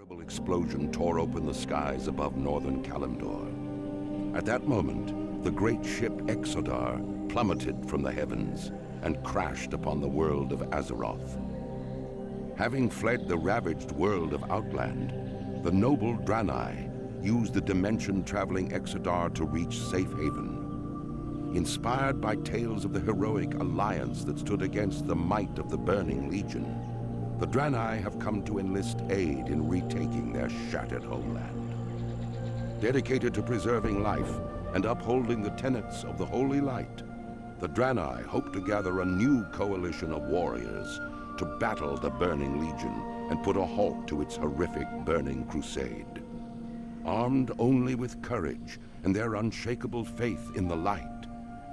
terrible explosion tore open the skies above northern Kalimdor. At that moment, the great ship Exodar plummeted from the heavens and crashed upon the world of Azeroth. Having fled the ravaged world of Outland, the noble Draenei used the dimension-traveling Exodar to reach safe haven. Inspired by tales of the heroic alliance that stood against the might of the Burning Legion, the Draenei have come to enlist aid in retaking their shattered homeland. Dedicated to preserving life and upholding the tenets of the Holy Light, the Draenei hope to gather a new coalition of warriors to battle the Burning Legion and put a halt to its horrific burning crusade. Armed only with courage and their unshakable faith in the light,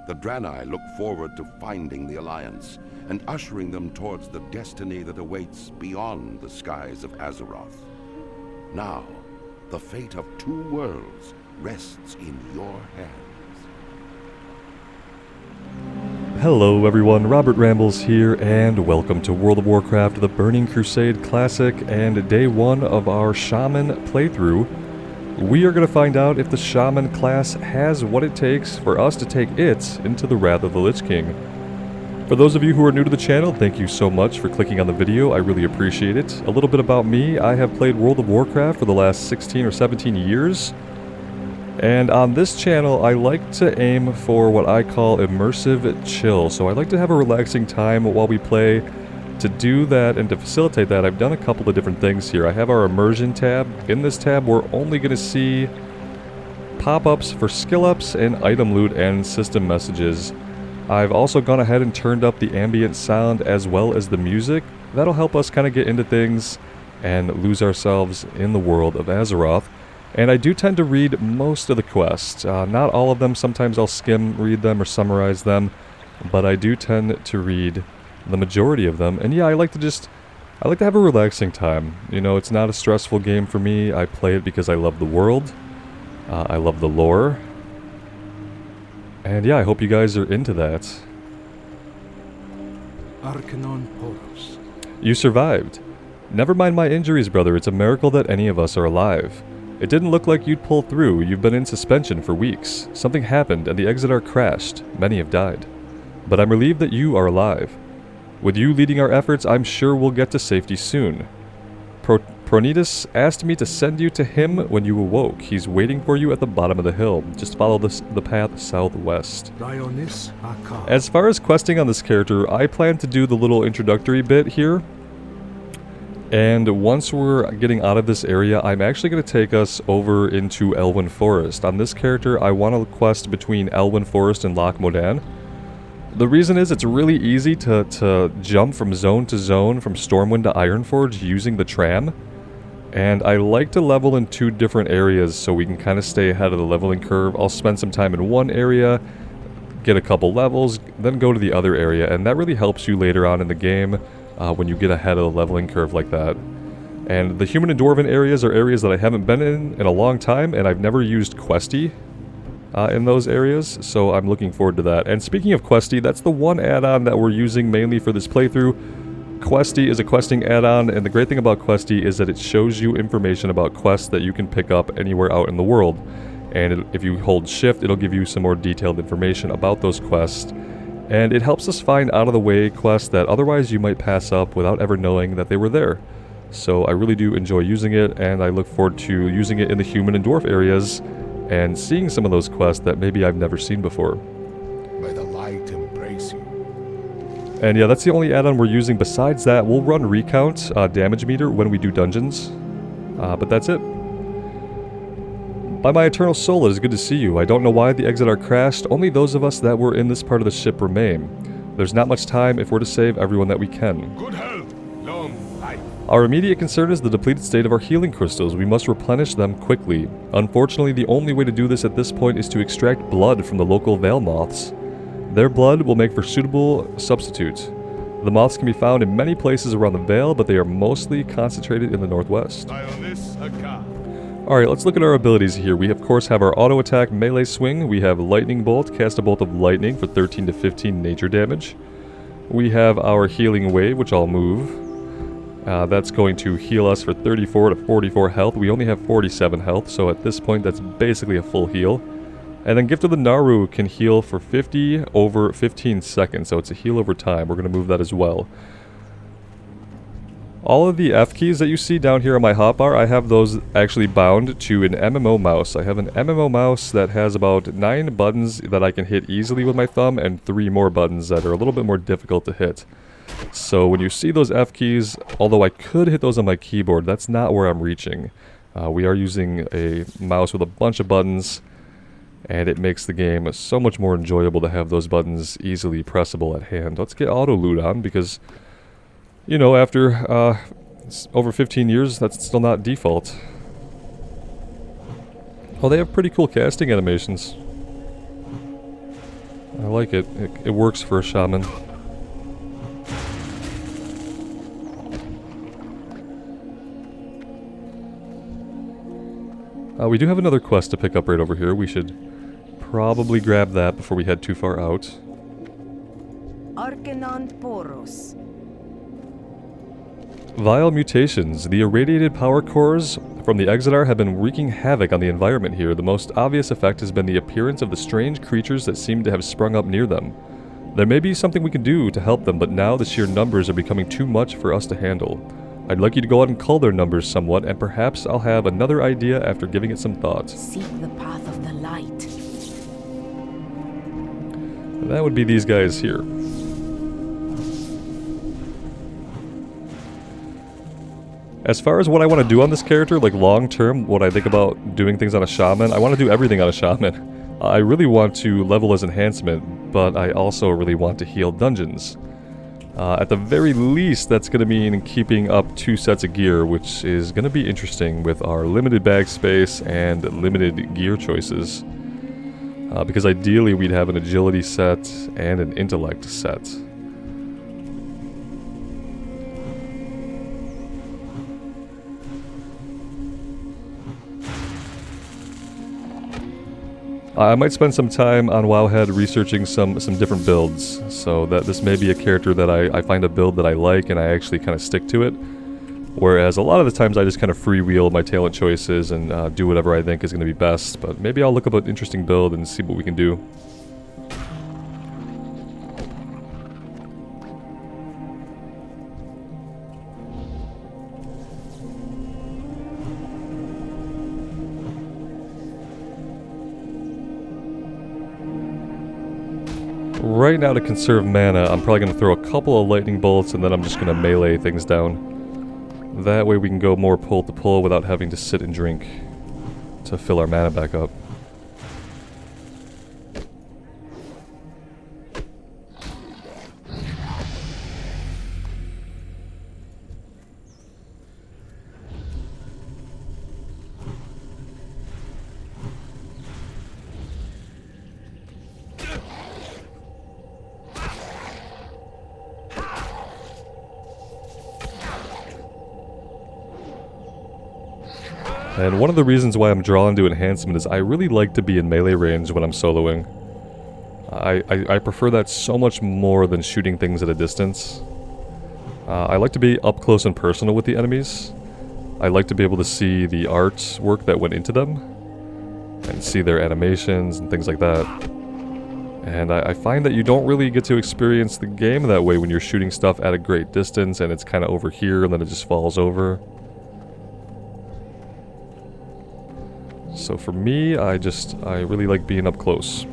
the Draenei look forward to finding the Alliance and ushering them towards the destiny that awaits beyond the skies of Azeroth. Now, the fate of two worlds rests in your hands. Hello everyone, Robert Rambles here, and welcome to World of Warcraft The Burning Crusade Classic and day one of our Shaman playthrough. We are going to find out if the Shaman class has what it takes for us to take it into the Wrath of the Lich King. For those of you who are new to the channel, thank you so much for clicking on the video, I really appreciate it. A little bit about me, I have played World of Warcraft for the last 16 or 17 years. And on this channel, I like to aim for what I call immersive chill. So I like to have a relaxing time while we play. To do that and to facilitate that, I've done a couple of different things here. I have our immersion tab. In this tab, we're only going to see pop-ups for skill-ups and item loot and system messages. I've also gone ahead and turned up the ambient sound as well as the music. That'll help us kind of get into things and lose ourselves in the world of Azeroth. And I do tend to read most of the quests. Not all of them, sometimes I'll skim read them or summarize them, but I do tend to read the majority of them. And yeah, I like to have a relaxing time. You know, it's not a stressful game for me. I play it because I love the world. I love the lore. And yeah, I hope you guys are into that. Arcanon Poros. You survived. Never mind my injuries, brother. It's a miracle that any of us are alive. It didn't look like you'd pull through. You've been in suspension for weeks. Something happened and the Exodar crashed. Many have died. But I'm relieved that you are alive. With you leading our efforts, I'm sure we'll get to safety soon. Pronitus asked me to send you to him when you awoke. He's waiting for you at the bottom of the hill. Just follow the path southwest. As far as questing on this character, I plan to do the little introductory bit here. And once we're getting out of this area, I'm actually going to take us over into Elwyn Forest. On this character, I want to quest between Elwyn Forest and Loch Modan. The reason is it's really easy to jump from zone to zone, from Stormwind to Ironforge using the tram. And I like to level in two different areas so we can kind of stay ahead of the leveling curve. I'll spend some time in one area, get a couple levels, then go to the other area. And that really helps you later on in the game when you get ahead of the leveling curve like that. And the human and dwarven areas are areas that I haven't been in a long time, and I've never used Questie in those areas, so I'm looking forward to that. And speaking of Questie, that's the one add-on that we're using mainly for this playthrough. Questie is a questing add-on, and the great thing about Questie is that it shows you information about quests that you can pick up anywhere out in the world. And if you hold shift, it'll give you some more detailed information about those quests. And it helps us find out-of-the-way quests that otherwise you might pass up without ever knowing that they were there. So I really do enjoy using it, and I look forward to using it in the human and dwarf areas and seeing some of those quests that maybe I've never seen before. May the light embrace you. And yeah, that's the only add-on we're using. Besides that, we'll run recount damage meter when we do dungeons. But that's it. By my eternal soul, it is good to see you. I don't know why the Exodar crashed. Only those of us that were in this part of the ship remain. There's not much time if we're to save everyone that we can. Good health, long life. Our immediate concern is the depleted state of our healing crystals. We must replenish them quickly. Unfortunately, the only way to do this at this point is to extract blood from the local Veil moths. Their blood will make for suitable substitutes. The moths can be found in many places around the Veil, but they are mostly concentrated in the northwest. Alright, let's look at our abilities here. We of course have our auto attack melee swing. We have lightning bolt, cast a bolt of lightning for 13 to 15 nature damage. We have our healing wave, which I'll move. That's going to heal us for 34 to 44 health. We only have 47 health, so at this point that's basically a full heal. And then Gift of the Naru can heal for 50 over 15 seconds, so it's a heal over time. We're going to move that as well. All of the F keys that you see down here on my hotbar, I have those actually bound to an MMO mouse. I have an MMO mouse that has about 9 buttons that I can hit easily with my thumb, and 3 more buttons that are a little bit more difficult to hit. So when you see those F keys, although I could hit those on my keyboard, that's not where I'm reaching. We are using a mouse with a bunch of buttons, and it makes the game so much more enjoyable to have those buttons easily pressable at hand. Let's get auto loot on, because, you know, after over 15 years, that's still not default. Oh, they have pretty cool casting animations. I like it. It works for a shaman. We do have another quest to pick up right over here. We should probably grab that before we head too far out. Vile mutations. The irradiated power cores from the Exodar have been wreaking havoc on the environment here. The most obvious effect has been the appearance of the strange creatures that seem to have sprung up near them. There may be something we can do to help them, but now the sheer numbers are becoming too much for us to handle. I'd like you to go out and cull their numbers somewhat, and perhaps I'll have another idea after giving it some thought. Seek the path of the light. And that would be these guys here. As far as what I want to do on this character, like long term, what I think about doing things on a shaman, I want to do everything on a shaman. I really want to level as enhancement, but I also really want to heal dungeons. At the very least, that's going to mean keeping up 2 sets of gear, which is going to be interesting with our limited bag space and limited gear choices. Because ideally we'd have an agility set and an intellect set. I might spend some time on Wowhead researching some different builds, so that this may be a character that I find a build that I like and I actually kind of stick to it. Whereas a lot of the times I just kind of freewheel my talent choices and do whatever I think is going to be best, but maybe I'll look up an interesting build and see what we can do. Right now, to conserve mana, I'm probably going to throw a couple of lightning bolts and then I'm just going to melee things down. That way we can go more pull to pull without having to sit and drink to fill our mana back up. And one of the reasons why I'm drawn to enhancement is I really like to be in melee range when I'm soloing. I prefer that so much more than shooting things at a distance. I like to be up close and personal with the enemies. I like to be able to see the artwork that went into them, and see their animations and things like that. And I find that you don't really get to experience the game that way when you're shooting stuff at a great distance and it's kind of over here and then it just falls over. So for me, I really like being up close.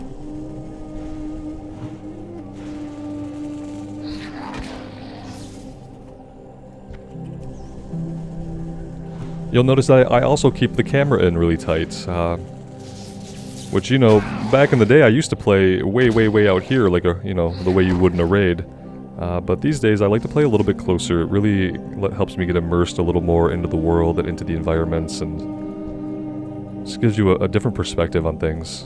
You'll notice that I also keep the camera in really tight. Which, you know, back in the day I used to play way out here, like the way you would in a raid. But these days I like to play a little bit closer. It really helps me get immersed a little more into the world and into the environments, and just gives you a different perspective on things.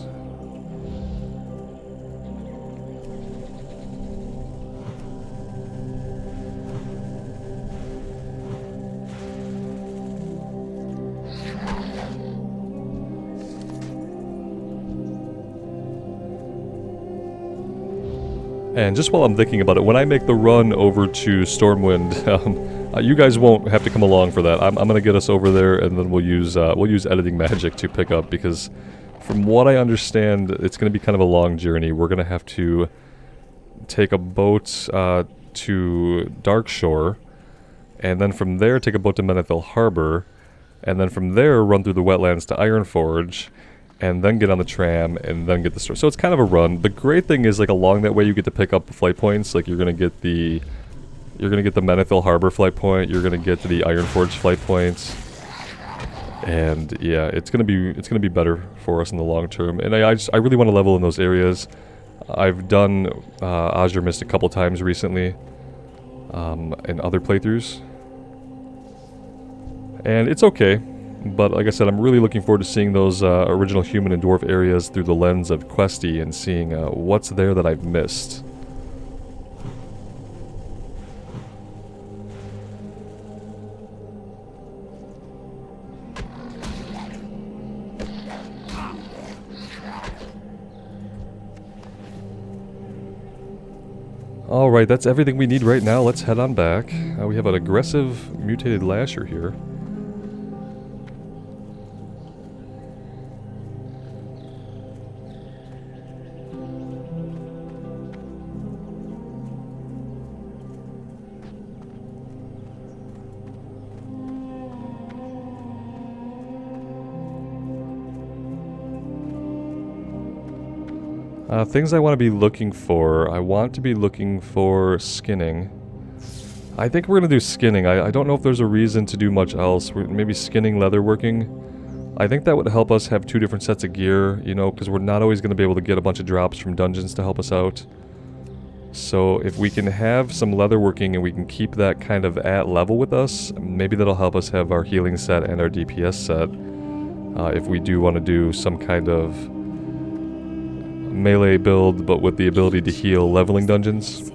And just while I'm thinking about it, when I make the run over to Stormwind, You guys won't have to come along for that. I'm gonna get us over there, and then we'll use editing magic to pick up, because from what I understand, it's gonna be kind of a long journey. We're gonna have to take a boat to Darkshore, and then from there take a boat to Menethil Harbor, and then from there run through the wetlands to Ironforge, and then get on the tram, and then get the store. So it's kind of a run. The great thing is, like, along that way you get to pick up flight points. Like, you're gonna get the Menethil Harbor flight point, you're gonna get to the Ironforge flight points. And yeah, it's gonna be better for us in the long term. And I really want to level in those areas. I've done Azure Mist a couple times recently, in other playthroughs, and it's okay. But like I said, I'm really looking forward to seeing those original human and dwarf areas through the lens of Questie and seeing what's there that I've missed. Alright, that's everything we need right now. Let's head on back. We have an aggressive mutated lasher here. Things I want to be looking for. I want to be looking for skinning. I think we're going to do skinning. I don't know if there's a reason to do much else. Maybe skinning, leatherworking. I think that would help us have 2 different sets of gear, you know, because we're not always going to be able to get a bunch of drops from dungeons to help us out. So if we can have some leatherworking and we can keep that kind of at level with us, maybe that'll help us have our healing set and our DPS set. If we do want to do some kind of melee build, but with the ability to heal leveling dungeons.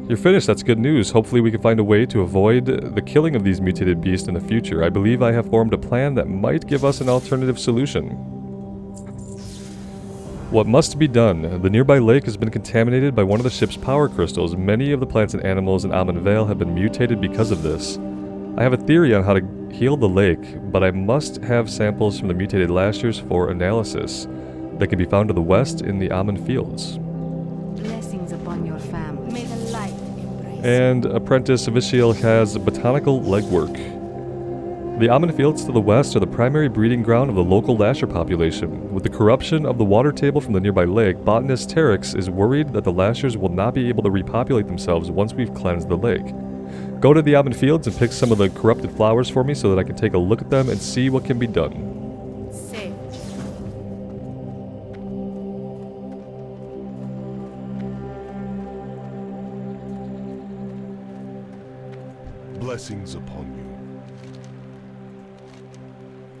You're finished, that's good news. Hopefully we can find a way to avoid the killing of these mutated beasts in the future. I believe I have formed a plan that might give us an alternative solution. What must be done? The nearby lake has been contaminated by one of the ship's power crystals. Many of the plants and animals in Amon Vale have been mutated because of this. I have a theory on how to heal the lake, but I must have samples from the mutated lashers for analysis. They can be found to the west in the Amon Fields. Blessings upon your family. May the light embrace. And Apprentice Viciel has botanical legwork. The Amon Fields to the west are the primary breeding ground of the local lasher population. With the corruption of the water table from the nearby lake, botanist Terex is worried that the lashers will not be able to repopulate themselves once we've cleansed the lake. Go to the Amon Fields and pick some of the corrupted flowers for me so that I can take a look at them and see what can be done. Safe. Blessings upon you.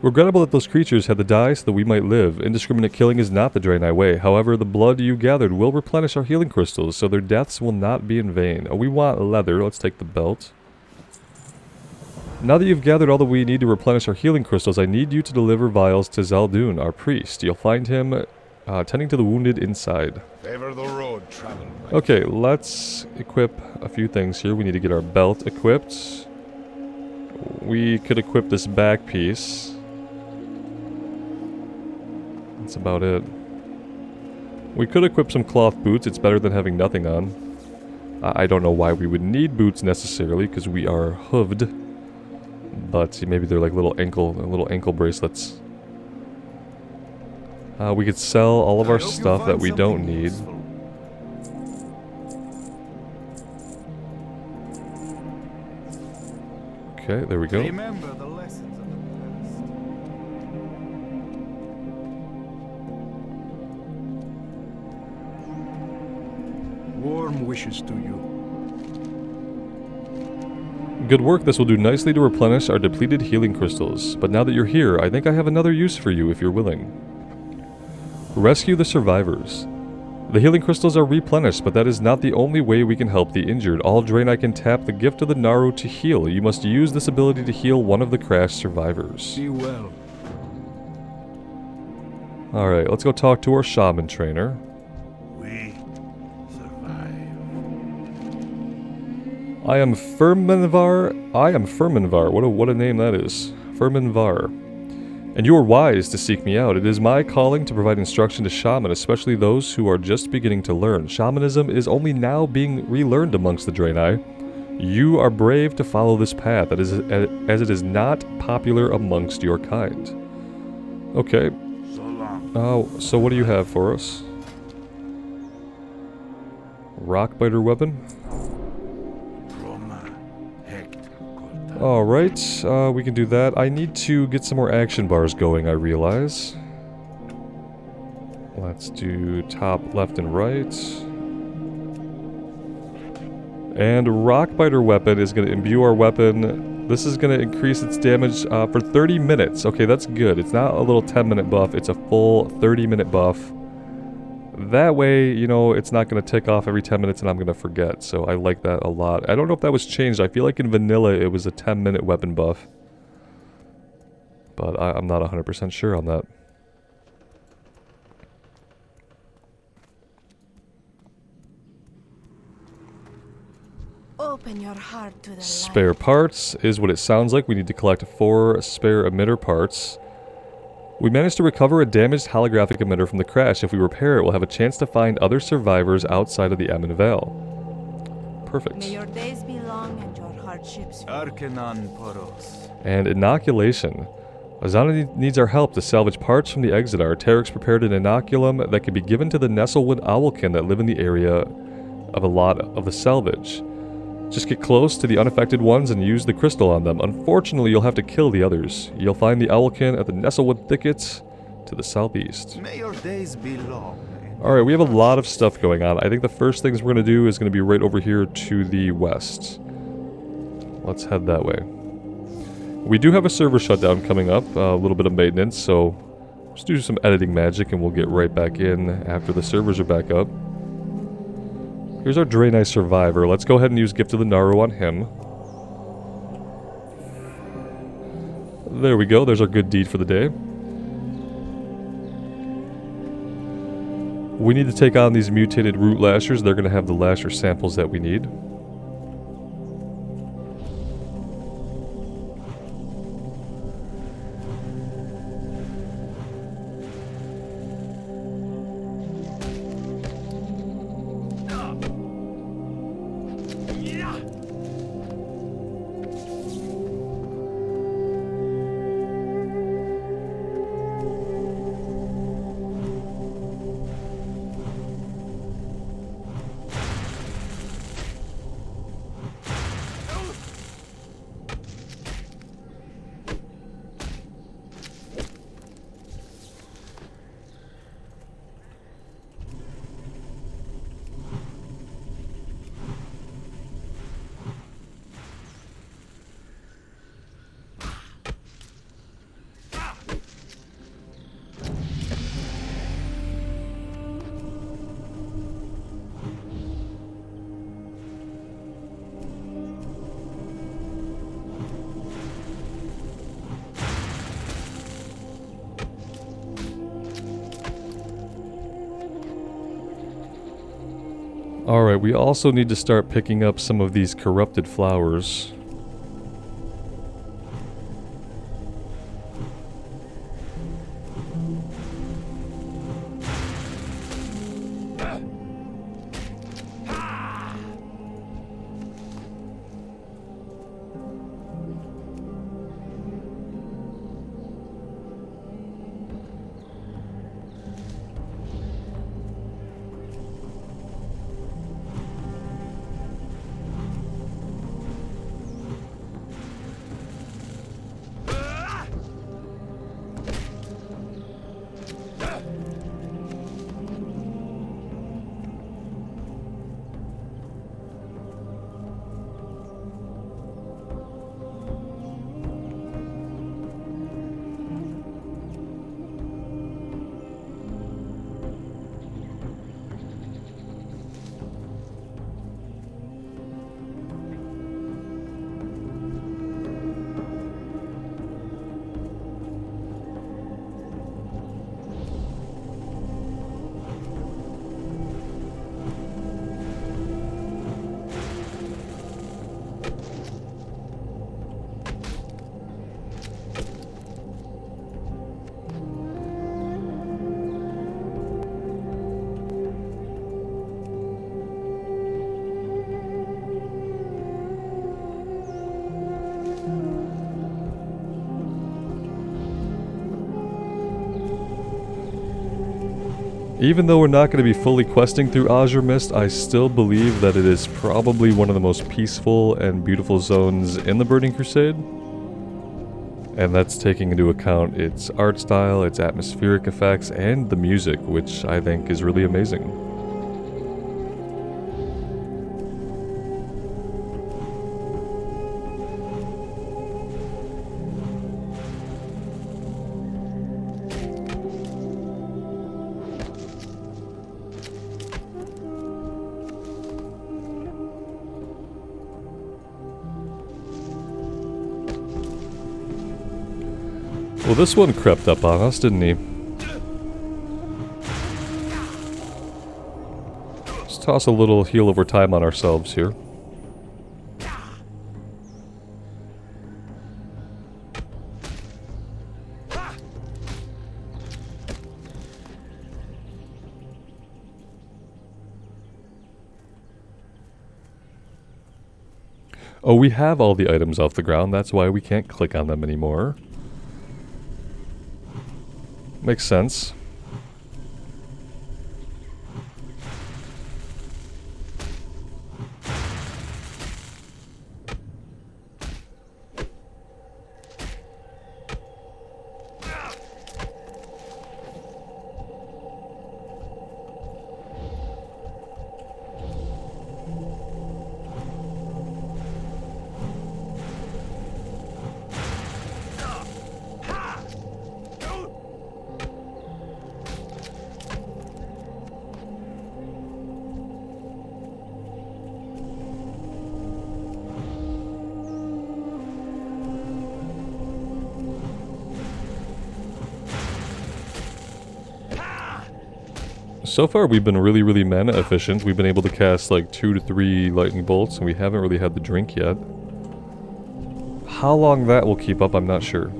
Regrettable that those creatures had to die so that we might live. Indiscriminate killing is not the Draenei way. However, the blood you gathered will replenish our healing crystals, so their deaths will not be in vain. We want leather. Let's take the belt. Now that you've gathered all that we need to replenish our healing crystals, I need you to deliver vials to Zaldun, our priest. You'll find him tending to the wounded inside. Favor the road, travel. Okay, let's equip a few things here. We need to get our belt equipped. We could equip this back piece. That's about it. We could equip some cloth boots. It's better than having nothing on. I don't know why we would need boots necessarily, because we are hooved. But maybe they're like little ankle bracelets. We could sell all of our stuff that we don't need. Okay, there we go. Remember the lessons of the past. Warm wishes to you. Good work, this will do nicely to replenish our depleted healing crystals. But now that you're here, I think I have another use for you if you're willing. Rescue the survivors. The healing crystals are replenished, but that is not the only way we can help the injured. All Draenei can tap the gift of the Naru to heal. You must use this ability to heal one of the crashed survivors. Be well. Alright, let's go talk to our Shaman trainer. We survive. I am Firminvar. I am Firminvar. What a name that is. Firminvar. And you are wise to seek me out. It is my calling to provide instruction to shaman, especially those who are just beginning to learn. Shamanism is only now being relearned amongst the Draenei. You are brave to follow this path, as it is not popular amongst your kind. Okay. So what do you have for us? Rockbiter weapon? Alright, we can do that. I need to get some more action bars going, I realize. Let's do top, left, and right. And Rockbiter weapon is going to imbue our weapon. This is going to increase its damage for 30 minutes. Okay, that's good. It's not a little 10-minute buff. It's a full 30-minute buff. That way, you know, it's not going to tick off every 10 minutes and I'm going to forget. So I like that a lot. I don't know if that was changed. I feel like in vanilla it was a 10-minute weapon buff. But I'm not 100% sure on that. Open your heart to the Spare light. parts is what it sounds like. We need to collect 4 spare emitter parts. We managed to recover a damaged holographic emitter from the crash. If we repair it, we'll have a chance to find other survivors outside of the Amun Vale. Perfect. May your days be long and your hardships. Arcanon Poros. And inoculation. Azana needs our help to salvage parts from the Exodar. Terex prepared an inoculum that can be given to the Nestlewood Owlkin that live in the area of a lot of the salvage. Just get close to the unaffected ones and use the crystal on them. Unfortunately, you'll have to kill the others. You'll find the Owlkin at the Nestlewood Thickets to the southeast. May your days be long. Alright, we have a lot of stuff going on. I think the first things we're going to do is going to be right over here to the west. Let's head that way. We do have a server shutdown coming up, a little bit of maintenance, so let's do some editing magic and we'll get right back in after the servers are back up. Here's our Draenei survivor. Let's go ahead and use Gift of the Naru on him. There we go. There's our good deed for the day. We need to take on these mutated root lashers. They're going to have the lasher samples that we need. Alright, we also need to start picking up some of these corrupted flowers. Even though we're not going to be fully questing through Azure Mist, I still believe that it is probably one of the most peaceful and beautiful zones in the Burning Crusade. And that's taking into account its art style, its atmospheric effects, and the music, which I think is really amazing. Well, this one crept up on us, didn't he? Let's toss a little heal over time on ourselves here. Oh, we have all the items off the ground, that's why we can't click on them anymore. Makes sense. So far we've been really mana efficient. We've been able to cast like 2 to 3 lightning bolts and we haven't really had the drink yet. How long that will keep up, I'm not sure.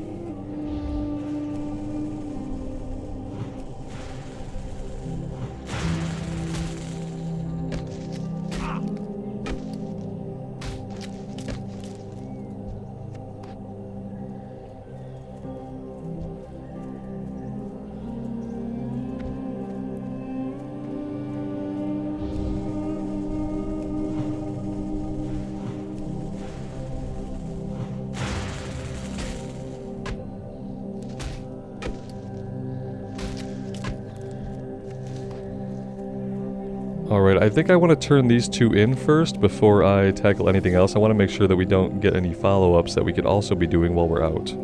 Alright, I think I want to turn these two in first before I tackle anything else. I want to make sure that we don't get any follow-ups that we could also be doing while we're out.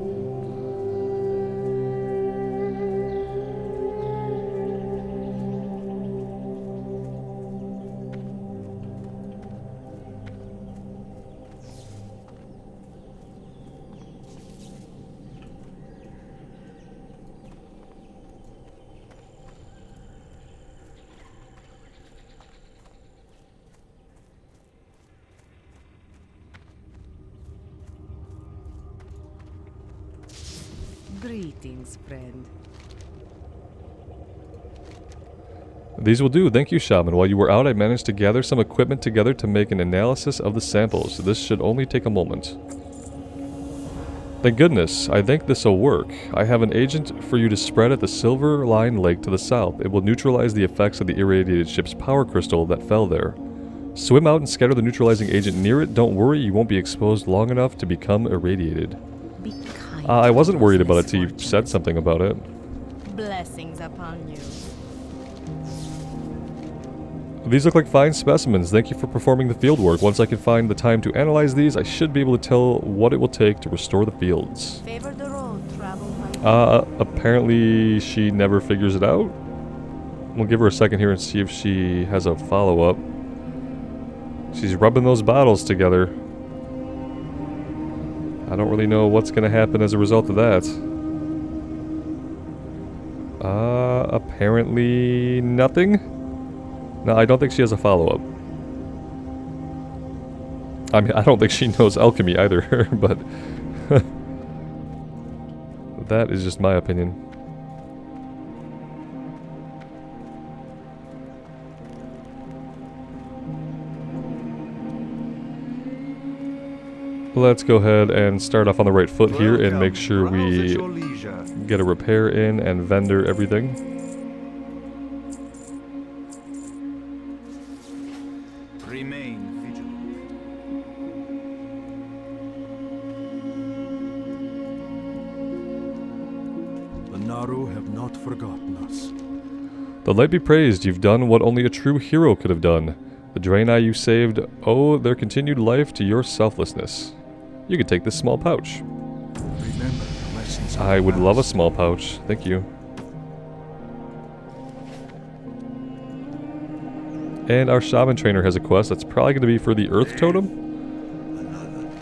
Greetings, friend. These will do, thank you, Shaman. While you were out, I managed to gather some equipment together to make an analysis of the samples. This should only take a moment. Thank goodness, I think this will work. I have an agent for you to spread at the Silver Line Lake to the south. It will neutralize the effects of the irradiated ship's power crystal that fell there. Swim out and scatter the neutralizing agent near it. Don't worry, you won't be exposed long enough to become irradiated. Be kind. I wasn't worried about it till you misfortune. said something about it. Blessings upon you. These look like fine specimens. Thank you for performing the field work. Once I can find the time to analyze these, I should be able to tell what it will take to restore the fields. Favor the road, travel my Apparently she never figures it out. We'll give her a second here and see if she has a follow-up. She's rubbing those bottles together. I don't really know what's going to happen as a result of that. Apparently nothing? No, I don't think she has a follow-up. I mean, I don't think she knows alchemy either, but... that is just my opinion. Let's go ahead and start off on the right foot here and make sure we get a repair in and vendor everything. Naru have not forgotten us. The light be praised, you've done what only a true hero could have done. The Draenei you saved owe their continued life to your selflessness. You could take this small pouch. Remember the lessons of I the would love a past. small pouch, thank you. And our Shaman trainer has a quest that's probably going to be for the Earth Totem.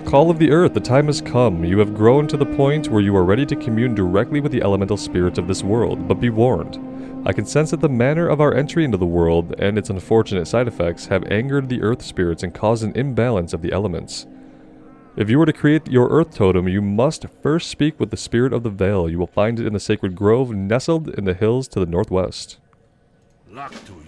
Call of the Earth, the time has come. You have grown to the point where you are ready to commune directly with the elemental spirit of this world, but be warned. I can sense that the manner of our entry into the world, and its unfortunate side effects, have angered the Earth spirits and caused an imbalance of the elements. If you were to create your Earth Totem, you must first speak with the Spirit of the Vale. You will find it in the sacred grove nestled in the hills to the northwest. Luck to you.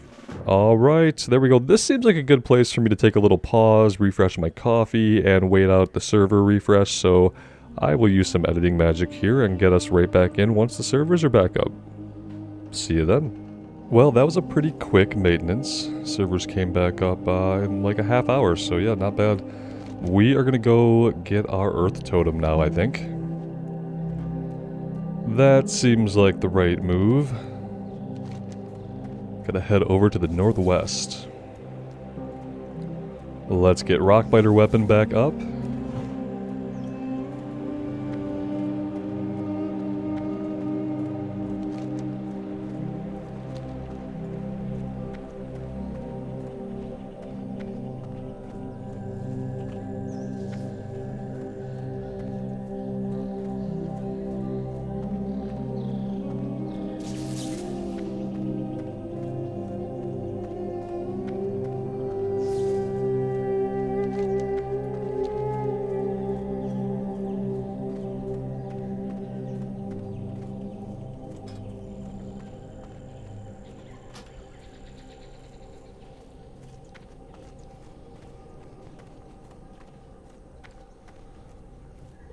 Alright, there we go. This seems like a good place for me to take a little pause, refresh my coffee, and wait out the server refresh, so I will use some editing magic here and get us right back in once the servers are back up. See you then. Well, that was a pretty quick maintenance. Servers came back up in like a half hour, so yeah, not bad. We are gonna go get our Earth Totem now, I think. That seems like the right move. Gotta head over to the northwest. Let's get Rockbiter weapon back up.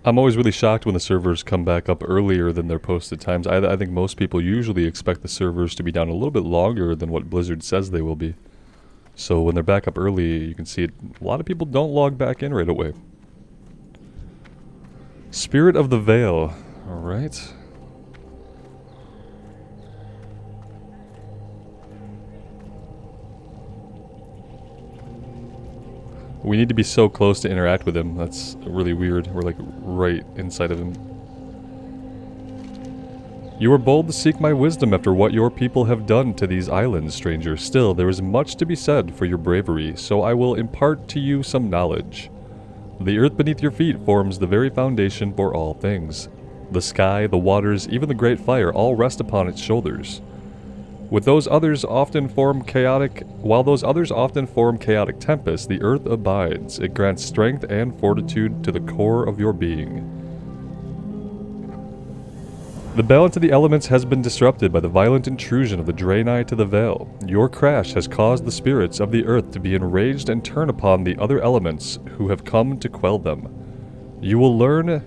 I'm always really shocked when the servers come back up earlier than their posted times. I think most people usually expect the servers to be down a little bit longer than what Blizzard says they will be. So when they're back up early, you can see it, a lot of people don't log back in right away. Spirit of the Vale. Alright. We need to be so close to interact with him. That's really weird. We're like right inside of him. You were bold to seek my wisdom after what your people have done to these islands, stranger. Still, there is much to be said for your bravery, so I will impart to you some knowledge. The earth beneath your feet forms the very foundation for all things. The sky, the waters, even the great fire all rest upon its shoulders. While those others often form chaotic tempests, the earth abides. It grants strength and fortitude to the core of your being. The balance of the elements has been disrupted by the violent intrusion of the Draenei to the Vale. Your crash has caused the spirits of the earth to be enraged and turn upon the other elements who have come to quell them. You will learn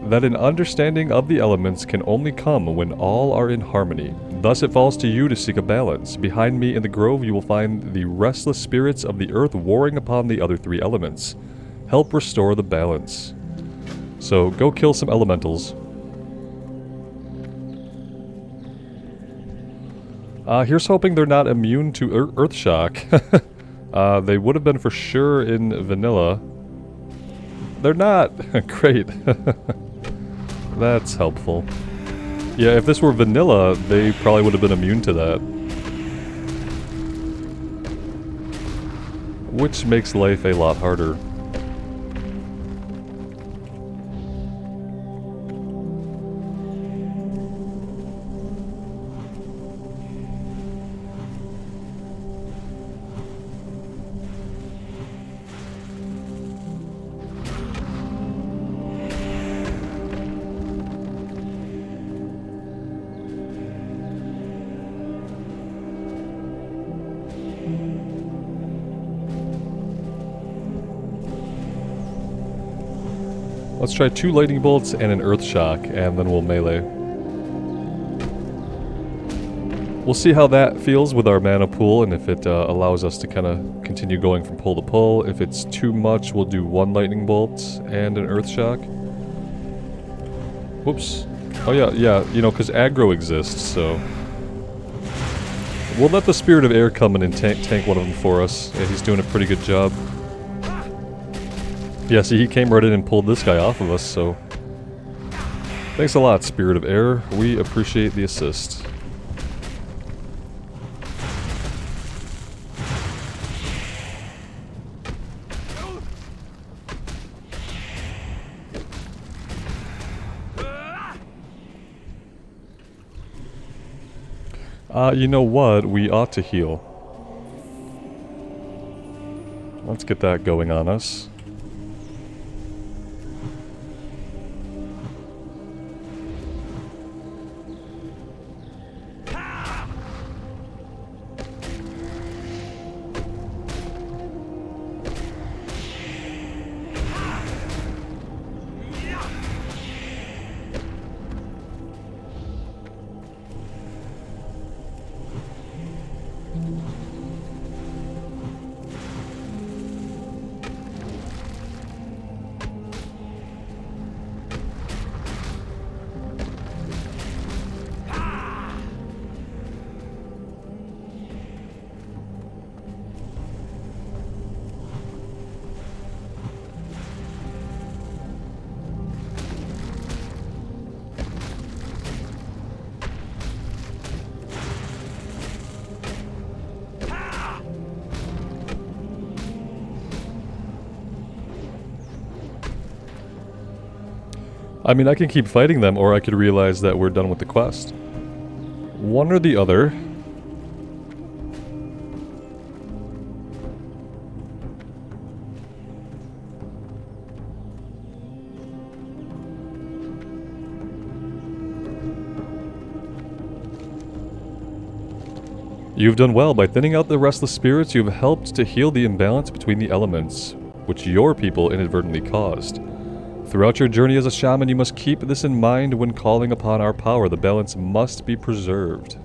that an understanding of the elements can only come when all are in harmony. Thus it falls to you to seek a balance. Behind me in the grove you will find the restless spirits of the earth warring upon the other three elements. Help restore the balance. So go kill some elementals. Here's hoping they're not immune to earth shock. They would have been for sure in vanilla. They're not. Great. That's helpful. Yeah, if this were vanilla, they probably would have been immune to that. Which makes life a lot harder. Let's try 2 lightning bolts and an earth shock, and then we'll melee. We'll see how that feels with our mana pool, and if it allows us to kind of continue going from pull to pull. If it's too much, we'll do 1 lightning bolt and an earth shock. Whoops. Oh yeah, you know, because aggro exists, so... We'll let the Spirit of Air come in and tank one of them for us. Yeah, he's doing a pretty good job. Yeah, see, he came right in and pulled this guy off of us, so... Thanks a lot, Spirit of Air. We appreciate the assist. You know what? We ought to heal. Let's get that going on us. I mean, I can keep fighting them, or I could realize that we're done with the quest. One or the other. You've done well. By thinning out the restless spirits, you have helped to heal the imbalance between the elements, which your people inadvertently caused. Throughout your journey as a shaman, you must keep this in mind when calling upon our power. The balance must be preserved.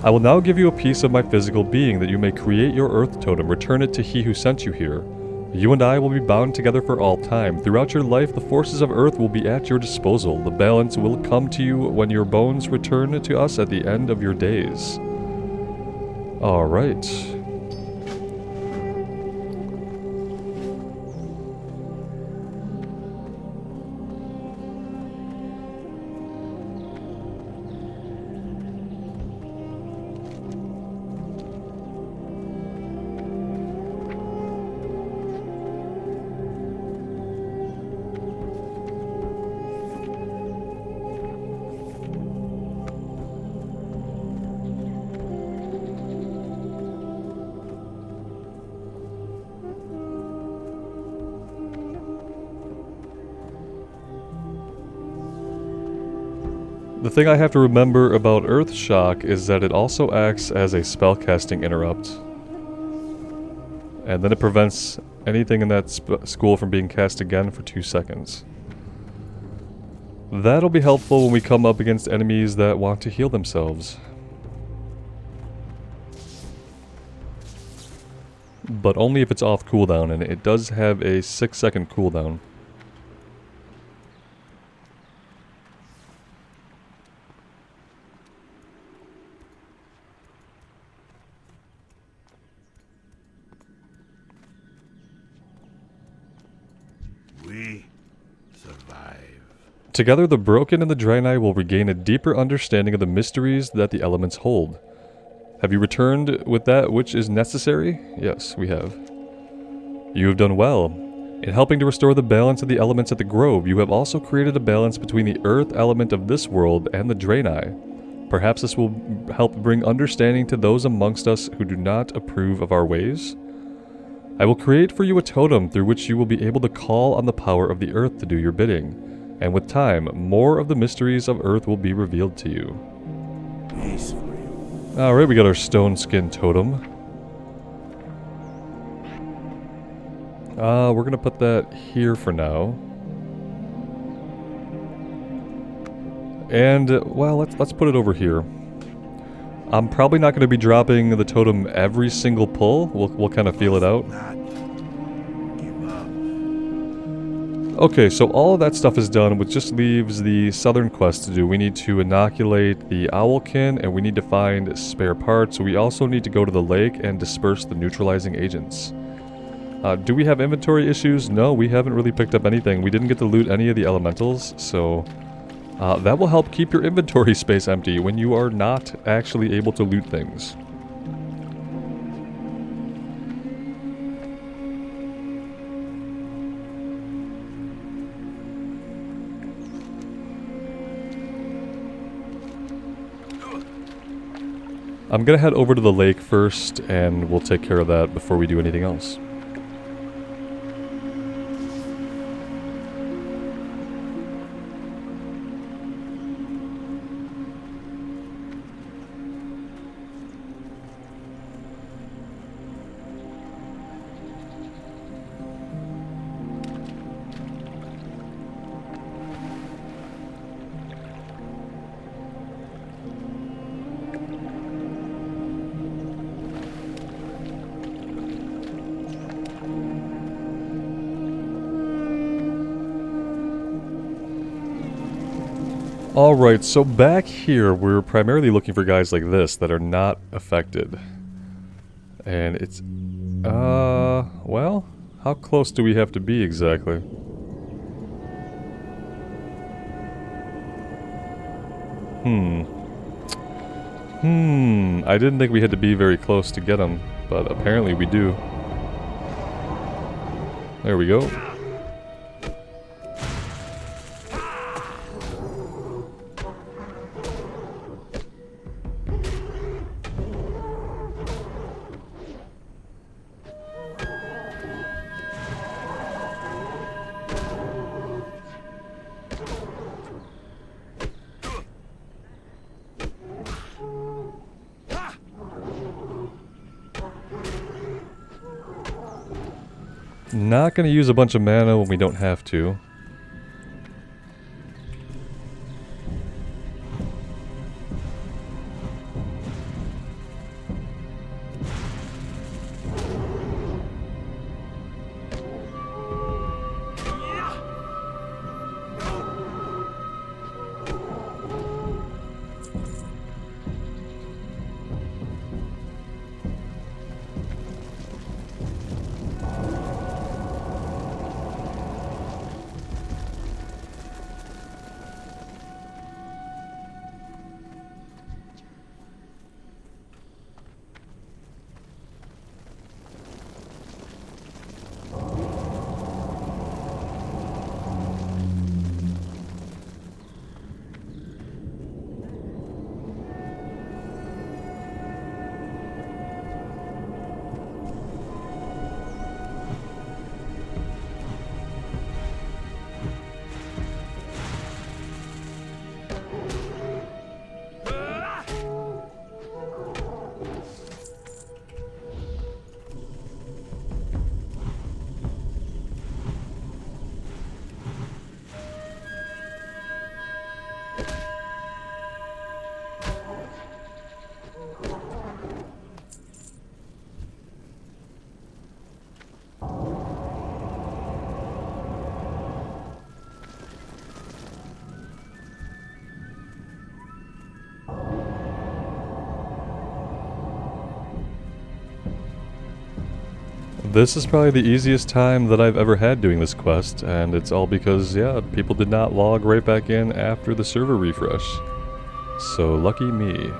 I will now give you a piece of my physical being that you may create your earth totem. Return it to he who sent you here. You and I will be bound together for all time. Throughout your life, the forces of earth will be at your disposal. The balance will come to you when your bones return to us at the end of your days. Alright. The thing I have to remember about Earth Shock is that it also acts as a spellcasting interrupt. And then it prevents anything in that school from being cast again for 2 seconds. That'll be helpful when we come up against enemies that want to heal themselves. But only if it's off cooldown, and it does have a 6-second cooldown. Together, the Broken and the Draenei will regain a deeper understanding of the mysteries that the elements hold. Have you returned with that which is necessary? Yes, we have. You have done well. In helping to restore the balance of the elements at the Grove, you have also created a balance between the earth element of this world and the Draenei. Perhaps this will help bring understanding to those amongst us who do not approve of our ways. I will create for you a totem through which you will be able to call on the power of the earth to do your bidding. And with time, more of the mysteries of Earth will be revealed to you. Peace for you. Alright, we got our stone skin totem. We're gonna put that here for now. And, well, let's put it over here. I'm probably not gonna be dropping the totem every single pull. We'll kind of feel it out. Okay, so all of that stuff is done, which just leaves the southern quest to do. We need to inoculate the owlkin, and we need to find spare parts. We also need to go to the lake and disperse the neutralizing agents. Do we have inventory issues? No, we haven't really picked up anything. We didn't get to loot any of the elementals, so that will help keep your inventory space empty when you are not actually able to loot things. I'm gonna head over to the lake first, and we'll take care of that before we do anything else. Alright, so back here, we're primarily looking for guys like this that are not affected. And it's... well, how close do we have to be exactly? I didn't think we had to be very close to get them, but apparently we do. There we go. Not gonna use a bunch of mana when we don't have to. This is probably the easiest time that I've ever had doing this quest, and it's all because, yeah, people did not log right back in after the server refresh. So, lucky me.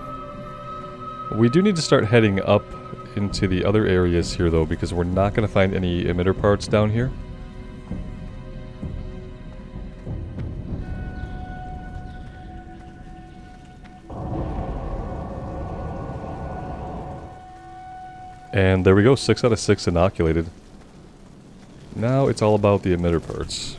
We do need to start heading up into the other areas here, though, because we're not going to find any emitter parts down here. And there we go, 6 out of 6 inoculated. Now it's all about the emitter parts.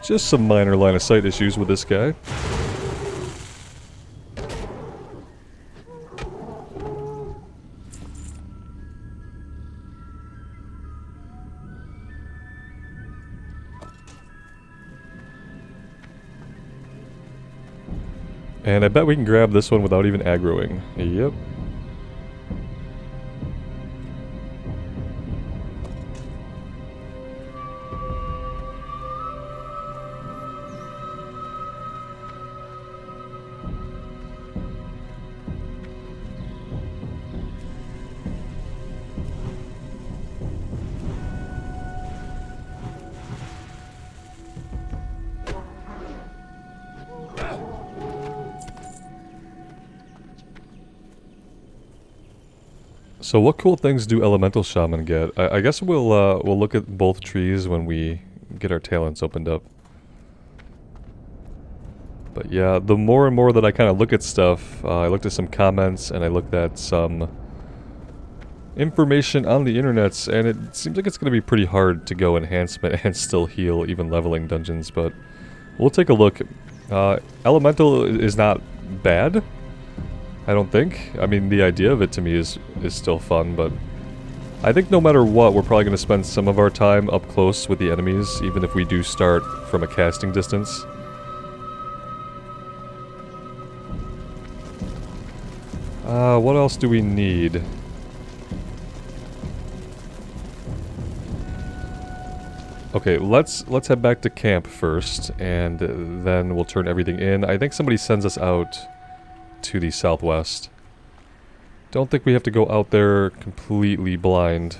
Just some minor line of sight issues with this guy. And I bet we can grab this one without even aggroing. Yep. So what cool things do Elemental Shaman get? I guess we'll look at both trees when we get our talents opened up. But yeah, the more and more that I kind of look at stuff, I looked at some comments and I looked at some information on the internets, and it seems like it's going to be pretty hard to go enhancement and still heal, even leveling dungeons, but we'll take a look. Elemental is not bad, I don't think. I mean, the idea of it to me is still fun, but I think no matter what, we're probably going to spend some of our time up close with the enemies, even if we do start from a casting distance. What else do we need? Okay, let's head back to camp first, and then we'll turn everything in. I think somebody sends us out to the southwest. Don't think we have to go out there completely blind.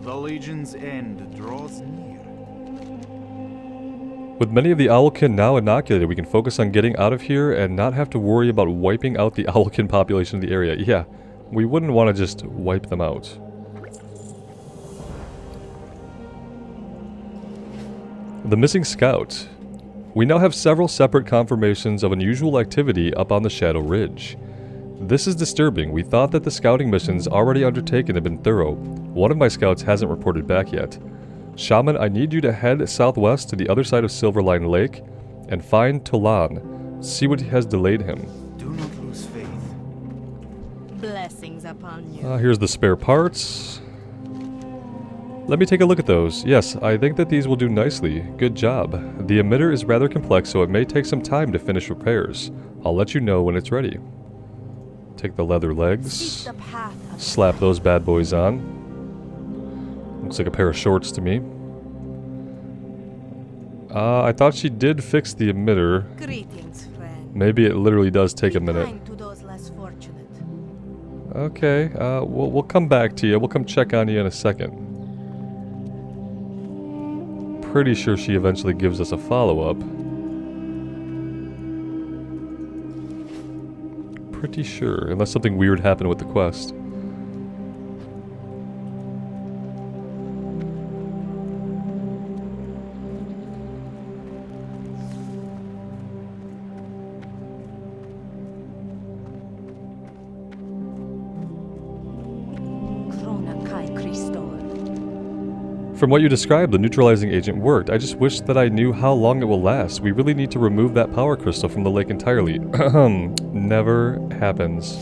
The Legion's end draws near. With many of the Owlkin now inoculated, we can focus on getting out of here and not have to worry about wiping out the Owlkin population of the area. Yeah, we wouldn't want to just wipe them out. The missing scout. We now have several separate confirmations of unusual activity up on the Shadow Ridge. This is disturbing. We thought that the scouting missions already undertaken had been thorough. One of my scouts hasn't reported back yet. Shaman, I need you to head southwest to the other side of Silverline Lake and find Tolan. See what has delayed him. Do not lose faith. Blessings upon you. Here's the spare parts. Let me take a look at those. Yes, I think that these will do nicely. Good job. The emitter is rather complex, so it may take some time to finish repairs. I'll let you know when it's ready. Take the leather legs. Slap those bad boys on. Looks like a pair of shorts to me. I thought she did fix the emitter. Greetings, friend. Maybe it literally does take a minute. Kind to those less fortunate. Okay, we'll come back to you. We'll come check on you in a second. Pretty sure she eventually gives us a follow-up. Pretty sure, unless something weird happened with the quest. From what you described, the neutralizing agent worked. I just wish that I knew how long it will last. We really need to remove that power crystal from the lake entirely. Never happens.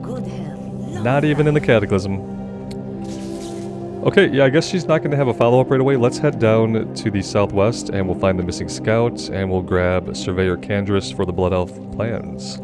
Good health. Not even in the Cataclysm. Okay, yeah, I guess she's not going to have a follow-up right away. Let's head down to the southwest, and we'll find the missing scout, and we'll grab Surveyor Kandris for the Blood Elf plans.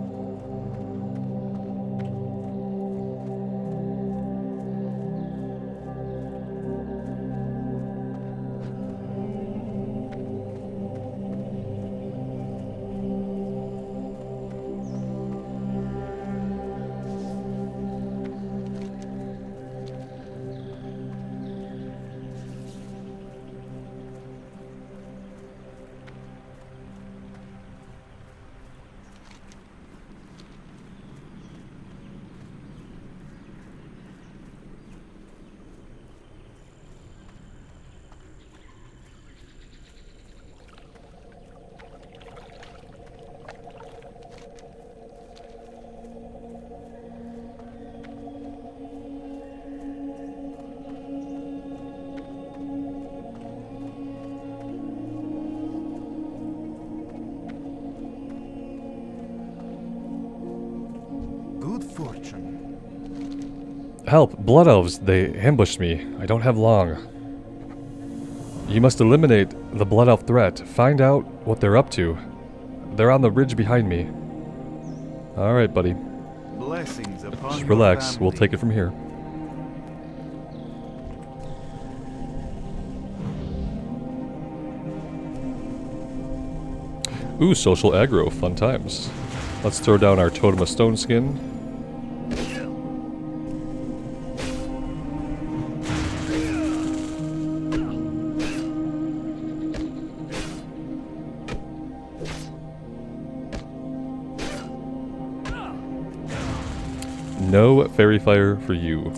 fortune. Help! Blood elves! They ambushed me. I don't have long. You must eliminate the blood elf threat. Find out what they're up to. They're on the ridge behind me. Alright, buddy. Blessings upon Just your relax. family. We'll take it from here. Ooh, social aggro. Fun times. Let's throw down our totem of stone skin. No fairy fire for you.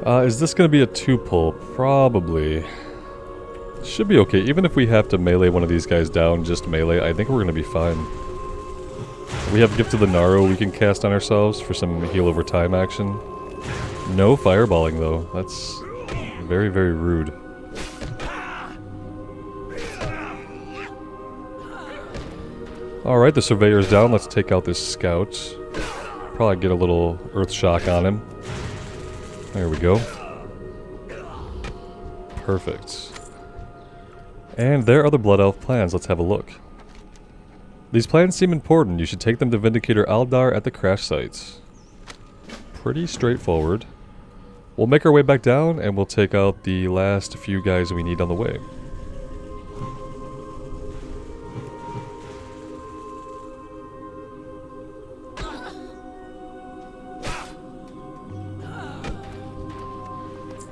Is this going to be a 2-pull? Probably. Should be okay. Even if we have to melee one of these guys down, just melee, I think we're going to be fine. We have Gift of the Naro we can cast on ourselves for some heal over time action. No fireballing though. That's very, very rude. Alright, the Surveyor's down. Let's take out this Scout. Probably get a little Earth Shock on him. There we go. Perfect. And there are the Blood Elf plans. Let's have a look. These plans seem important. You should take them to Vindicator Aldar at the crash sites. Pretty straightforward. We'll make our way back down and we'll take out the last few guys we need on the way.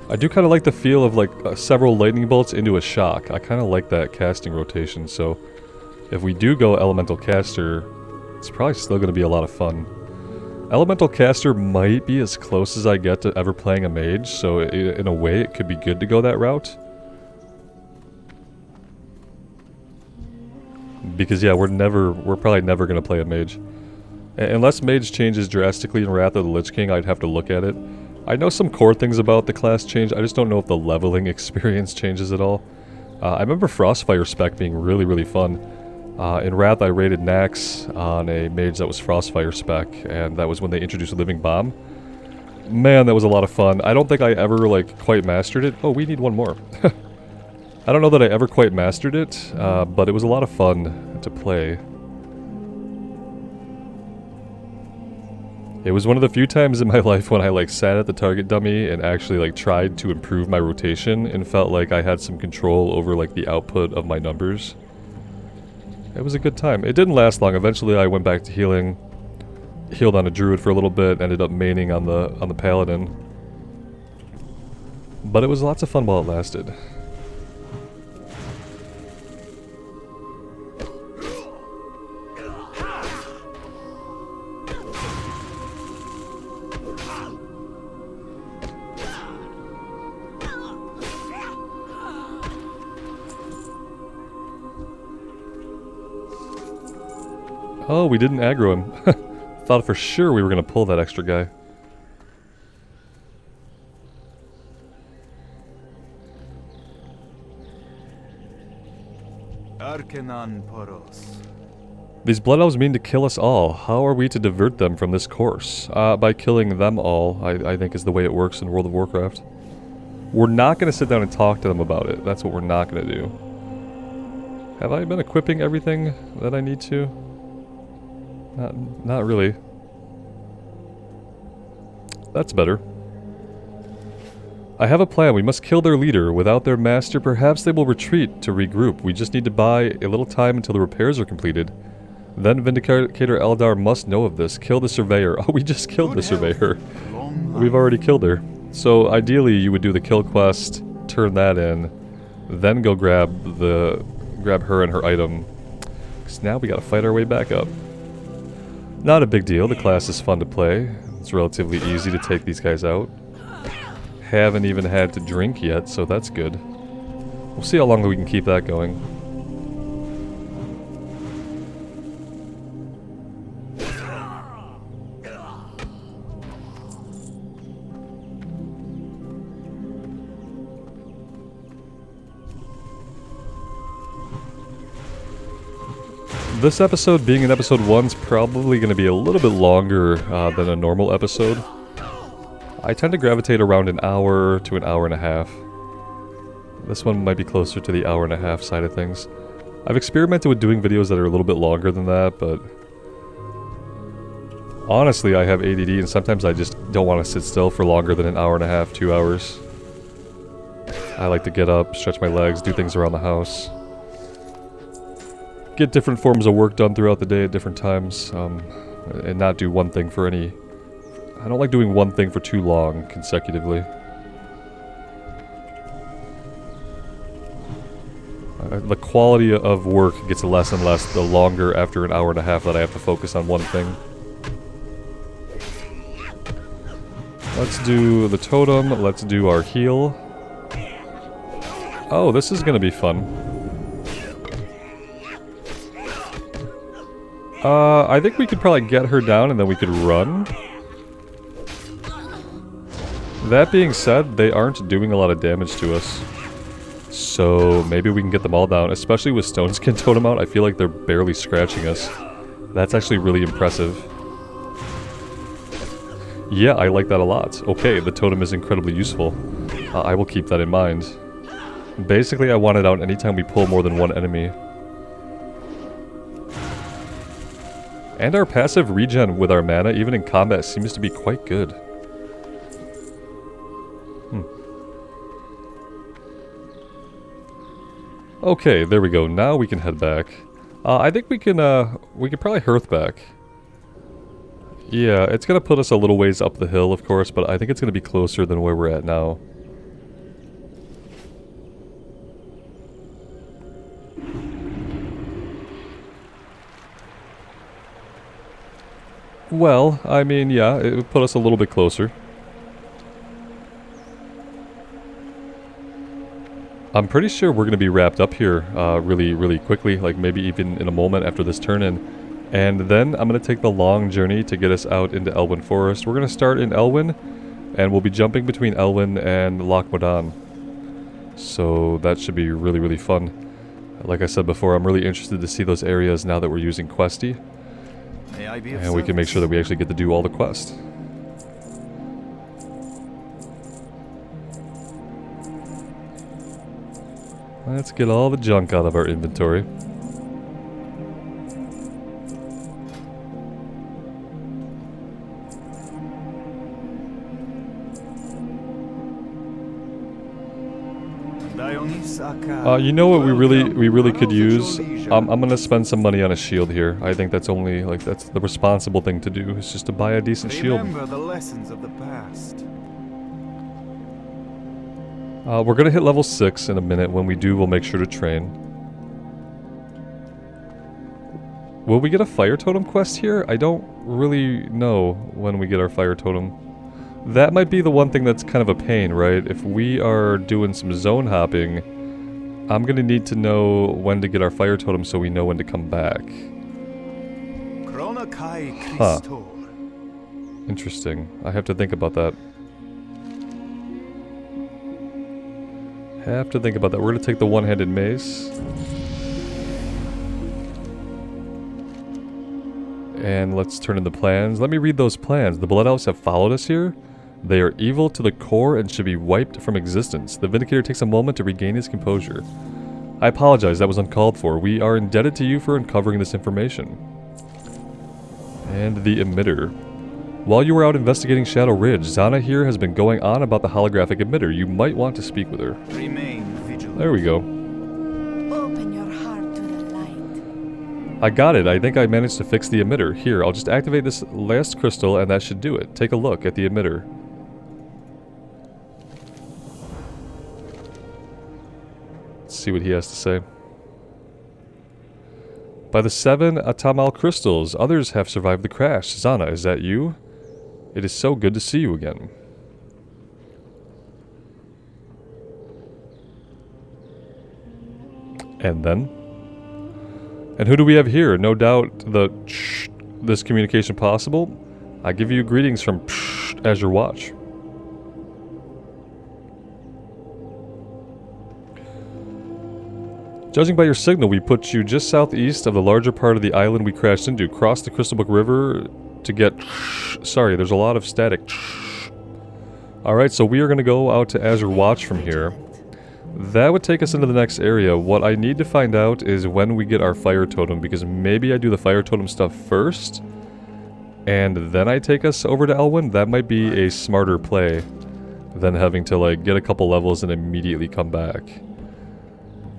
I do kind of like the feel of like several lightning bolts into a shock. I kind of like that casting rotation, so if we do go Elemental Caster, it's probably still going to be a lot of fun. Elemental Caster might be as close as I get to ever playing a mage, so in a way it could be good to go that route. Because yeah, we're probably never going to play a mage. Unless mage changes drastically in Wrath of the Lich King, I'd have to look at it. I know some core things about the class change, I just don't know if the leveling experience changes at all. I remember Frostfire spec being really, really fun. In Wrath I rated Nax on a mage that was Frostfire spec, and that was when they introduced Living Bomb. Man, that was a lot of fun. I don't think I ever like quite mastered it. Oh, we need one more. I don't know that I ever quite mastered it, but it was a lot of fun to play. It was one of the few times in my life when I like sat at the target dummy and actually like tried to improve my rotation and felt like I had some control over like the output of my numbers. It was a good time. It didn't last long. Eventually I went back to healing. Healed on a druid for a little bit, ended up maining on the paladin. But it was lots of fun while it lasted. Oh, we didn't aggro him. Thought for sure we were going to pull that extra guy. Arcanon Poros. These Blood Elves mean to kill us all. How are we to divert them from this course? By killing them all, I think is the way it works in World of Warcraft. We're not going to sit down and talk to them about it. That's what we're not going to do. Have I been equipping everything that I need to? Not really. That's better. I have a plan. We must kill their leader. Without their master, perhaps they will retreat to regroup. We just need to buy a little time until the repairs are completed. Then Vindicator Eldar must know of this. Kill the Surveyor. Oh, we just killed the Surveyor. We've already killed her. So ideally you would do the kill quest, turn that in, then go grab her and her item. Because now we gotta fight our way back up. Not a big deal. The class is fun to play. It's relatively easy to take these guys out. Haven't even had to drink yet, so that's good. We'll see how long we can keep that going. This episode, being in episode 1, is probably going to be a little bit longer than a normal episode. I tend to gravitate around an hour to an hour and a half. This one might be closer to the hour and a half side of things. I've experimented with doing videos that are a little bit longer than that, but honestly I have ADD and sometimes I just don't want to sit still for longer than an hour and a half, 2 hours. I like to get up, stretch my legs, do things around the house. Get different forms of work done throughout the day at different times, and not do one thing for any... I don't like doing one thing for too long, consecutively. The quality of work gets less and less the longer after an hour and a half that I have to focus on one thing. Let's do the totem, let's do our heal. Oh, this is gonna be fun. I think we could probably get her down and then we could run. That being said, they aren't doing a lot of damage to us. So maybe we can get them all down, especially with Stoneskin Totem out. I feel like they're barely scratching us. That's actually really impressive. Yeah, I like that a lot. Okay, the totem is incredibly useful. I will keep that in mind. Basically, I want it out anytime we pull more than one enemy. And our passive regen with our mana, even in combat, seems to be quite good. Okay, there we go. Now we can head back. I think we could probably hearth back. Yeah, it's gonna put us a little ways up the hill, of course, but I think it's gonna be closer than where we're at now. Well, I mean, yeah, it would put us a little bit closer. I'm pretty sure we're going to be wrapped up here really quickly, like maybe even in a moment after this turn-in. And then I'm going to take the long journey to get us out into Elwyn Forest. We're going to start in Elwyn, and we'll be jumping between Elwyn and Loch Modan. So that should be really fun. Like I said before, I'm really interested to see those areas now that we're using Questie. And we can make sure that we actually get to do all the quests. Let's get all the junk out of our inventory. You know what we really could use? I'm gonna spend some money on a shield here. I think that's only, like, that's the responsible thing to do, is just to buy a decent shield. Remember the lessons of the past. We're gonna hit level 6 in a minute. When we do, we'll make sure to train. Will we get a fire totem quest here? I don't really know when we get our fire totem. That might be the one thing that's kind of a pain, right? If we are doing some zone hopping, I'm gonna need to know when to get our fire totem so we know when to come back. Ronakai Huh. Christor. Interesting. I have to think about that. Have to think about that. We're going to take the one-handed mace. And let's turn in the plans. Let me read those plans. The Blood Elves have followed us here. They are evil to the core and should be wiped from existence. The Vindicator takes a moment to regain his composure. I apologize, that was uncalled for. We are indebted to you for uncovering this information. And the emitter. While you were out investigating Shadow Ridge, Zana here has been going on about the holographic emitter. You might want to speak with her. Remain vigilant. There we go. Open your heart to the light. I got it. I think I managed to fix the emitter. Here, I'll just activate this last crystal and that should do it. Take a look at the emitter. Let's see what he has to say. By the 7 Atamal crystals, others have survived the crash. Zana, is that you? It is so good to see you again. And then? And who do we have here? No doubt this communication possible. I give you greetings from Azure Watch. Judging by your signal, we put you just southeast of the larger part of the island we crashed into. Cross the Crystalbook River to get... Sorry, there's a lot of static. Alright, so we are going to go out to Azure Watch from here. That would take us into the next area. What I need to find out is when we get our fire totem, because maybe I do the fire totem stuff first, and then I take us over to Elwyn. That might be a smarter play than having to, like, get a couple levels and immediately come back.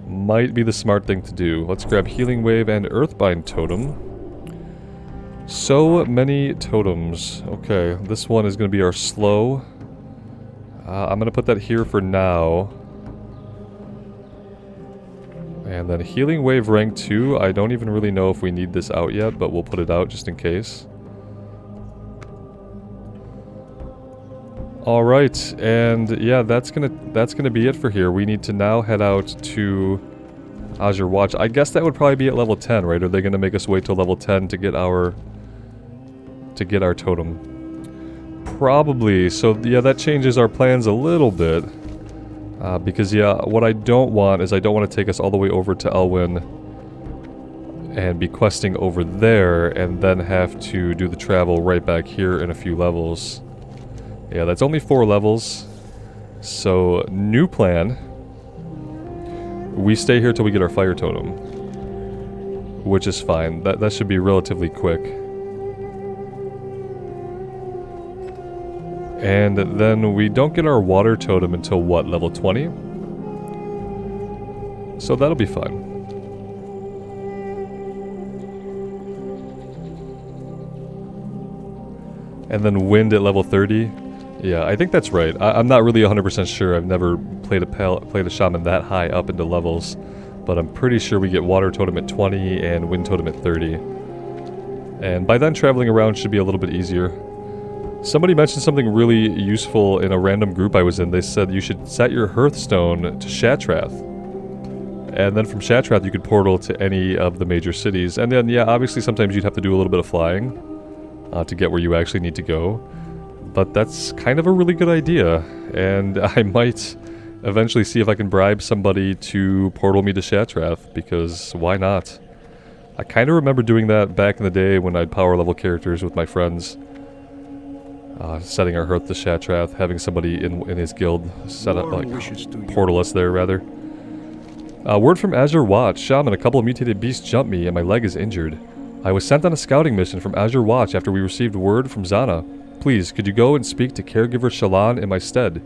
Might be the smart thing to do. Let's grab Healing Wave and Earthbind Totem. So many totems. Okay, this one is going to be our slow. I'm going to put that here for now. And then Healing Wave rank 2. I don't even really know if we need this out yet, but we'll put it out just in case. Alright, and yeah, that's gonna be it for here. We need to now head out to Azure Watch. I guess that would probably be at level 10, right? Are they gonna make us wait till level 10 to get our totem? Probably. So yeah, that changes our plans a little bit. Because yeah, what I don't want is I don't want to take us all the way over to Elwyn and be questing over there and then have to do the travel right back here in a few levels. Yeah, that's only 4 levels. So, new plan. We stay here till we get our fire totem. Which is fine. That should be relatively quick. And then we don't get our water totem until what, level 20? So that'll be fun. And then wind at level 30. Yeah, I think that's right. I'm not really 100% sure. I've never played a shaman that high up into levels. But I'm pretty sure we get water totem at 20 and wind totem at 30. And by then traveling around should be a little bit easier. Somebody mentioned something really useful in a random group I was in. They said you should set your Hearthstone to Shatrath. And then from Shatrath you could portal to any of the major cities. And then, yeah, obviously sometimes you'd have to do a little bit of flying to get where you actually need to go. But that's kind of a really good idea. And I might eventually see if I can bribe somebody to portal me to Shatrath, because why not? I kind of remember doing that back in the day when I'd power level characters with my friends. Setting our Hearth to Shatrath, having somebody in his guild set up, like, portal us there, rather. Word from Azure Watch. Shaman, a couple of mutated beasts jumped me and my leg is injured. I was sent on a scouting mission from Azure Watch after we received word from Zana. Please, could you go and speak to caregiver Shalan in my stead?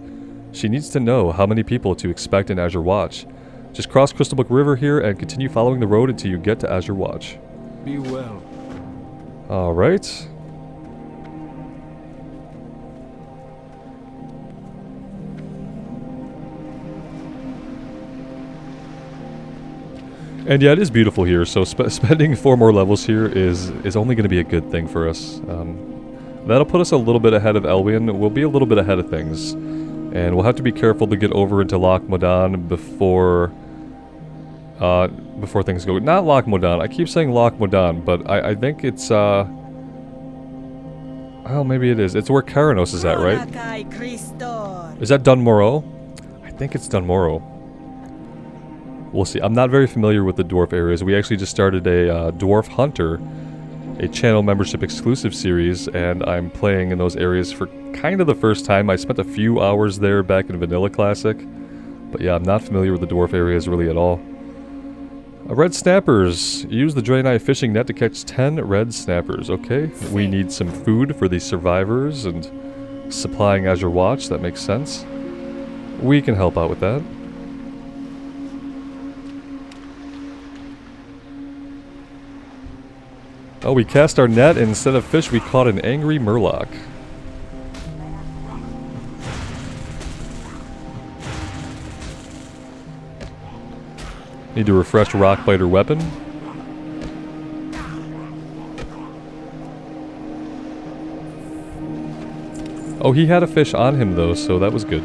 She needs to know how many people to expect in Azure Watch. Just cross Crystalbook River here and continue following the road until you get to Azure Watch. Be well. Alright. And yeah, it is beautiful here, so spending 4 more levels here is only going to be a good thing for us. That'll put us a little bit ahead of Elwyn. We'll be a little bit ahead of things. And we'll have to be careful to get over into Loch Modan before before things go. Not Loch Modan. I keep saying Loch Modan, but I think it's, oh, maybe it is. It's where Karanos is at, right? Is that Dunmorrow? I think it's Dunmorrow. We'll see. I'm not very familiar with the dwarf areas. We actually just started a Dwarf Hunter, a channel membership exclusive series, and I'm playing in those areas for kind of the first time. I spent a few hours there back in Vanilla Classic, but yeah, I'm not familiar with the dwarf areas really at all. Red snappers. Use the Draenei fishing net to catch 10 red snappers. Okay, we need some food for the survivors and supplying Azure Watch. That makes sense. We can help out with that. Oh, we cast our net, and instead of fish, we caught an angry murloc. Need to refresh Rockbiter weapon. Oh, he had a fish on him though, so that was good.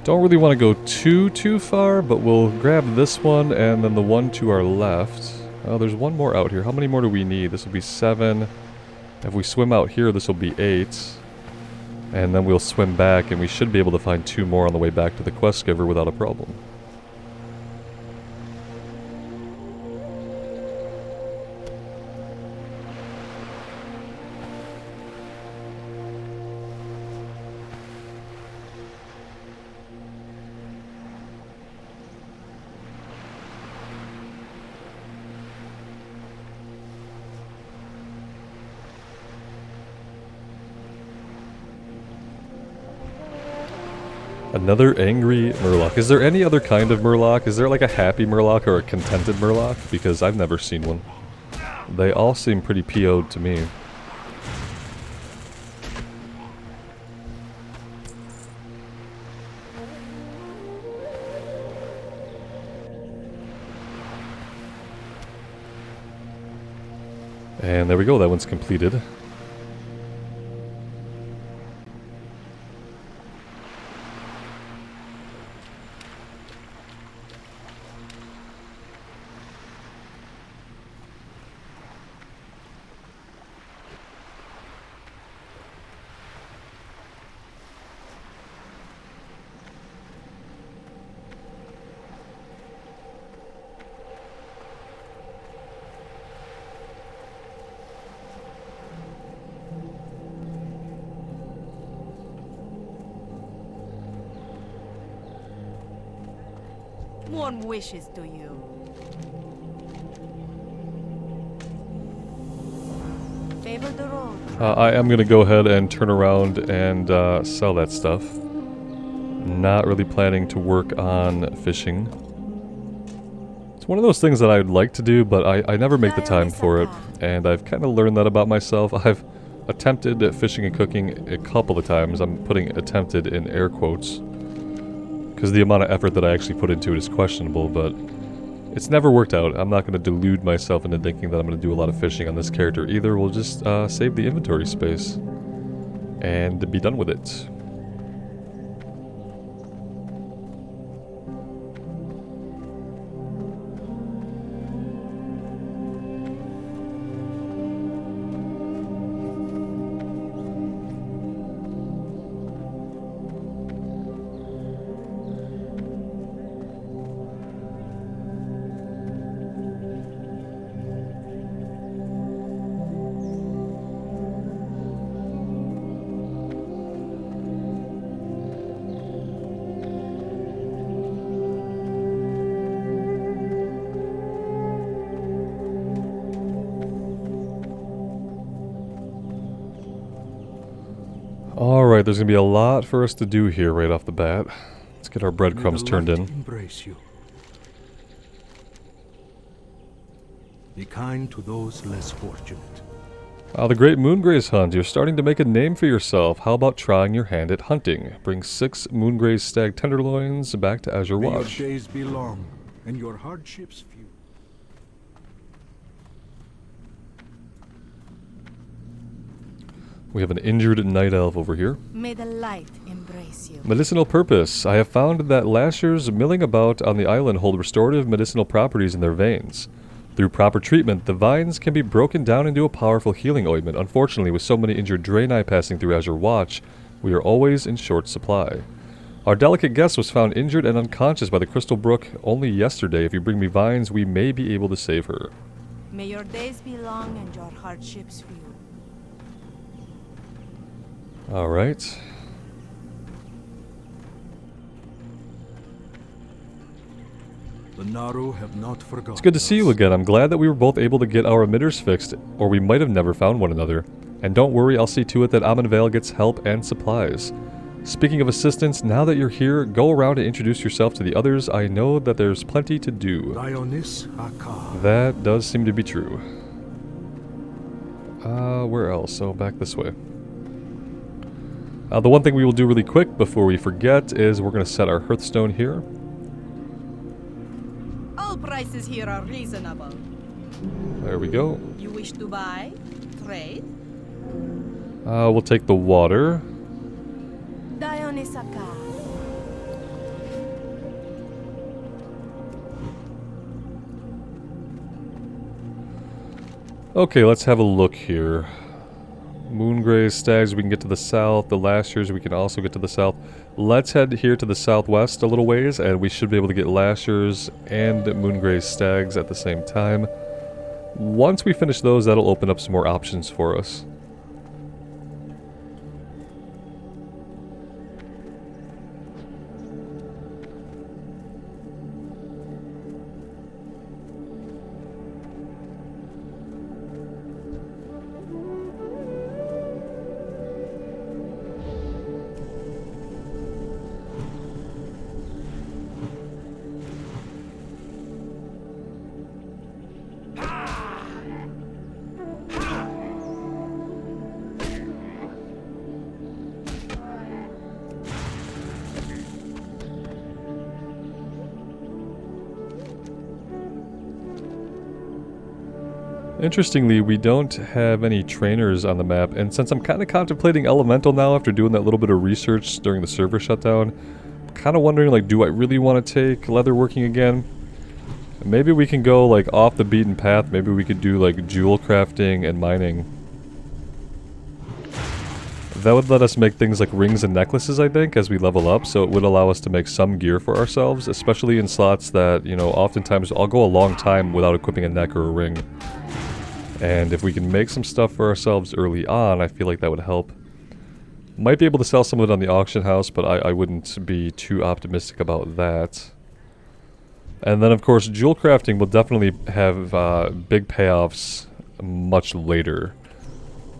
Don't really want to go too far, but we'll grab this one and then the one to our left. Oh, there's one more out here. How many more do we need? This will be 7. If we swim out here, this will be 8. And then we'll swim back, and we should be able to find 2 more on the way back to the quest giver without a problem. Another angry murloc. Is there any other kind of murloc? Is there like a happy murloc or a contented murloc? Because I've never seen one. They all seem pretty PO'd to me. And there we go, that one's completed. Warm wishes to you. Favor the road. I am going to go ahead and turn around and sell that stuff. Not really planning to work on fishing. It's one of those things that I'd like to do, but I never make the time for it. And I've kind of learned that about myself. I've attempted at fishing and cooking a couple of times. I'm putting attempted in air quotes, because the amount of effort that I actually put into it is questionable, but it's never worked out. I'm not going to delude myself into thinking that I'm going to do a lot of fishing on this character either. We'll just save the inventory space and be done with it. Alright, there's going to be a lot for us to do here right off the bat. Let's get our breadcrumbs May the turned light in. Embrace you. Be kind to those less fortunate. The Great Moongraze Hunt. You're starting to make a name for yourself. How about trying your hand at hunting? Bring 6 Moongraze Stag Tenderloins back to Azure May your Watch. days be long and your hardships few. We have an injured night elf over here. May the light embrace you. Medicinal purpose. I have found that lashers milling about on the island hold restorative medicinal properties in their veins. Through proper treatment, the vines can be broken down into a powerful healing ointment. Unfortunately, with so many injured Draenei passing through Azure Watch, we are always in short supply. Our delicate guest was found injured and unconscious by the Crystal Brook only yesterday. If you bring me vines, we may be able to save her. May your days be long and your hardships few. Alright. The Naru have not forgotten. It's good to see you again. I'm glad that we were both able to get our emitters fixed, or we might have never found one another. And don't worry, I'll see to it that Amonvale gets help and supplies. Speaking of assistance, now that you're here, go around and introduce yourself to the others. I know that there's plenty to do. That does seem to be true. Where else? Oh, back this way. The one thing we will do really quick before we forget is we're going to set our hearthstone here. All prices here are reasonable. There we go. You wish to buy? Trade? We'll take the water. Dionysaka. Okay, let's have a look here. Moongraze Stags, we can get to the south. The Lashers, we can also get to the south. Let's head here to the southwest a little ways, and we should be able to get Lashers and Moongraze Stags at the same time. Once we finish those, that'll open up some more options for us. Interestingly, we don't have any trainers on the map, and since I'm kind of contemplating Elemental now after doing that little bit of research during the server shutdown, I'm kind of wondering, like, do I really want to take leatherworking again? Maybe we can go, like, off the beaten path. Maybe we could do, like, jewel crafting and mining. That would let us make things like rings and necklaces, I think, as we level up, so it would allow us to make some gear for ourselves, especially in slots that, you know, oftentimes I'll go a long time without equipping a neck or a ring. And if we can make some stuff for ourselves early on, I feel like that would help. Might be able to sell some of it on the auction house, but I wouldn't be too optimistic about that. And then, of course, jewel crafting will definitely have big payoffs much later.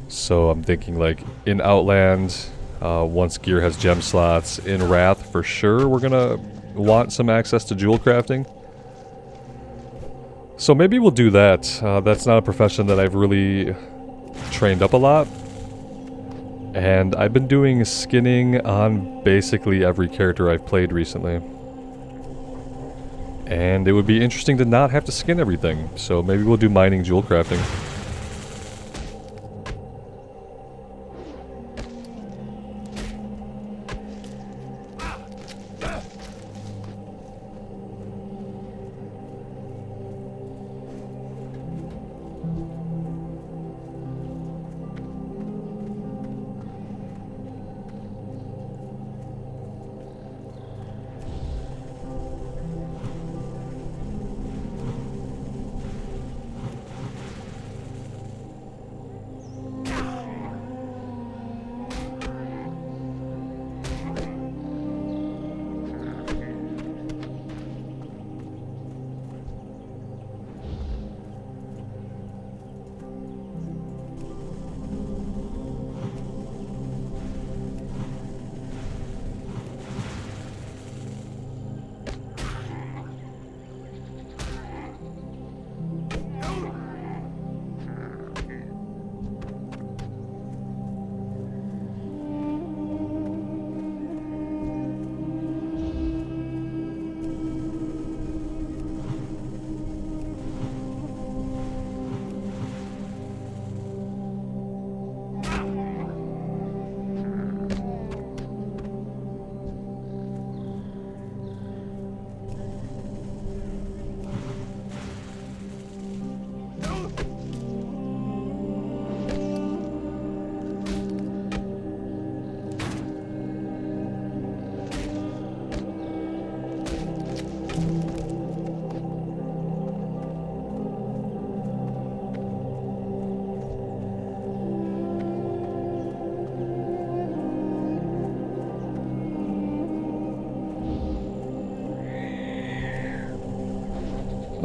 So I'm thinking, like, in Outland, once gear has gem slots. In Wrath, for sure, we're gonna want some access to jewel crafting. So maybe we'll do that. That's not a profession that I've really trained up a lot. And I've been doing skinning on basically every character I've played recently. And it would be interesting to not have to skin everything. So maybe we'll do mining jewel crafting.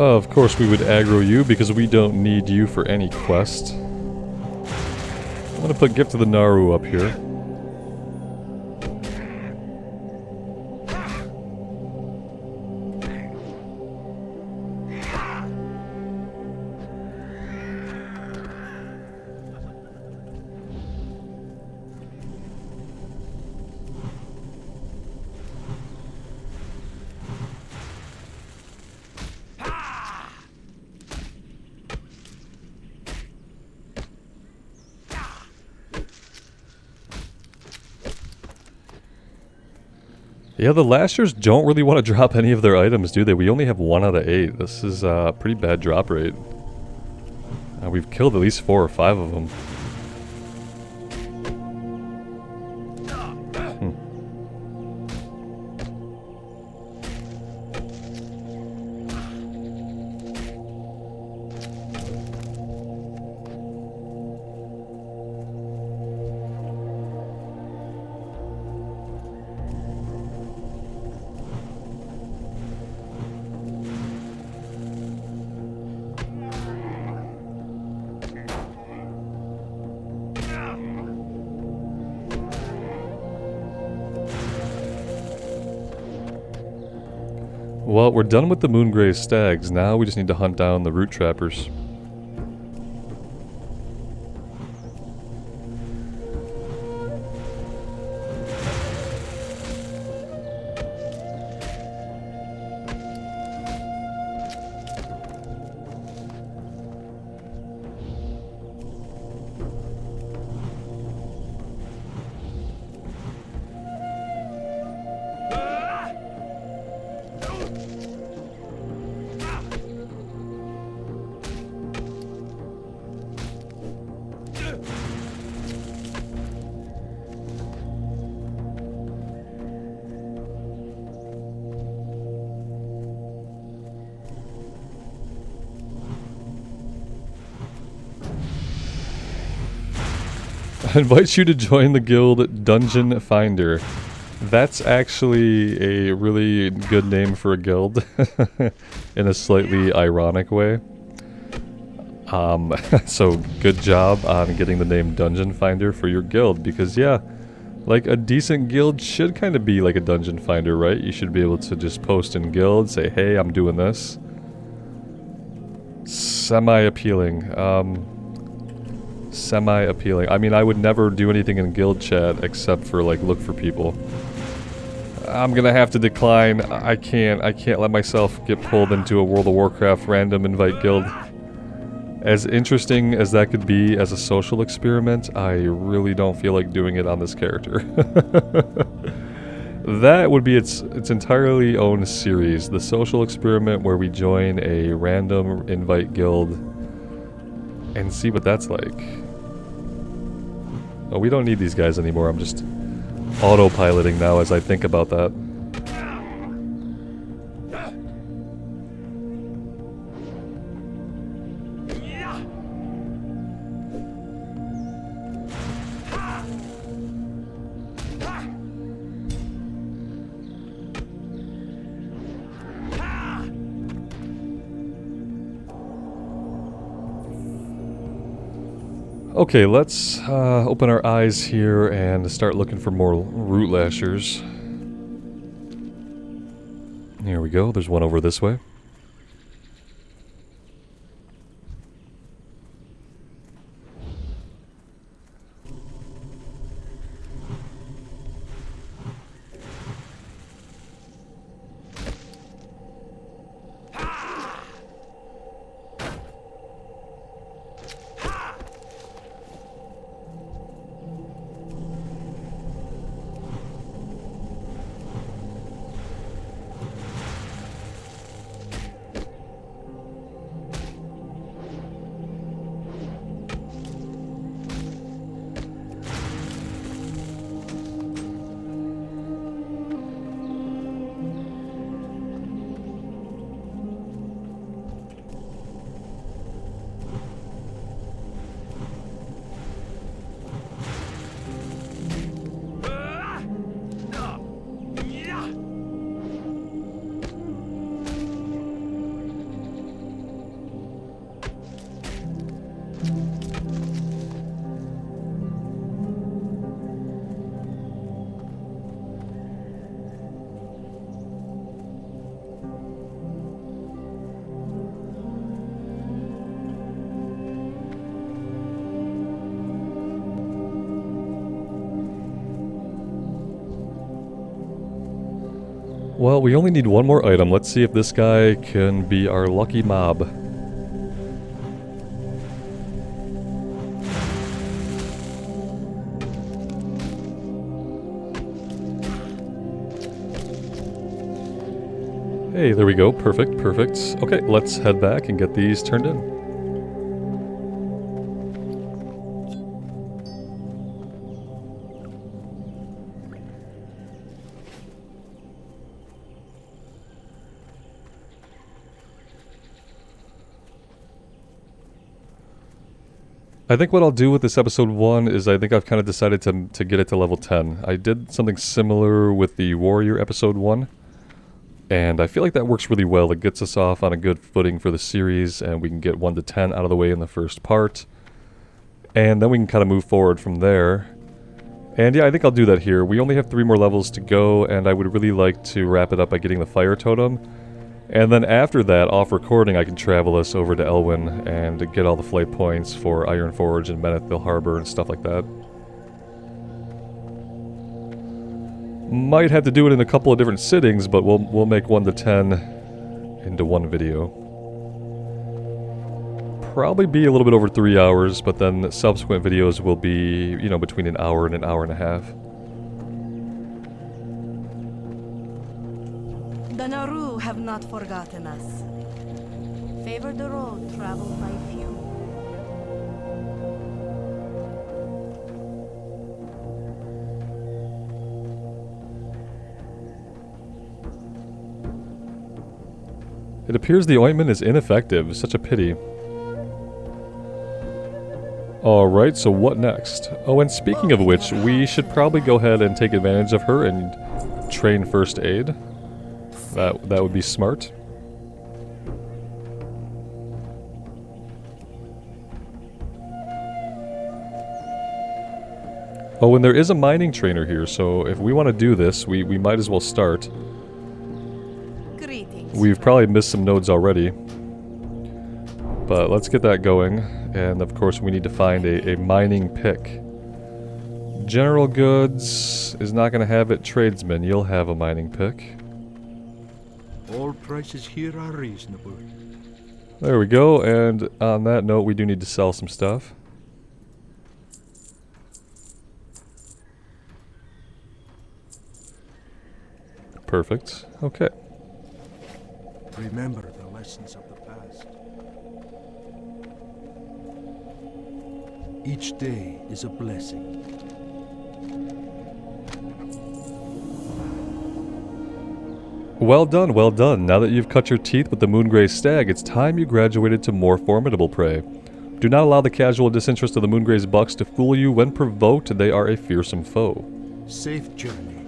Of course we would aggro you because we don't need you for any quest. I'm gonna put Gift of the Naru up here. Yeah, the Lashers don't really want to drop any of their items, do they? We only have 1 out of 8. This is a pretty bad drop rate. We've killed at least 4 or 5 of them. Well, we're done with the Moongrave Stags. Now we just need to hunt down the Root Trappers. I invite you to join the guild Dungeon Finder. That's actually a really good name for a guild in a slightly ironic way. So good job on getting the name Dungeon Finder for your guild, because yeah, like a decent guild should kind of be like a dungeon finder, right? You should be able to just post in guild, say, hey, I'm doing this. Semi-appealing. Semi-appealing. I mean, I would never do anything in guild chat except for like look for people. I'm gonna have to decline. I can't let myself get pulled into a World of Warcraft random invite guild. As interesting as that could be as a social experiment, I really don't feel like doing it on this character. That would be its entirely own series, the social experiment where we join a random invite guild and see what that's like. Oh, we don't need these guys anymore. I'm just autopiloting now as I think about that. Okay, let's open our eyes here and start looking for more root lashers. Here we go, there's one over this way. Well, we only need one more item. Let's see if this guy can be our lucky mob. Hey, there we go. Perfect, perfect. Okay, let's head back and get these turned in. I think what I'll do with this episode 1 is I think I've kind of decided to get it to level 10. I did something similar with the Warrior episode 1, and I feel like that works really well. It gets us off on a good footing for the series, and we can get 1 to 10 out of the way in the first part, and then we can kind of move forward from there. And yeah, I think I'll do that here. We only have 3 more levels to go, and I would really like to wrap it up by getting the fire totem. And then after that, off recording, I can travel us over to Elwyn and get all the flight points for Ironforge and Menethil Harbor and stuff like that. Might have to do it in a couple of different sittings, but we'll make 1 to 10 into one video. Probably be a little bit over 3 hours, but then subsequent videos will be, you know, between an hour and a half. The Naru have not forgotten us. Favor the road traveled by few. It appears the ointment is ineffective. Such a pity. Alright, so what next? Oh, and speaking of which, we should probably go ahead and take advantage of her and train first aid. That would be smart. Oh, and there is a mining trainer here, so if we want to do this, we might as well start. Greetings. We've probably missed some nodes already. But let's get that going. And of course we need to find a mining pick. General Goods is not going to have it. Tradesman, you'll have a mining pick. All prices here are reasonable. There we go, and on that note, we do need to sell some stuff. Perfect. Okay. Remember the lessons of the past. Each day is a blessing. Well done, well done. Now that you've cut your teeth with the Moongrey Stag, it's time you graduated to more formidable prey. Do not allow the casual disinterest of the Moongrey's bucks to fool you. When provoked, they are a fearsome foe. Safe journey.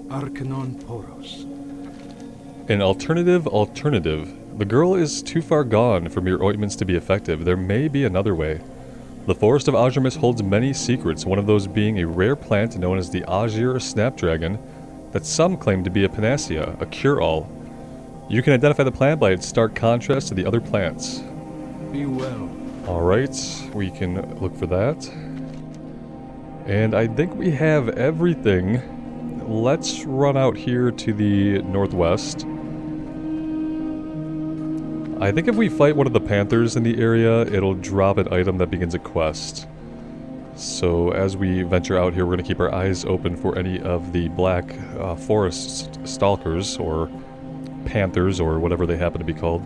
Arcanon Poros. An alternative. The girl is too far gone for mere ointments to be effective. There may be another way. The forest of Azurmis holds many secrets, one of those being a rare plant known as the Azure Snapdragon that some claim to be a panacea, a cure-all. You can identify the plant by its stark contrast to the other plants. Be well. Alright, we can look for that. And I think we have everything. Let's run out here to the northwest. I think if we fight one of the panthers in the area, it'll drop an item that begins a quest. So as we venture out here, we're going to keep our eyes open for any of the black forest stalkers, or panthers, or whatever they happen to be called.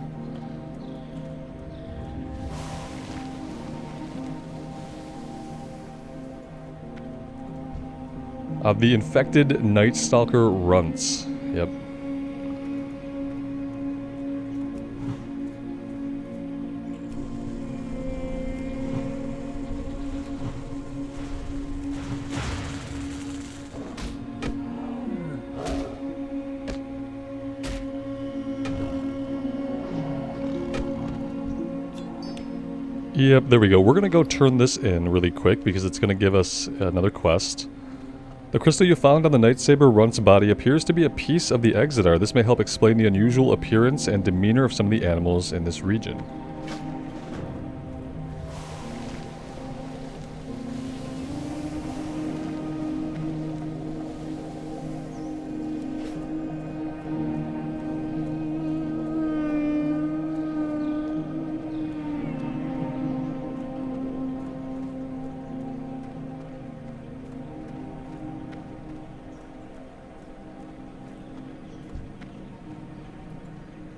The infected Night Stalker runts. Yep. Yep, there we go. We're going to go turn this in really quick because it's going to give us another quest. The crystal you found on the Nightsaber Runt's body appears to be a piece of the Exodar. This may help explain the unusual appearance and demeanor of some of the animals in this region.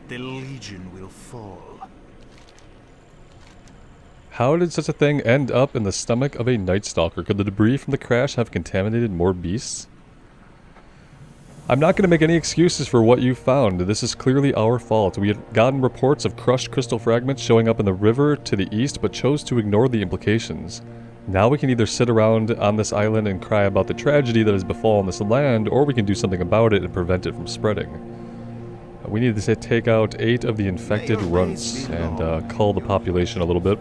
the Legion will fall. How did such a thing end up in the stomach of a Night Stalker? Could the debris from the crash have contaminated more beasts? I'm not going to make any excuses for what you found. This is clearly our fault. We had gotten reports of crushed crystal fragments showing up in the river to the east, but chose to ignore the implications. Now we can either sit around on this island and cry about the tragedy that has befallen this land, or we can do something about it and prevent it from spreading. We need to take out 8 of the infected runts and cull the population a little bit.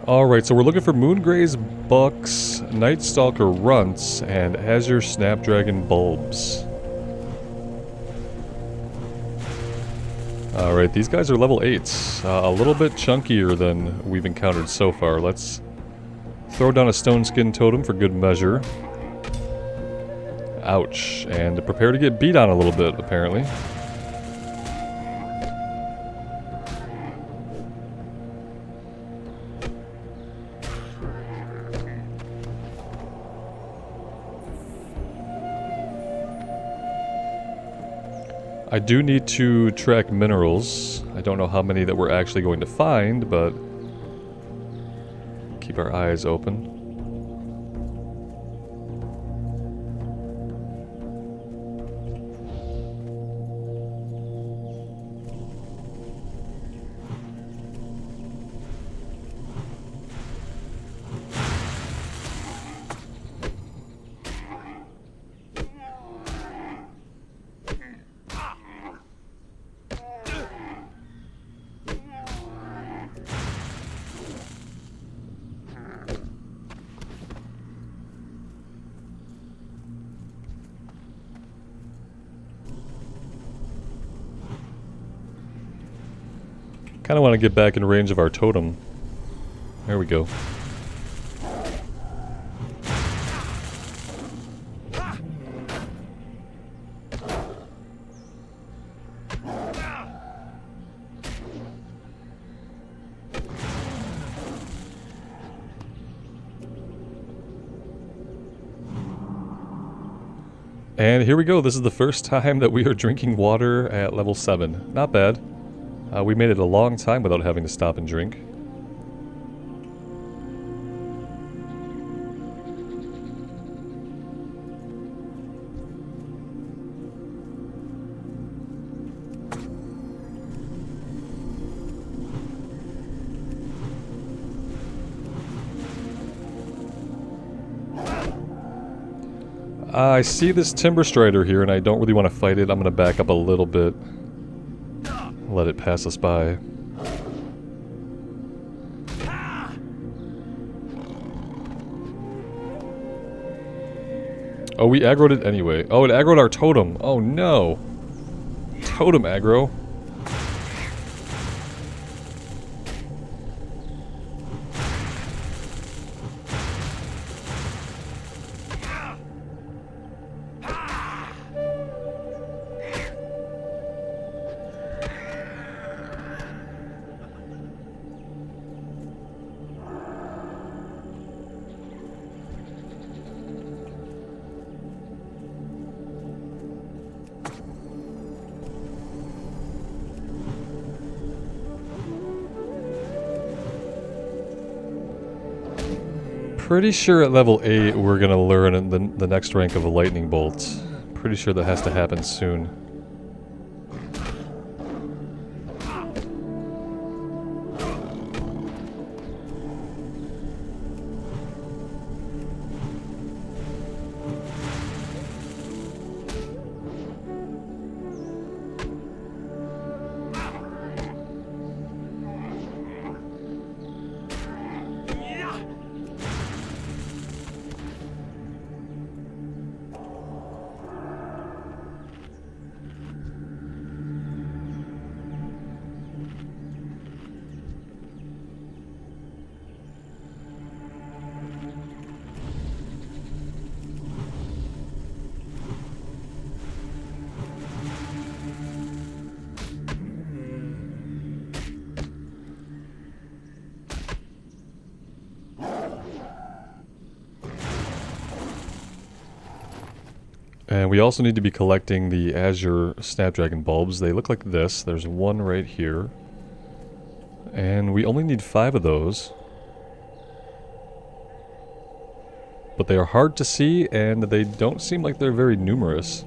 Alright, so we're looking for Moongraze Bucks, Night Stalker Runts, and Azure Snapdragon Bulbs. Alright, these guys are level 8s. A little bit chunkier than we've encountered so far. Let's throw down a stone skin totem for good measure. Ouch. And prepare to get beat on a little bit, apparently. I do need to track minerals. I don't know how many that we're actually going to find, but keep our eyes open. Kind of want to get back in range of our totem. There we go. And here we go. This is the first time that we are drinking water at level 7. Not bad. We made it a long time without having to stop and drink. I see this Timber Strider here and I don't really want to fight it. I'm going to back up a little bit. Let it pass us by. Oh, we aggroed it anyway. Oh, it aggroed our totem. Oh no. Totem aggro. Pretty sure at level 8 we're gonna learn the next rank of a lightning bolt. Pretty sure that has to happen soon. And we also need to be collecting the Azure Snapdragon bulbs. They look like this. There's one right here. And we only need 5 of those. But they are hard to see, and they don't seem like they're very numerous.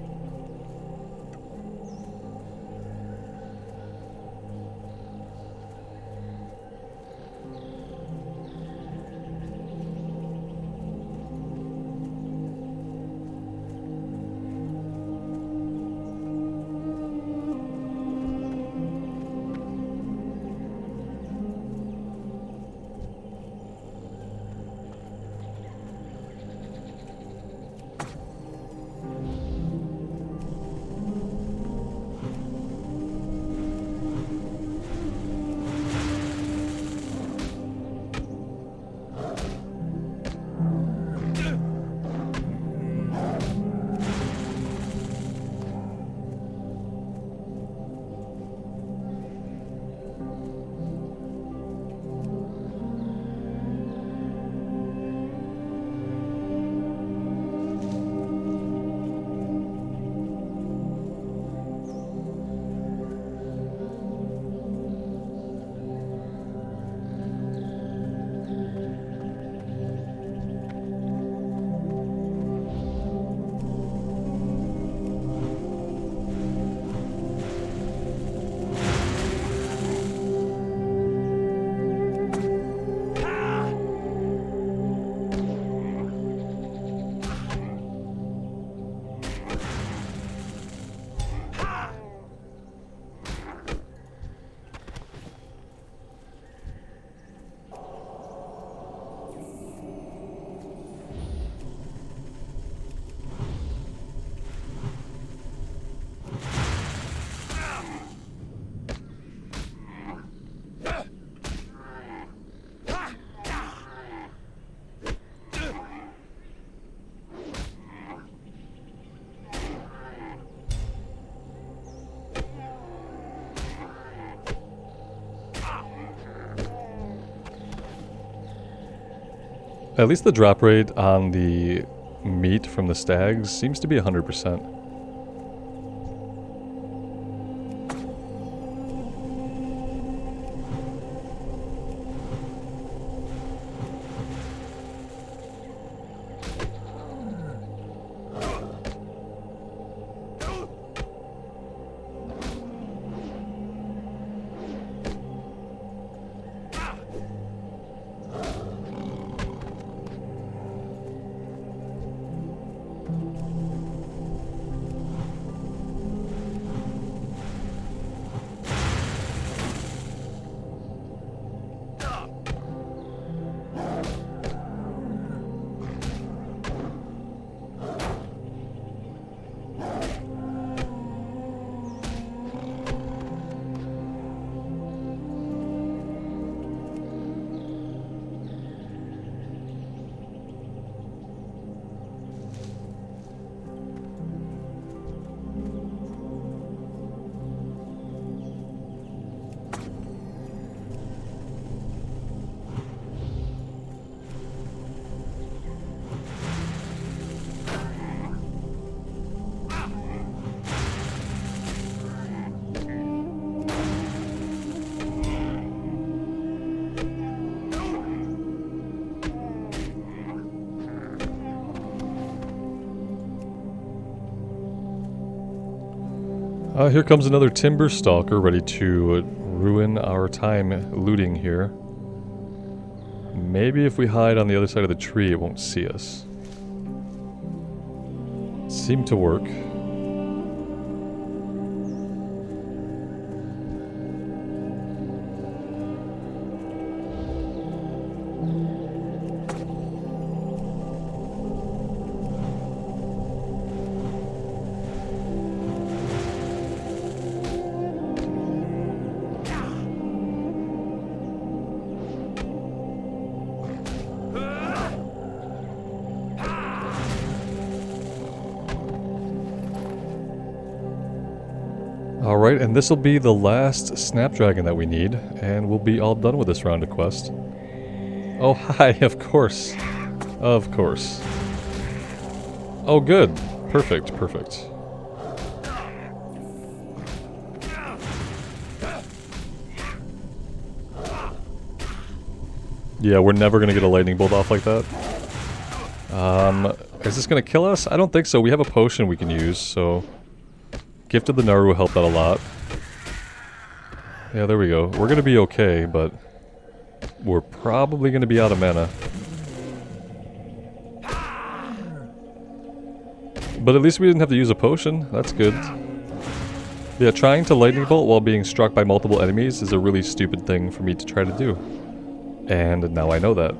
At least the drop rate on the meat from the stags seems to be 100%. Here comes another Timber Stalker ready to ruin our time looting here. Maybe if we hide on the other side of the tree, it won't see us. Seemed to work. Alright, and this will be the last Snapdragon that we need, and we'll be all done with this round of quest. Oh, hi, of course. Of course. Oh, good. Perfect, perfect. Yeah, we're never gonna get a lightning bolt off like that. Is this gonna kill us? I don't think so. We have a potion we can use, so... Gift of the Naru will help that a lot. Yeah, there we go. We're gonna be okay, but... we're probably gonna be out of mana. But at least we didn't have to use a potion. That's good. Yeah, trying to lightning bolt while being struck by multiple enemies is a really stupid thing for me to try to do. And now I know that.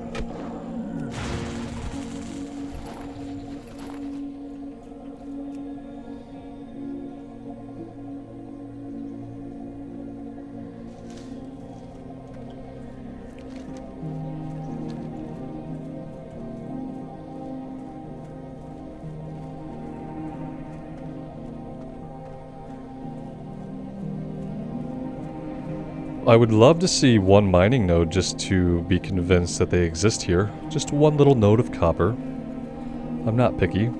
I would love to see one mining node just to be convinced that they exist here. Just one little node of copper. I'm not picky.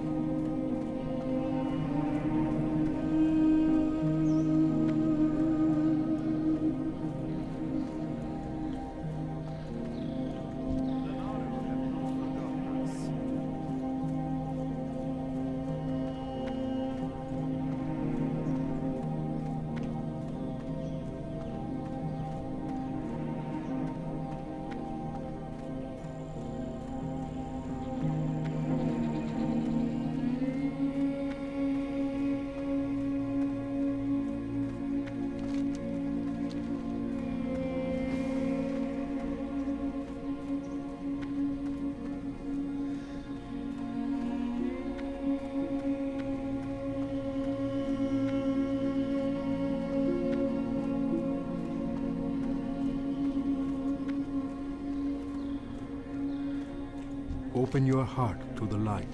Open your heart to the light.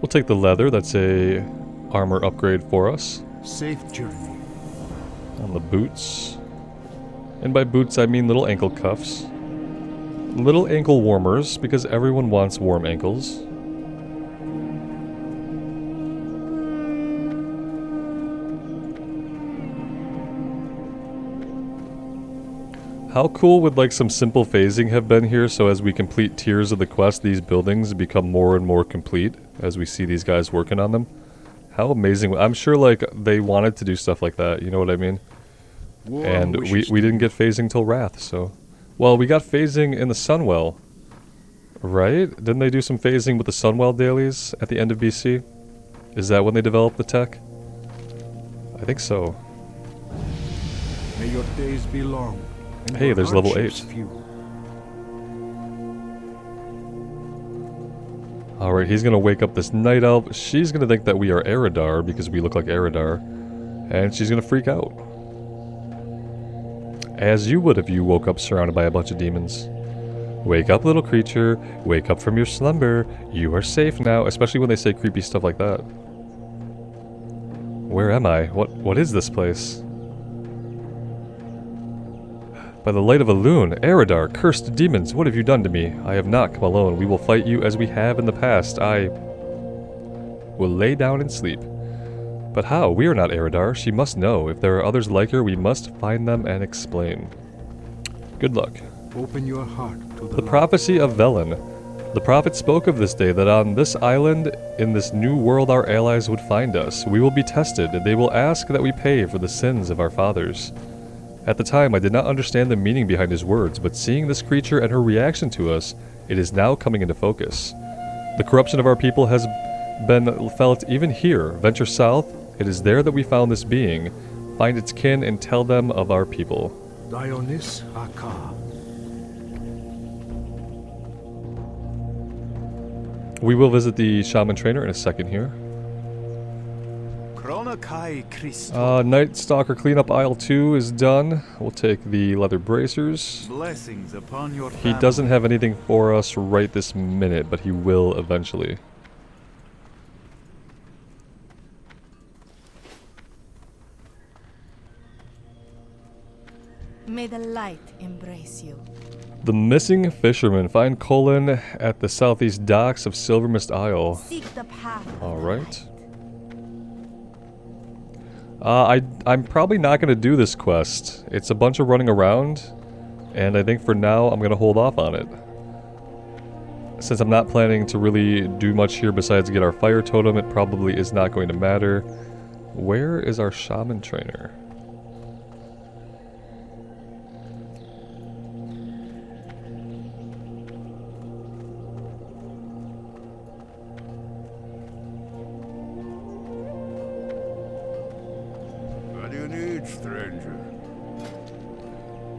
We'll take the leather. That's a armor upgrade for us. Safe journey. On the boots. And by boots I mean little ankle cuffs. Little ankle warmers, because everyone wants warm ankles. How cool would like some simple phasing have been here, so as we complete tiers of the quest, these buildings become more and more complete as we see these guys working on them? How amazing. I'm sure like they wanted to do stuff like that, you know what I mean? And we didn't get phasing till Wrath, so... Well, we got phasing in the Sunwell, right? Didn't they do some phasing with the Sunwell dailies at the end of BC? Is that when they developed the tech? I think so. May your days be long. Hey, there's level 8. Alright, he's gonna wake up this night elf. She's gonna think that we are Eridar because we look like Eridar. And she's gonna freak out. As you would if you woke up surrounded by a bunch of demons. Wake up, little creature. Wake up from your slumber. You are safe now. Especially when they say creepy stuff like that. Where am I? What is this place? By the light of a loon, Eridar, cursed demons, what have you done to me? I have not come alone. We will fight you as we have in the past. I will lay down and sleep. But how? We are not Eridar. She must know. If there are others like her, we must find them and explain. Good luck. Open your heart to The prophecy of Velen. The prophet spoke of this day, that on this island, in this new world, our allies would find us. We will be tested. They will ask that we pay for the sins of our fathers. At the time, I did not understand the meaning behind his words, but seeing this creature and her reaction to us, it is now coming into focus. The corruption of our people has been felt even here. Venture south, it is there that we found this being. Find its kin and tell them of our people. Dionys Aka. We will visit the Shaman trainer in a second here. Night Stalker cleanup aisle 2 is done. We'll take the leather bracers. Blessings upon your He doesn't have anything for us right this minute, but he will eventually. May the light embrace you. The missing fisherman. Find Colin at the southeast docks of Silvermist Isle. Seek the path. Alright. I'm probably not going to do this quest. It's a bunch of running around, and I think for now I'm going to hold off on it. Since I'm not planning to really do much here besides get our fire totem, it probably is not going to matter. Where is our shaman trainer? What do you need, stranger?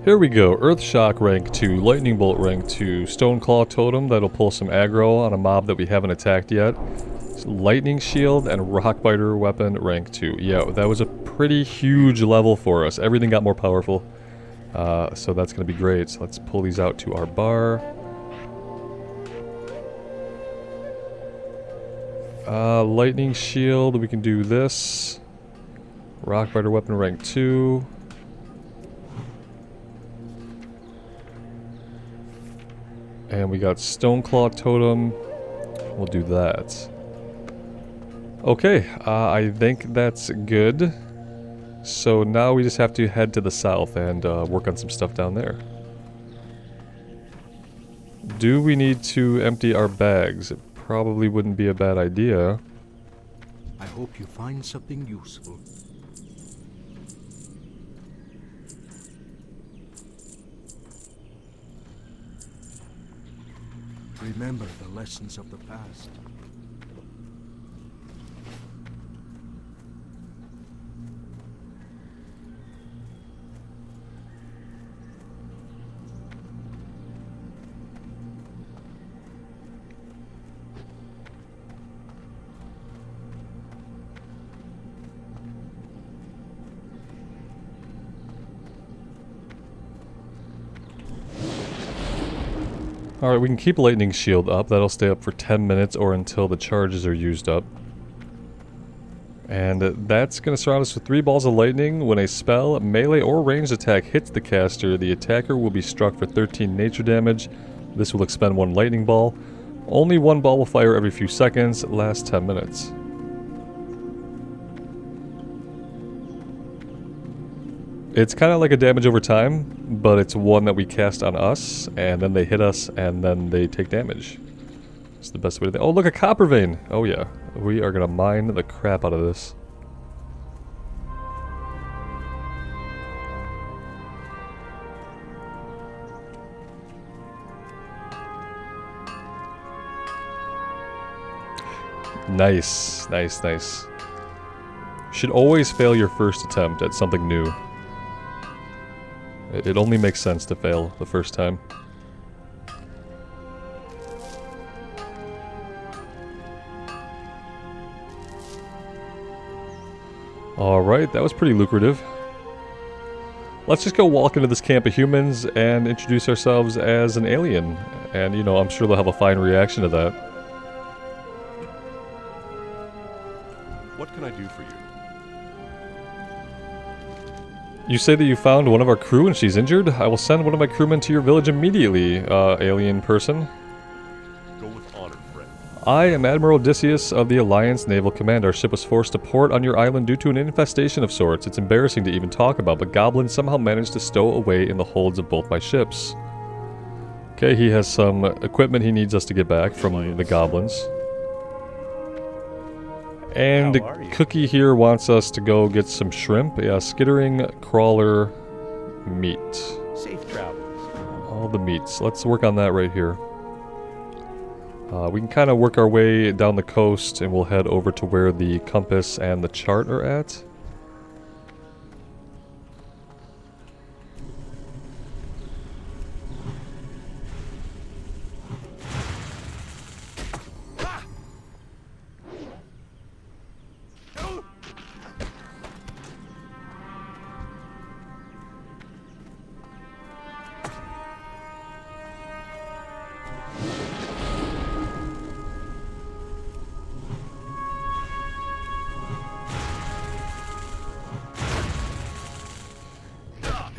Here we go. Earth Shock rank 2, Lightning Bolt rank 2, Stoneclaw Totem that'll pull some aggro on a mob that we haven't attacked yet. Lightning Shield and Rockbiter Weapon rank 2. Yeah, that was a pretty huge level for us. Everything got more powerful. So that's going to be great. So let's pull these out to our bar. Lightning Shield, we can do this. Rockbiter Weapon rank 2. And we got Stoneclaw Totem. We'll do that. Okay, I think that's good. So now we just have to head to the south and work on some stuff down there. Do we need to empty our bags? It probably wouldn't be a bad idea. I hope you find something useful. Remember the lessons of the past. Alright, we can keep Lightning Shield up. That'll stay up for 10 minutes or until the charges are used up. And that's going to surround us with 3 balls of lightning. When a spell, melee, or ranged attack hits the caster, the attacker will be struck for 13 nature damage. This will expend 1 lightning ball. Only 1 ball will fire every few seconds, lasts 10 minutes. It's kind of like a damage over time, but it's one that we cast on us, and then they hit us, and then they take damage. It's the best way to... Oh, look, a copper vein! Oh yeah, we are gonna mine the crap out of this. Nice, nice, nice. Should always fail your first attempt at something new. It only makes sense to fail the first time. Alright, that was pretty lucrative. Let's just go walk into this camp of humans and introduce ourselves as an alien. And, you know, I'm sure they'll have a fine reaction to that. What can I do for you? You say that you found one of our crew and she's injured? I will send one of my crewmen to your village immediately, alien person. Go with honor, friend. I am Admiral Odysseus of the Alliance Naval Command. Our ship was forced to port on your island due to an infestation of sorts. It's embarrassing to even talk about, but goblins somehow managed to stow away in the holds of both my ships. Okay, he has some equipment he needs us to get back from the goblins. And Cookie here wants us to go get some shrimp. Yeah, skittering crawler meat. Safe travels. All the meats. Let's work on that right here. We can kind of work our way down the coast and we'll head over to where the compass and the chart are at.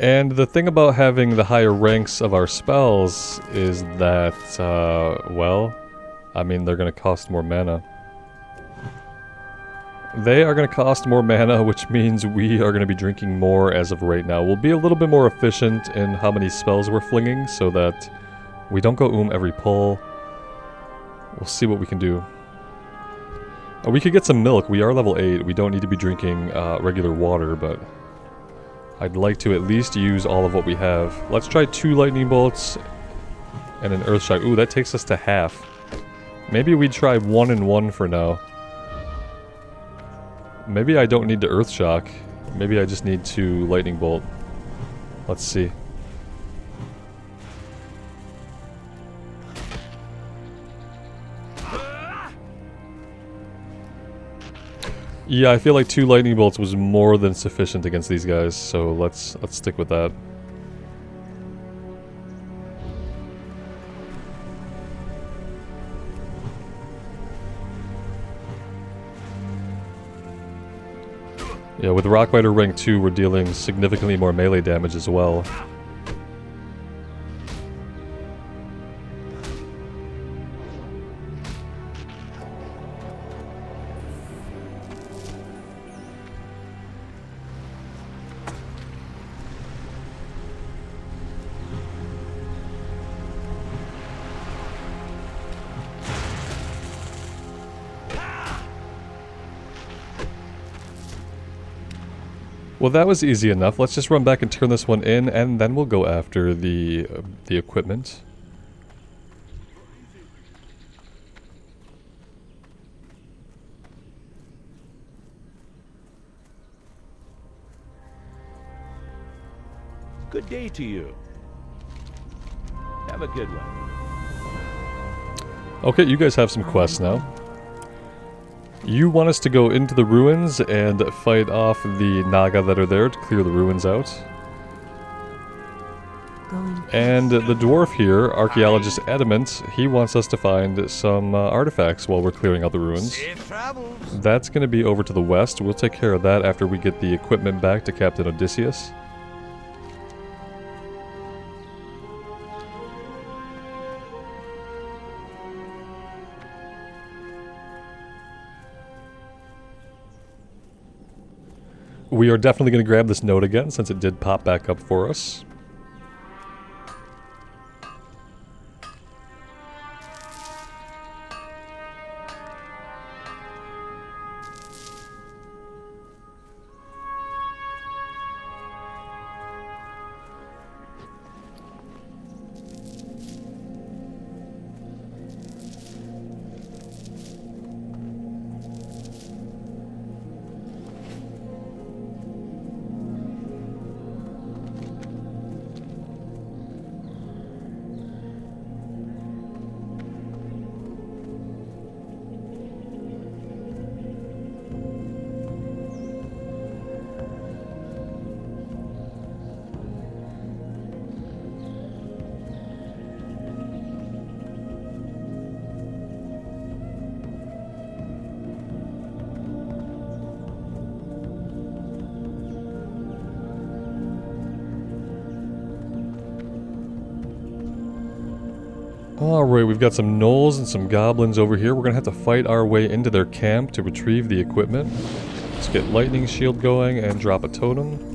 And the thing about having the higher ranks of our spells is that, well, I mean, they're going to cost more mana. They are going to cost more mana, which means we are going to be drinking more as of right now. We'll be a little bit more efficient in how many spells we're flinging so that we don't go every pull. We'll see what we can do. We could get some milk. We are level 8. We don't need to be drinking regular water, but I'd like to at least use all of what we have. Let's try 2 lightning bolts and an earth shock. Ooh, that takes us to half. Maybe we try 1 and 1 for now. Maybe I don't need to earth shock. Maybe I just need to lightning bolt. Let's see. Yeah, I feel like 2 lightning bolts was more than sufficient against these guys, so let's stick with that. Yeah, with Rockbiter rank 2, we're dealing significantly more melee damage as well. Well, that was easy enough. Let's just run back and turn this one in, and then we'll go after the equipment. Good day to you. Have a good one. Okay, you guys have some quests now. You want us to go into the ruins and fight off the Naga that are there to clear the ruins out. And the dwarf here, Archaeologist Adamant, he wants us to find some artifacts while we're clearing out the ruins. That's going to be over to the west. We'll take care of that after we get the equipment back to Captain Odysseus. We are definitely going to grab this note again, since it did pop back up for us. Alright, we've got some gnolls and some goblins over here. We're going to have to fight our way into their camp to retrieve the equipment. Let's get lightning shield going and drop a totem.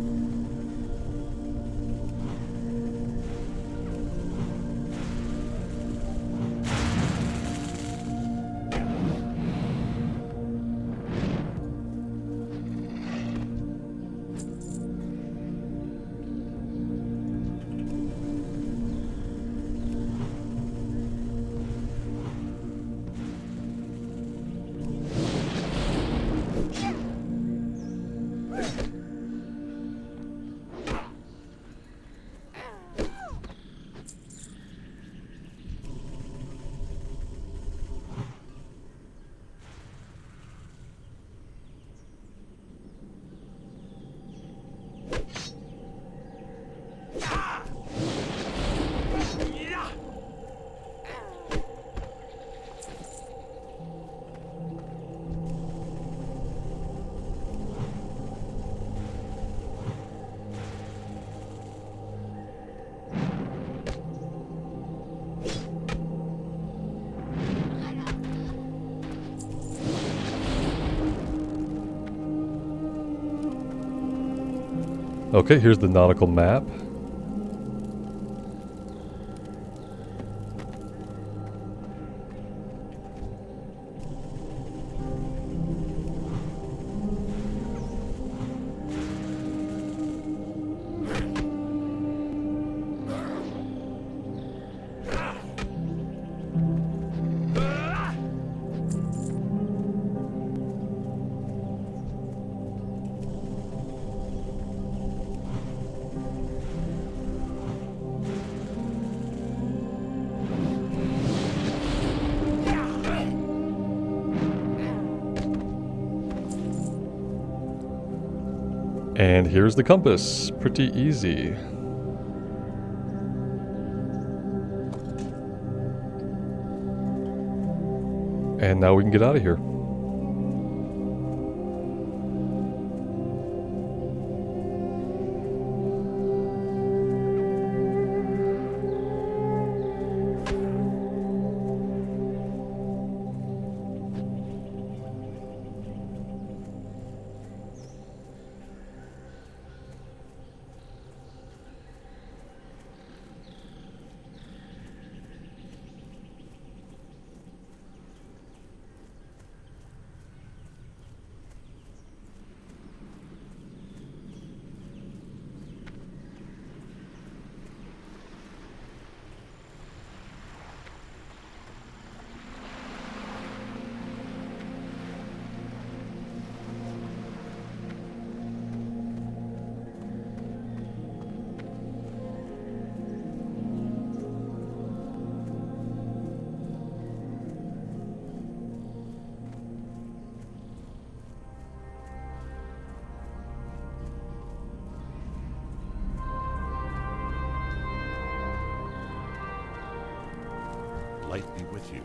Okay, here's the nautical map. And here's the compass. Pretty easy. And now we can get out of here. Light be with you.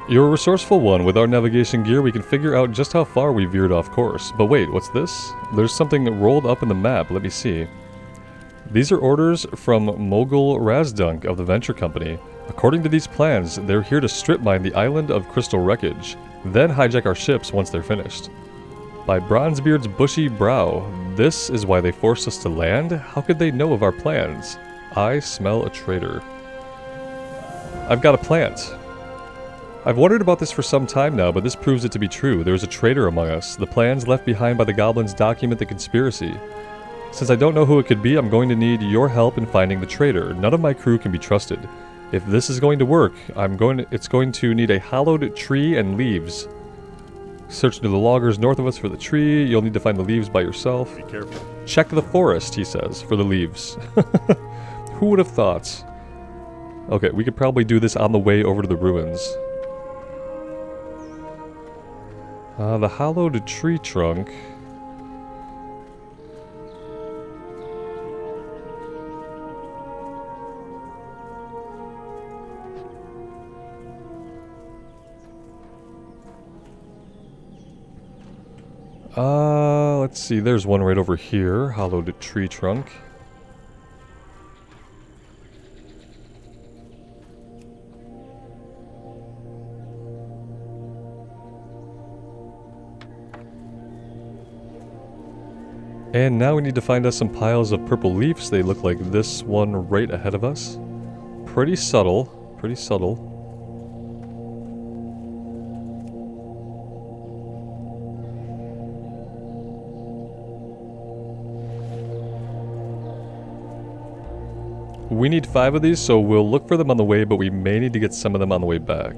You're a resourceful one. With our navigation gear, we can figure out just how far we veered off course. But wait, what's this? There's something rolled up in the map. Let me see. These are orders from Mogul Razdunk of the Venture Company. According to these plans, they're here to strip mine the island of crystal wreckage, then hijack our ships once they're finished. By Bronzebeard's bushy brow, this is why they forced us to land? How could they know of our plans? I smell a traitor. I've got a plant. I've wondered about this for some time now, but this proves it to be true. There is a traitor among us. The plans left behind by the goblins document the conspiracy. Since I don't know who it could be, I'm going to need your help in finding the traitor. None of my crew can be trusted. If this is going to work, it's going to need a hollowed tree and leaves. Search to the loggers north of us for the tree. You'll need to find the leaves by yourself. Be careful. Check the forest, he says, for the leaves. Who would have thought? Okay, we could probably do this on the way over to the ruins. The hollowed tree trunk. Let's see, there's one right over here, hollowed tree trunk. And now we need to find us some piles of purple leaves. They look like this one right ahead of us. Pretty subtle, pretty subtle. We need 5 of these, so we'll look for them on the way, but we may need to get some of them on the way back.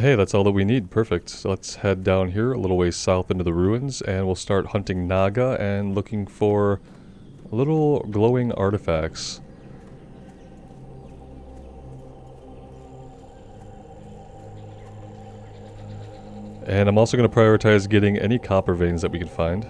Hey, that's all that we need. Perfect. So let's head down here a little ways south into the ruins, and we'll start hunting Naga and looking for little glowing artifacts. And I'm also going to prioritize getting any copper veins that we can find.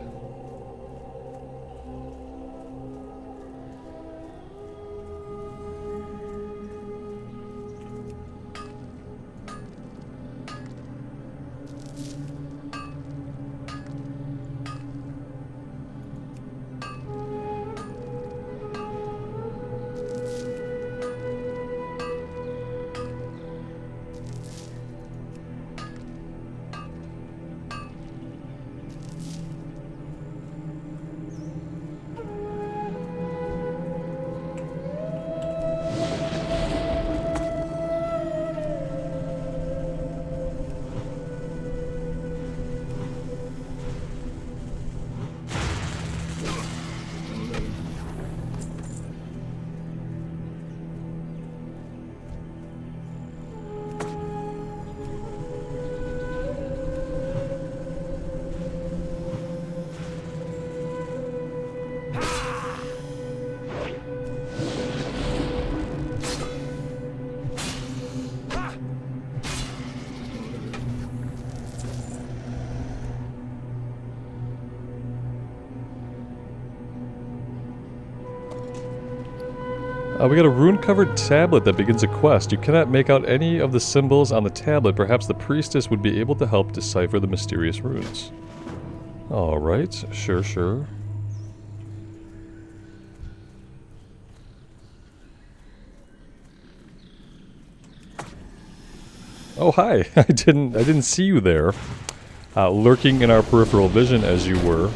We got a rune-covered tablet that begins a quest. You cannot make out any of the symbols on the tablet. Perhaps the priestess would be able to help decipher the mysterious runes. Alright, sure. Oh, hi. I didn't see you there. Lurking in our peripheral vision as you were.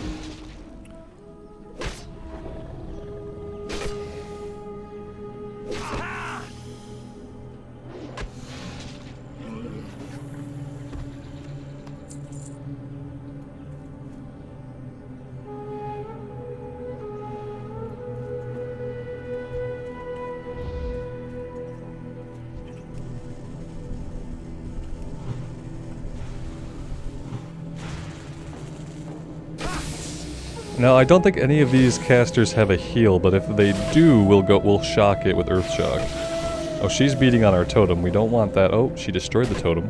Now, I don't think any of these casters have a heal, but if they do, we'll shock it with Earth Shock. Oh, she's beating on our totem. We don't want that. Oh, she destroyed the totem.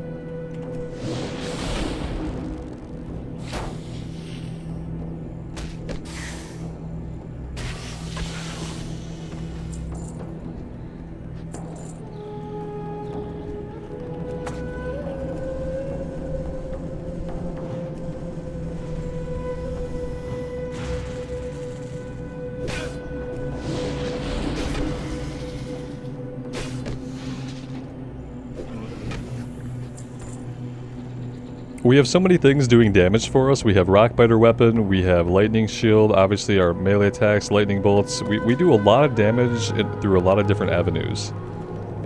We have so many things doing damage for us. We have Rockbiter weapon, we have lightning shield, obviously our melee attacks, lightning bolts. We do a lot of damage through a lot of different avenues.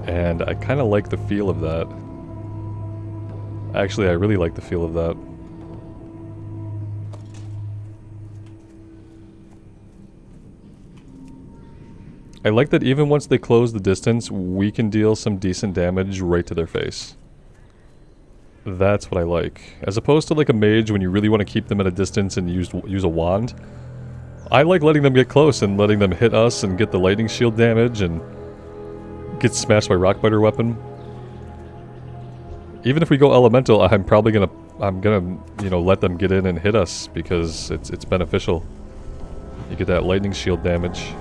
And I kind of like the feel of that. Actually, I really like the feel of that. I like that even once they close the distance, we can deal some decent damage right to their face. That's what I like. As opposed to like a mage when you really want to keep them at a distance and use a wand. I like letting them get close and letting them hit us and get the lightning shield damage and get smashed by Rockbiter weapon. Even if we go elemental, I'm gonna, you know, let them get in and hit us because it's beneficial. You get that lightning shield damage.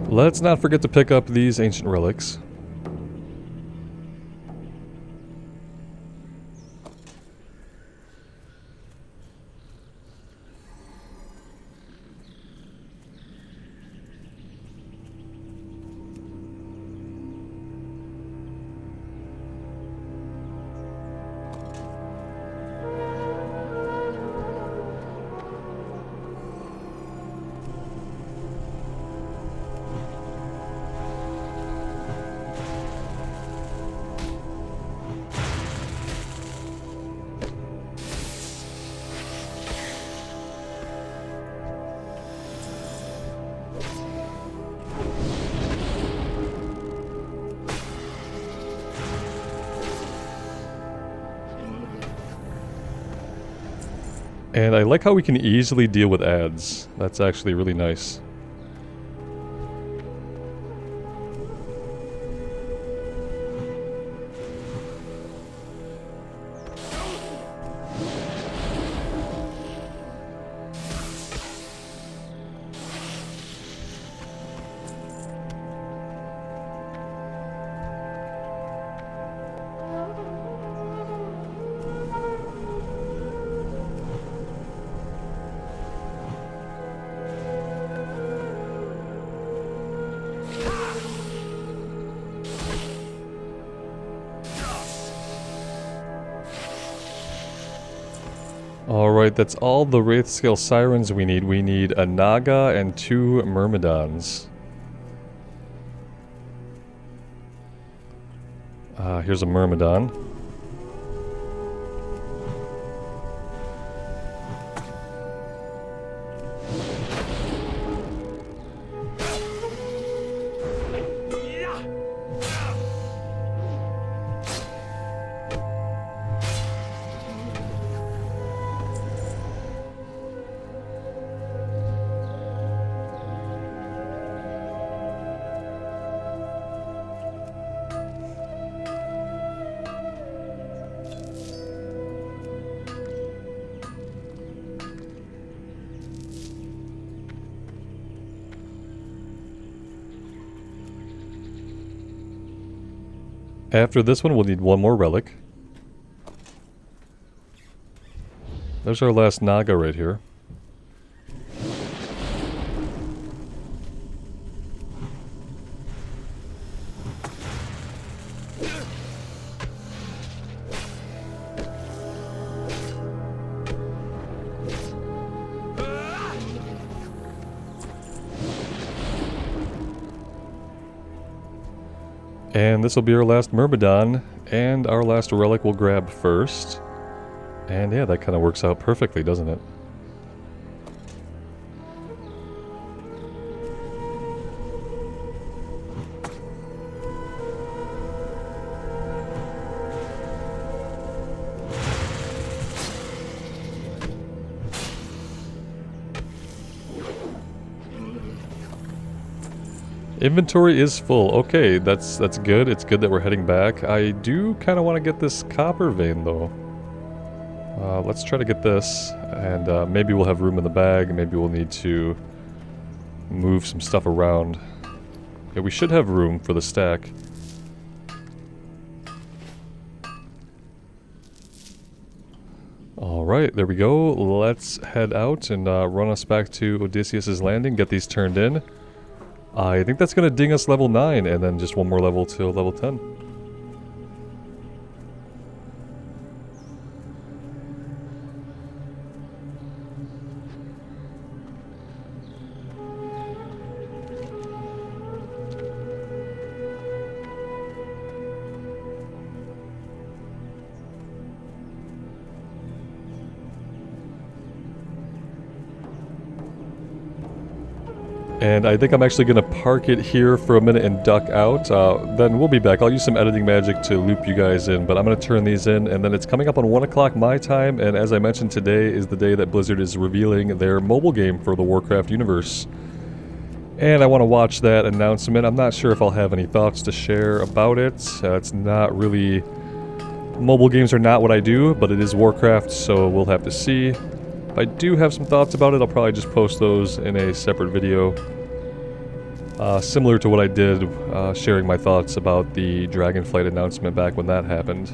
Let's not forget to pick up these ancient relics. And I like how we can easily deal with ads. That's actually really nice. Alright, that's all the Wraith Scale Sirens we need. We need a Naga and 2 Myrmidons. Here's a Myrmidon. After this one, we'll need one more relic. There's our last Naga right here. And this will be our last Myrmidon, and our last relic we'll grab first. And yeah, that kind of works out perfectly, doesn't it? Inventory is full. Okay, that's good. It's good that we're heading back. I do kind of want to get this copper vein, though. Let's try to get this, and maybe we'll have room in the bag. Maybe we'll need to move some stuff around. Yeah, we should have room for the stack. Alright, there we go. Let's head out and run us back to Odysseus' landing, get these turned in. I think that's going to ding us level 9, and then just one more level till level 10. And I think I'm actually going to park it here for a minute and duck out. Then we'll be back. I'll use some editing magic to loop you guys in, but I'm going to turn these in, and then it's coming up on 1 o'clock my time, and as I mentioned, today is the day that Blizzard is revealing their mobile game for the Warcraft universe. And I want to watch that announcement. I'm not sure if I'll have any thoughts to share about it. It's not really... Mobile games are not what I do, but it is Warcraft, so we'll have to see. If I do have some thoughts about it, I'll probably just post those in a separate video. Similar to what I did sharing my thoughts about the Dragonflight announcement back when that happened.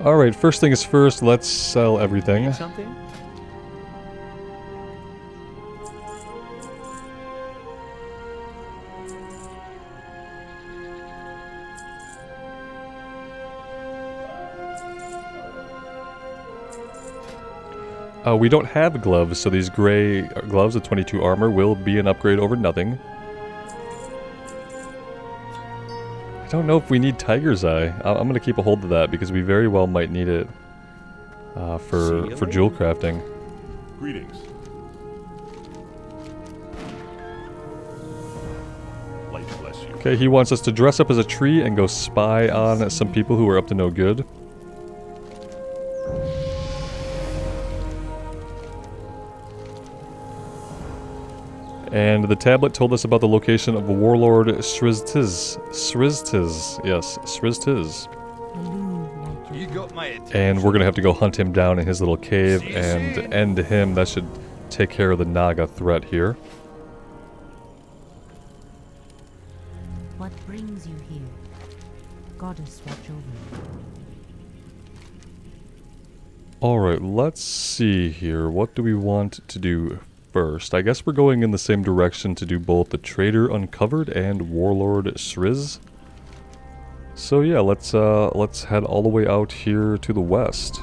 Alright, first things first, let's sell everything. Something? We don't have gloves, so these gray gloves with 22 armor will be an upgrade over nothing. I don't know if we need Tiger's Eye. I'm going to keep a hold of that because we very well might need it for jewel crafting. Greetings. Light bless you. Okay, he wants us to dress up as a tree and go spy on some people who are up to no good. And the tablet told us about the location of Warlord Shriztiz. Yes, Shriztiz. You got my attention. And we're gonna have to go hunt him down in his little cave and end him. That should take care of the Naga threat here. What brings you here? Goddess watch over. Alright, let's see here. What do we want to do first? I guess we're going in the same direction to do both the Trader Uncovered and Warlord Shriz. So yeah, let's head all the way out here to the west.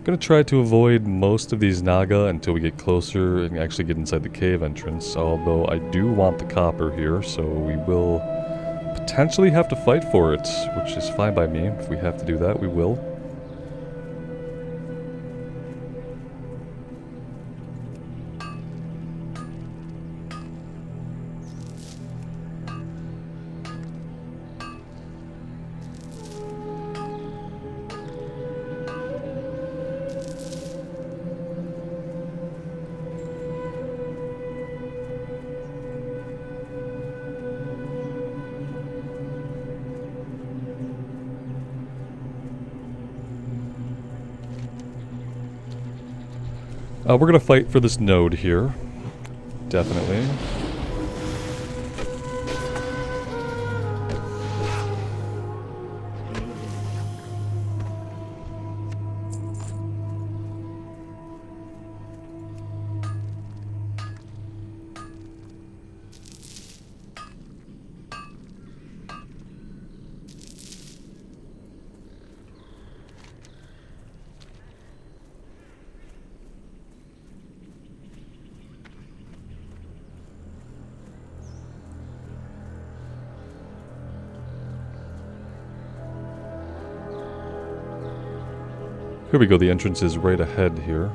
Gonna try to avoid most of these Naga until we get closer and actually get inside the cave entrance, although I do want the copper here, so we will potentially have to fight for it, which is fine by me. If we have to do that, we will. We're gonna fight for this node here. Definitely. Here we go, the entrance is right ahead here.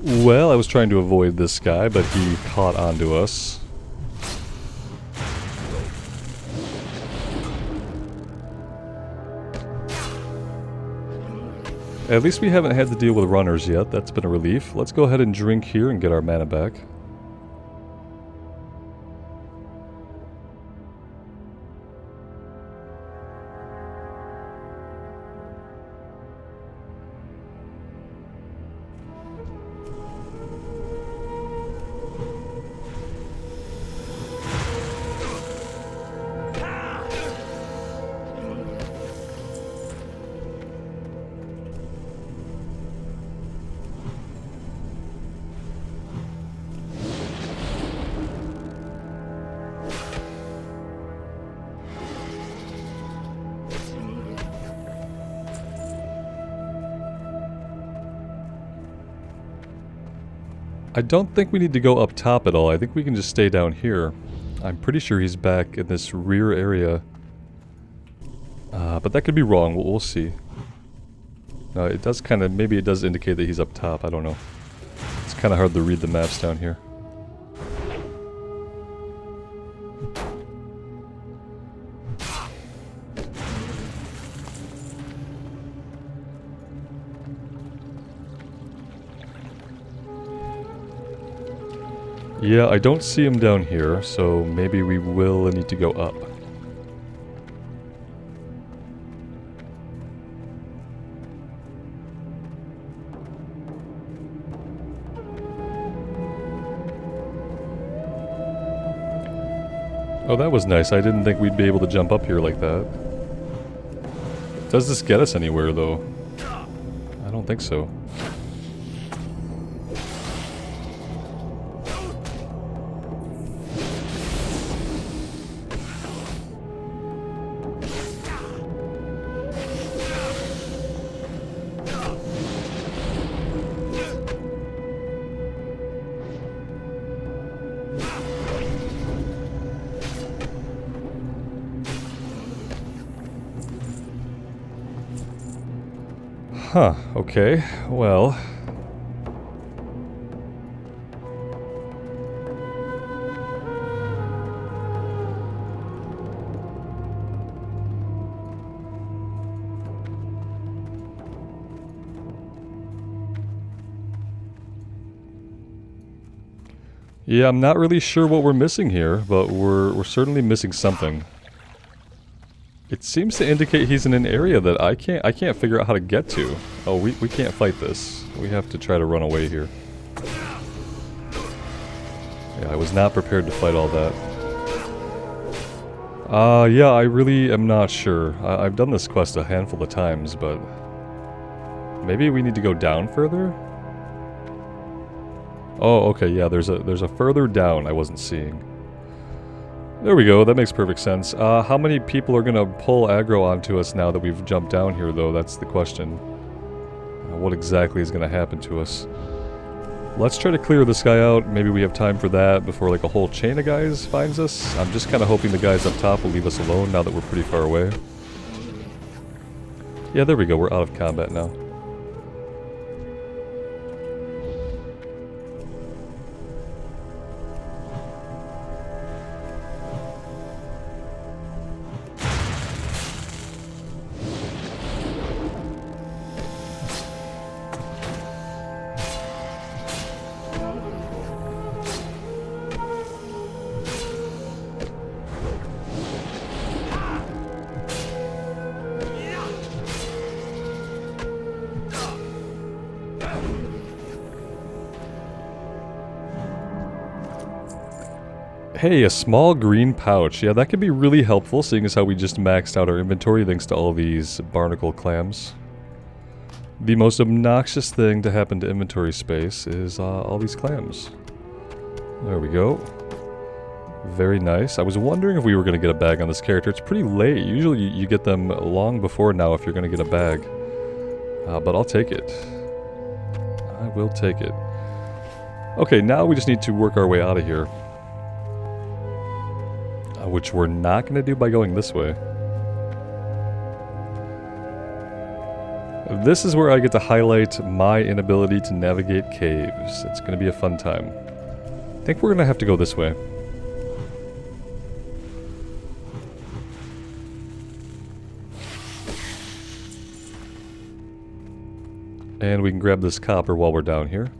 Well, I was trying to avoid this guy, but he caught onto us. At least we haven't had to deal with runners yet. That's been a relief. Let's go ahead and drink here and get our mana back. I don't think we need to go up top at all. I think we can just stay down here. I'm pretty sure he's back in this rear area. But that could be wrong. We'll see. No, it does kind of... Maybe it does indicate that he's up top. I don't know. It's kind of hard to read the maps down here. Yeah, I don't see him down here, so maybe we will need to go up. Oh, that was nice. I didn't think we'd be able to jump up here like that. Does this get us anywhere, though? I don't think so. Huh, okay, well... Yeah, I'm not really sure what we're missing here, but we're certainly missing something. It seems to indicate he's in an area that I can't figure out how to get to. Oh, we can't fight this. We have to try to run away here. Yeah, I was not prepared to fight all that. Yeah, I really am not sure. I've done this quest a handful of times, but... Maybe we need to go down further? Oh, okay, yeah, there's a further down I wasn't seeing. There we go, that makes perfect sense. How many people are gonna pull aggro onto us now that we've jumped down here, though? That's the question. What exactly is gonna happen to us? Let's try to clear this guy out. Maybe we have time for that before like a whole chain of guys finds us. I'm just kind of hoping the guys up top will leave us alone now that we're pretty far away. Yeah, there we go, we're out of combat now. Hey, a small green pouch. Yeah, that could be really helpful, seeing as how we just maxed out our inventory thanks to all these barnacle clams. The most obnoxious thing to happen to inventory space is all these clams. There we go. Very nice. I was wondering if we were going to get a bag on this character. It's pretty late. Usually you get them long before now if you're going to get a bag. But I'll take it. I will take it. Okay, now we just need to work our way out of here. Which we're not going to do by going this way. This is where I get to highlight my inability to navigate caves. It's going to be a fun time. I think we're going to have to go this way. And we can grab this copper while we're down here.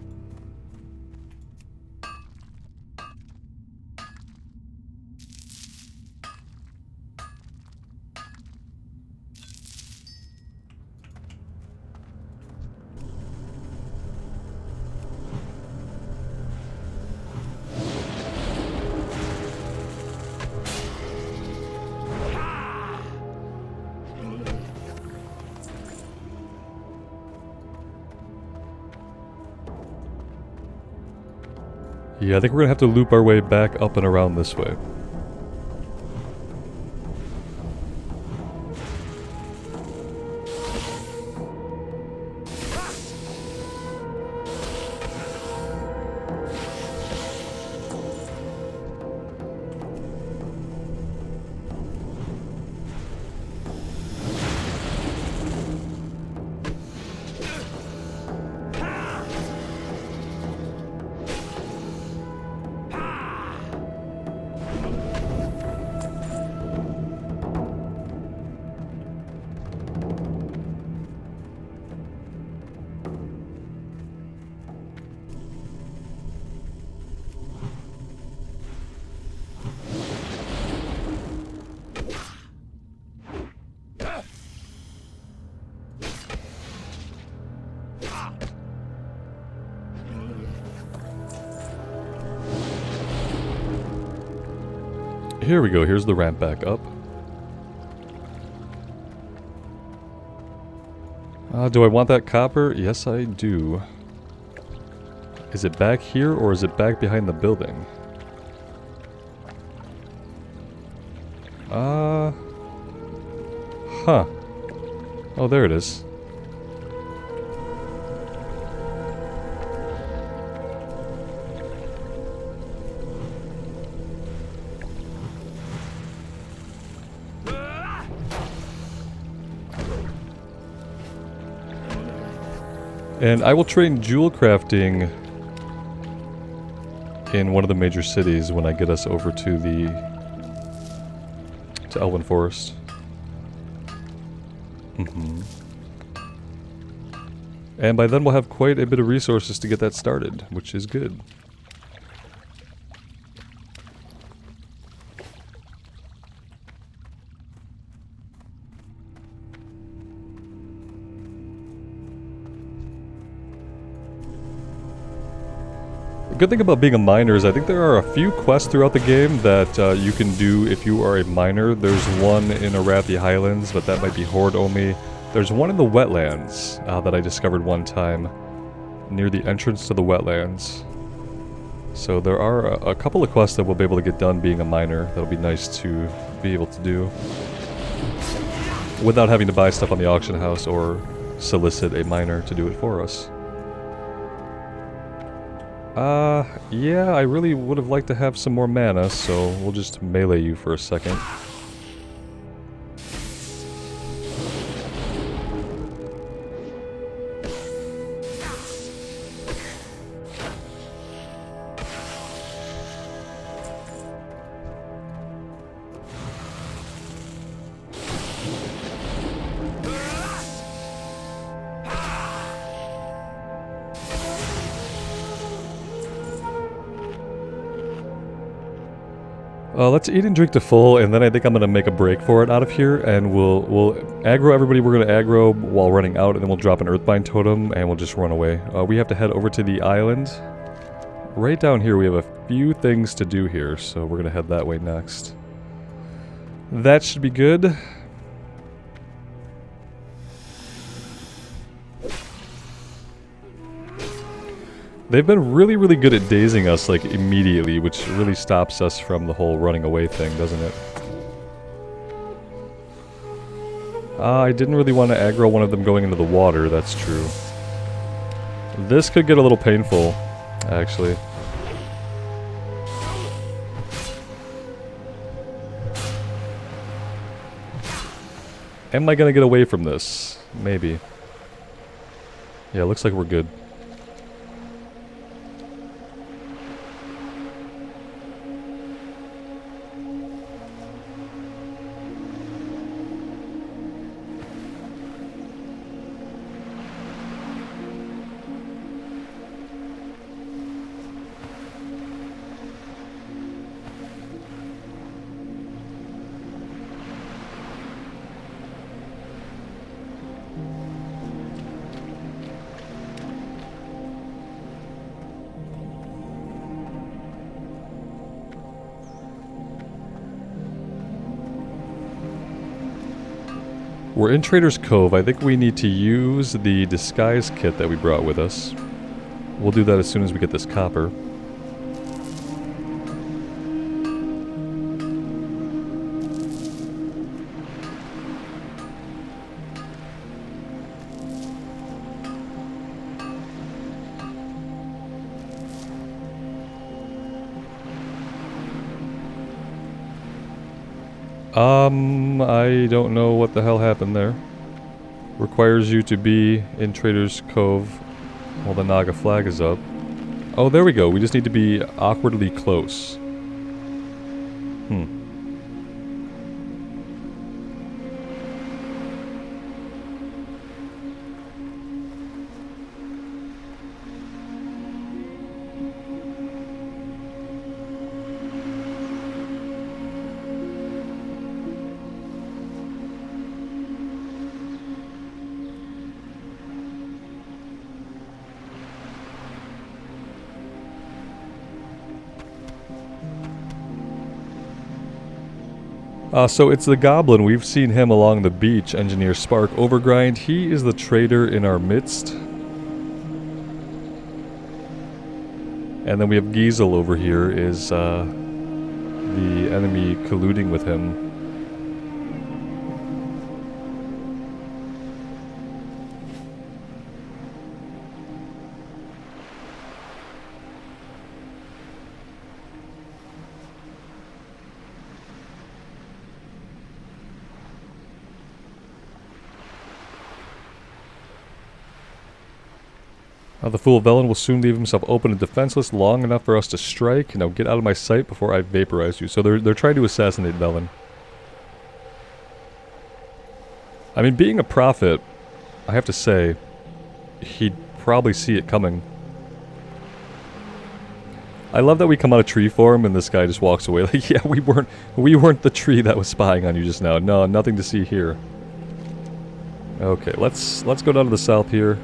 Yeah, I think we're gonna have to loop our way back up and around this way. Here we go, here's the ramp back up. Do I want that copper? Yes, I do. Is it back here or is it back behind the building? Huh. Oh, there it is. And I will train Jewelcrafting in one of the major cities when I get us over to Elven Forest. And by then we'll have quite a bit of resources to get that started, which is good. The good thing about being a miner is I think there are a few quests throughout the game that you can do if you are a miner. There's one in Arathi Highlands, but that might be Horde only. There's one in the wetlands that I discovered one time near the entrance to the wetlands. So there are a couple of quests that we'll be able to get done being a miner. That'll be nice to be able to do without having to buy stuff on the auction house or solicit a miner to do it for us. Yeah, I really would have liked to have some more mana, so we'll just melee you for a second. Let's eat and drink to full, and then I think I'm gonna make a break for it out of here, and we'll aggro everybody we're gonna aggro while running out, and then we'll drop an Earthbind totem, and we'll just run away. We have to head over to the island. Right down here we have a few things to do here, so we're gonna head that way next. That should be good. They've been really, really good at dazing us, like, immediately, which really stops us from the whole running away thing, doesn't it? I didn't really want to aggro one of them going into the water, that's true. This could get a little painful, actually. Am I gonna get away from this? Maybe. Yeah, looks like we're good. We're in Trader's Cove. I think we need to use the disguise kit that we brought with us. We'll do that as soon as we get this copper. I don't know what the hell happened there. Requires you to be in Trader's Cove while the Naga flag is up. Oh, there we go. We just need to be awkwardly close. So it's the Goblin. We've seen him along the beach, Engineer Spark Overgrind. He is the trader in our midst. And then we have Giesel over here, is the enemy colluding with him. The Fool Velen will soon leave himself open and defenseless long enough for us to strike. Now get out of my sight before I vaporize you. So they're trying to assassinate Velen. I mean, being a prophet, I have to say, he'd probably see it coming. I love that we come out of tree form and this guy just walks away. Like, yeah, we weren't the tree that was spying on you just now. No, nothing to see here. Okay, let's go down to the south here.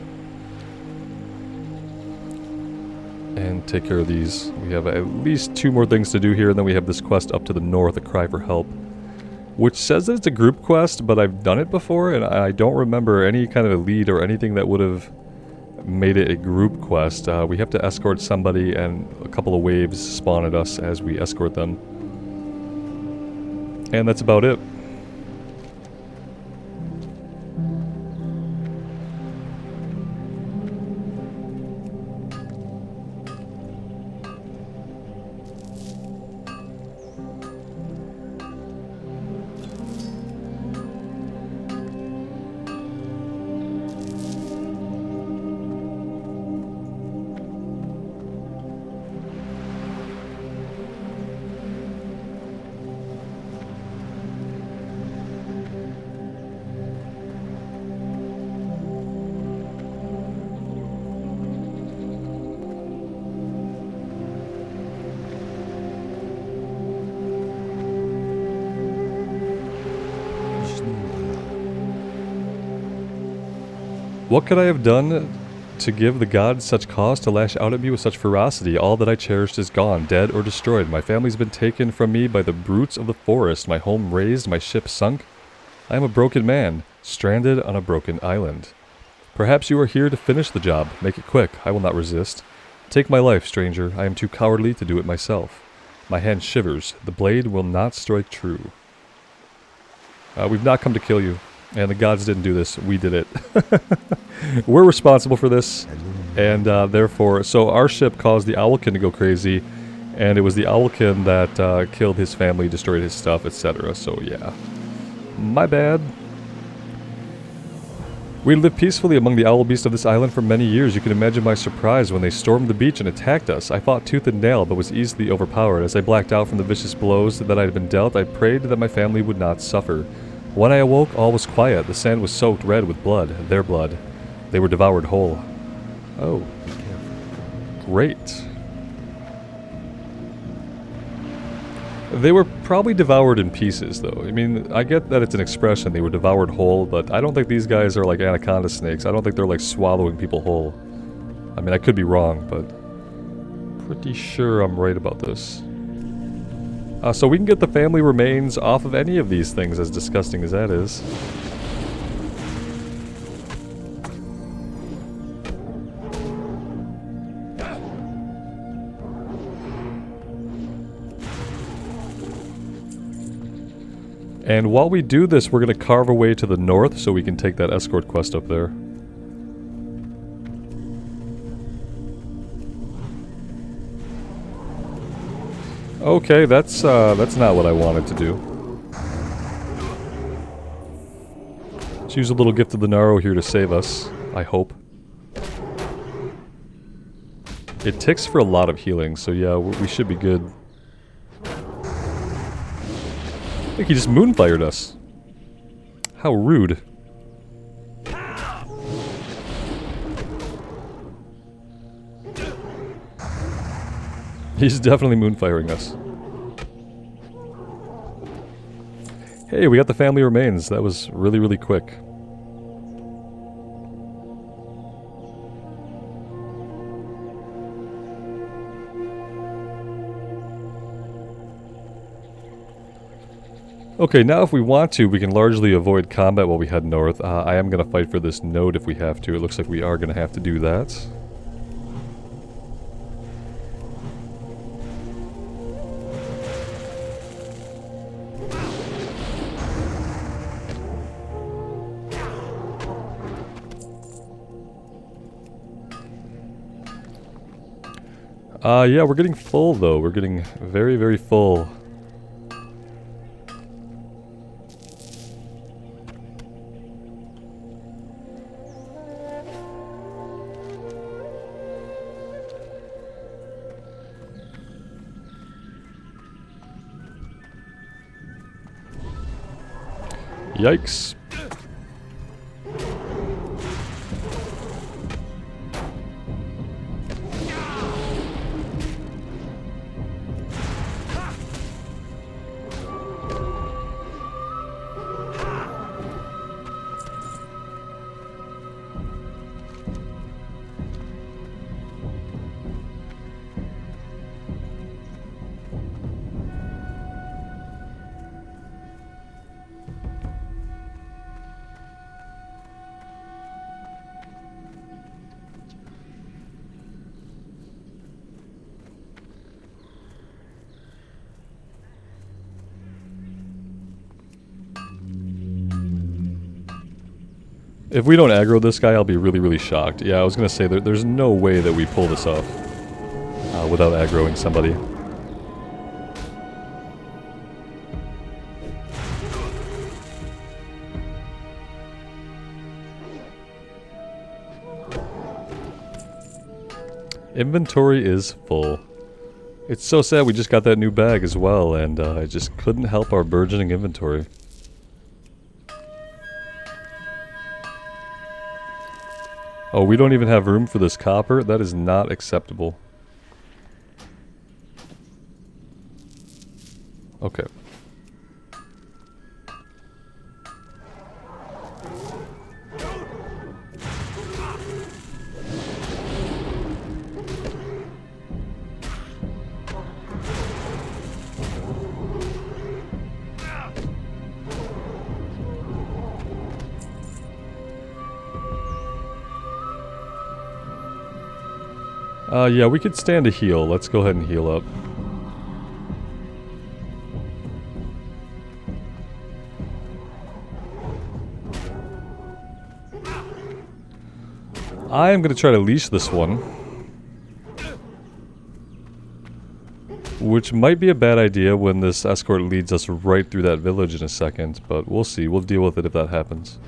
And take care of these. We have at least 2 more things to do here, and then we have this quest up to the north, A Cry for Help. Which says that it's a group quest, but I've done it before, and I don't remember any kind of a lead or anything that would have made it a group quest. We have to escort somebody, and a couple of waves spawn at us as we escort them. And that's about it. What could I have done to give the gods such cause to lash out at me with such ferocity? All that I cherished is gone, dead or destroyed. My family's been taken from me by the brutes of the forest, my home razed, my ship sunk. I am a broken man, stranded on a broken island. Perhaps you are here to finish the job. Make it quick, I will not resist. Take my life, stranger, I am too cowardly to do it myself. My hand shivers, the blade will not strike true. We've not come to kill you. And the gods didn't do this, we did it. We're responsible for this, and therefore, so our ship caused the Owlkin to go crazy, and it was the Owlkin that killed his family, destroyed his stuff, etc. So yeah, my bad. We lived peacefully among the owl beasts of this island for many years. You can imagine my surprise when they stormed the beach and attacked us. I fought tooth and nail, but was easily overpowered. As I blacked out from the vicious blows that I had been dealt, I prayed that my family would not suffer. When I awoke, all was quiet. The sand was soaked red with blood, their blood. They were devoured whole. Oh. Great. They were probably devoured in pieces, though. I mean, I get that it's an expression, they were devoured whole, but I don't think these guys are like anaconda snakes. I don't think they're like swallowing people whole. I mean, I could be wrong, but pretty sure I'm right about this. So we can get the family remains off of any of these things, as disgusting as that is. And while we do this, we're going to carve our way to the north so we can take that escort quest up there. Okay, that's not what I wanted to do. Let's use a little gift of the Naro here to save us, I hope. It ticks for a lot of healing, so yeah, we should be good. I think he just moonfired us. How rude. He's definitely moonfiring us. Hey, we got the family remains. That was really, really quick. Okay, now if we want to, we can largely avoid combat while we head north. I am going to fight for this node if we have to. It looks like we are going to have to do that. Yeah, we're getting full though. We're getting very, very full. Yikes. If we don't aggro this guy, I'll be really, really shocked. Yeah, I was gonna say, there's no way that we pull this off without aggroing somebody. Inventory is full. It's so sad we just got that new bag as well, and I just couldn't help our burgeoning inventory. Oh, we don't even have room for this copper? That is not acceptable. Okay. Yeah, we could stand a heal. Let's go ahead and heal up. I am going to try to leash this one. Which might be a bad idea when this escort leads us right through that village in a second, but we'll see. We'll deal with it if that happens.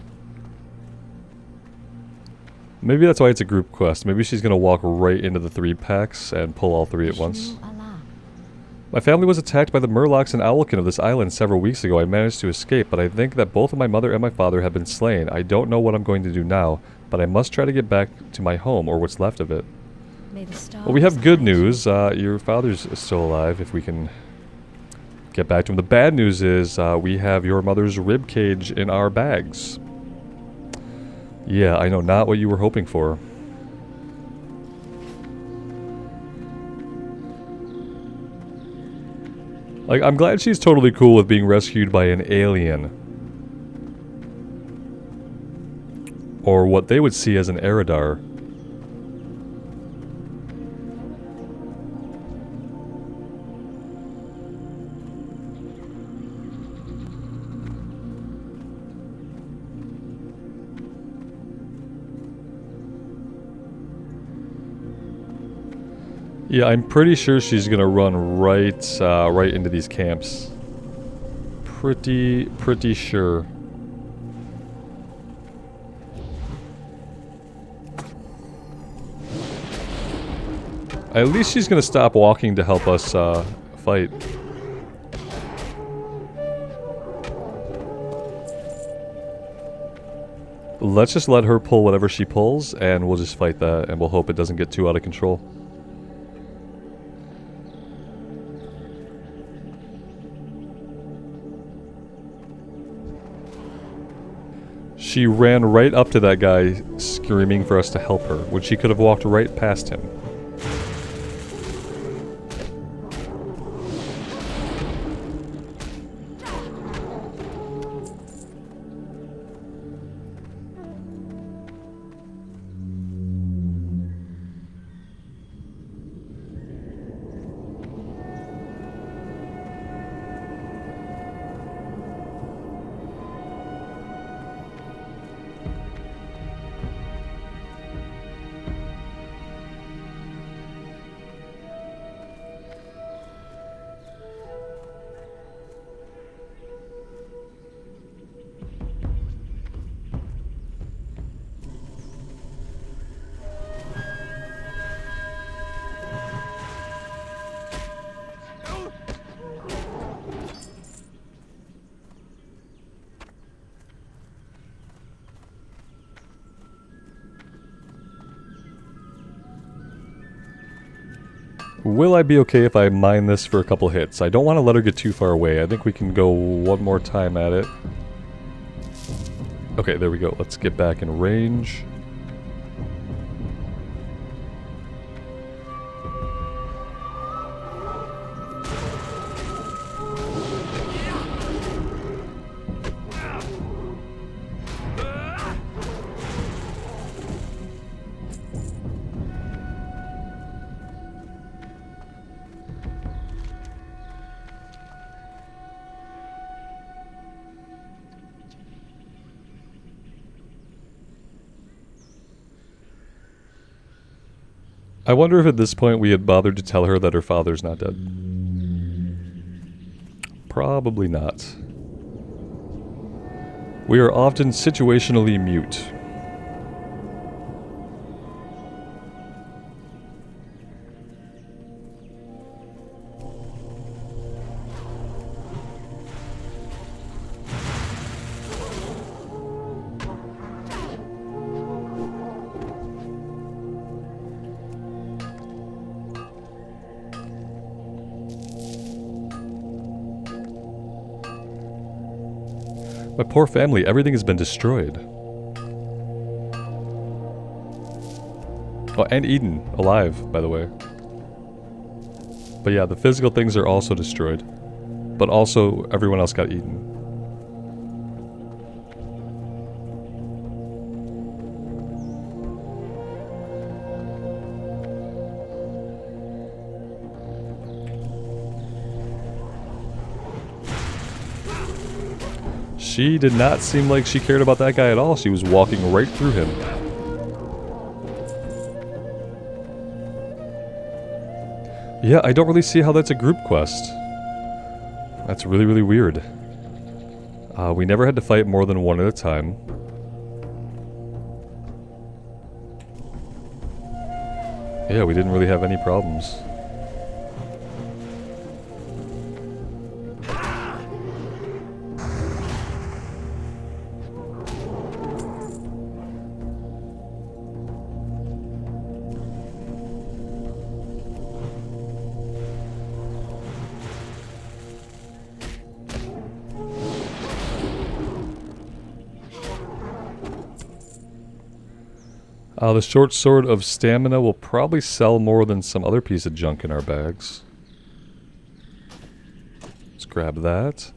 Maybe that's why it's a group quest. Maybe she's gonna walk right into the 3 packs and pull all 3 at once. My family was attacked by the Murlocs and Owlkin of this island several weeks ago. I managed to escape, but I think that both my mother and my father have been slain. I don't know what I'm going to do now, but I must try to get back to my home, or what's left of it. Well, we have good news. Your father's still alive, if we can get back to him. The bad news is we have your mother's rib cage in our bags. Yeah, I know, not what you were hoping for. Like, I'm glad she's totally cool with being rescued by an alien. Or what they would see as an Eridar. Yeah, I'm pretty sure she's gonna run right into these camps. Pretty sure. At least she's gonna stop walking to help us fight. Let's just let her pull whatever she pulls, and we'll just fight that, and we'll hope it doesn't get too out of control. She ran right up to that guy, screaming for us to help her, when she could have walked right past him. Will I be okay if I mine this for a couple hits? I don't want to let her get too far away. I think we can go one more time at it. Okay, there we go. Let's get back in range. I wonder if at this point we had bothered to tell her that her father's not dead. Probably not. We are often situationally mute. My poor family, everything has been destroyed. Oh, and Eden, alive, by the way. But yeah, the physical things are also destroyed. But also, everyone else got eaten. She did not seem like she cared about that guy at all. She was walking right through him. Yeah, I don't really see how that's a group quest. That's really, really weird. We never had to fight more than one at a time. Yeah, we didn't really have any problems. The short sword of stamina will probably sell more than some other piece of junk in our bags. Let's grab that.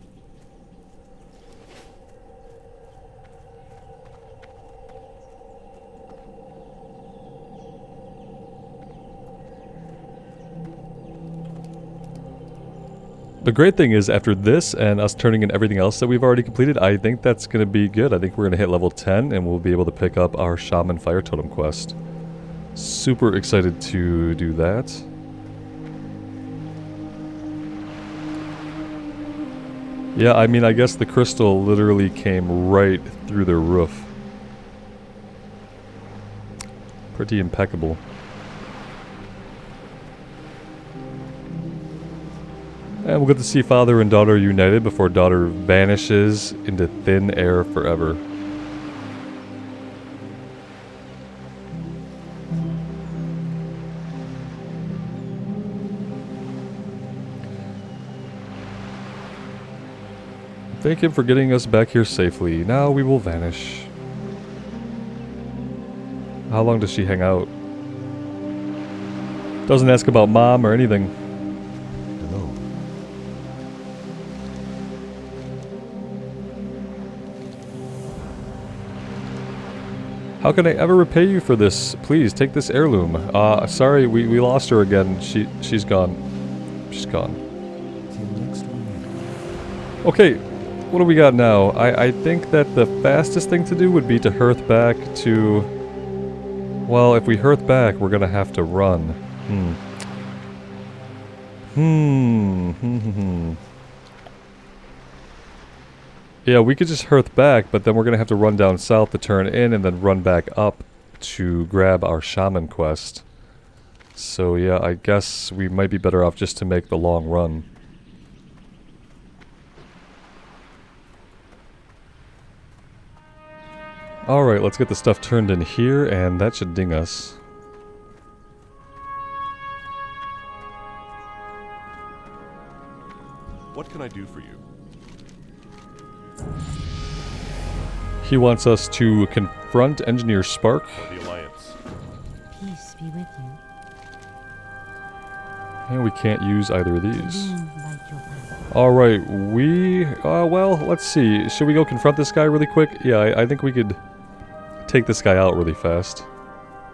The great thing is, after this and us turning in everything else that we've already completed, I think that's going to be good. I think we're going to hit level 10 and we'll be able to pick up our Shaman Fire Totem quest. Super excited to do that. Yeah, I mean, I guess the crystal literally came right through the roof. Pretty impeccable. And we'll get to see father and daughter united before daughter vanishes into thin air forever. Thank him for getting us back here safely. Now we will vanish. How long does she hang out? Doesn't ask about mom or anything. How can I ever repay you for this? Please, take this heirloom. Sorry, we lost her again. She's gone. She's gone. Okay, what do we got now? I think that the fastest thing to do would be to hearth back to... Well, if we hearth back, we're gonna have to run. Yeah, we could just hearth back, but then we're going to have to run down south to turn in and then run back up to grab our Shaman quest. So yeah, I guess we might be better off just to make the long run. Alright, let's get the stuff turned in here, and that should ding us. What can I do for you? He wants us to confront Engineer Spark. For the Alliance. Peace be with you. And we can't use either of these. Light your eye. Alright, well, let's see. Should we go confront this guy really quick? Yeah, I think we could take this guy out really fast.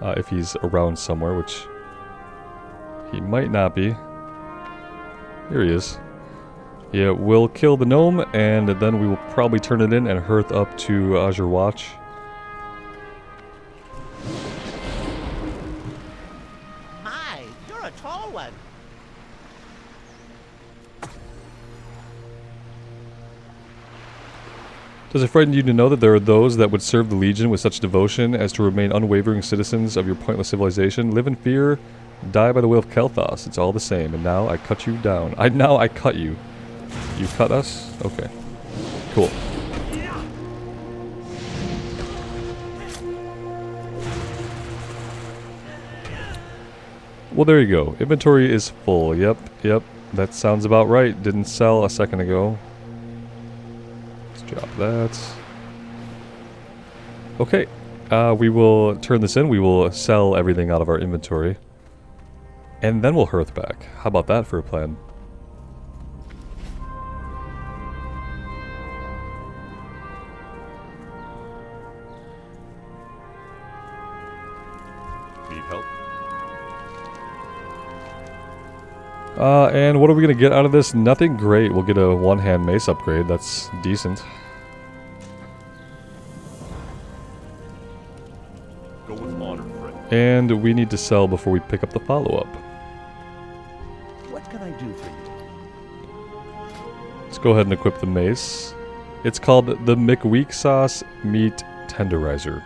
If he's around somewhere, which he might not be. Here he is. Yeah, we'll kill the gnome, and then we will probably turn it in and hearth up to Azure Watch. My, you're a tall one. Does it frighten you to know that there are those that would serve the Legion with such devotion as to remain unwavering citizens of your pointless civilization? Live in fear, die by the will of Kel'Thas. It's all the same, and now I cut you down. Now I cut you. You cut us? Okay. Cool. Well, there you go. Inventory is full. Yep. That sounds about right. Didn't sell a second ago. Let's drop that. Okay. We will turn this in. We will sell everything out of our inventory. And then we'll hearth back. How about that for a plan? And what are we going to get out of this? Nothing great. We'll get a one-hand mace upgrade. That's decent. Go with honor, friend. And we need to sell before we pick up the follow-up. What can I do for you? Let's go ahead and equip the mace. It's called the McWeak Sauce Meat Tenderizer.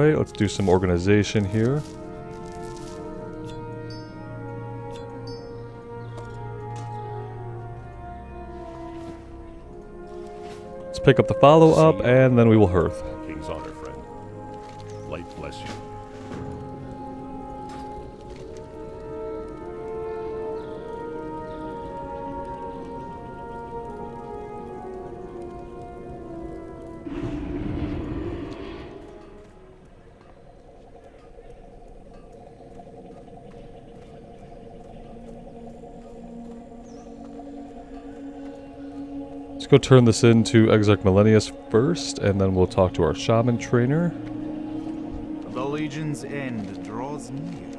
Alright, let's do some organization here. Let's pick up the follow-up, and then we will hearth. King's honor, friend. Light bless you. Let's go turn this into Exarch Millennius first, and then we'll talk to our Shaman trainer. The Legion's end draws near.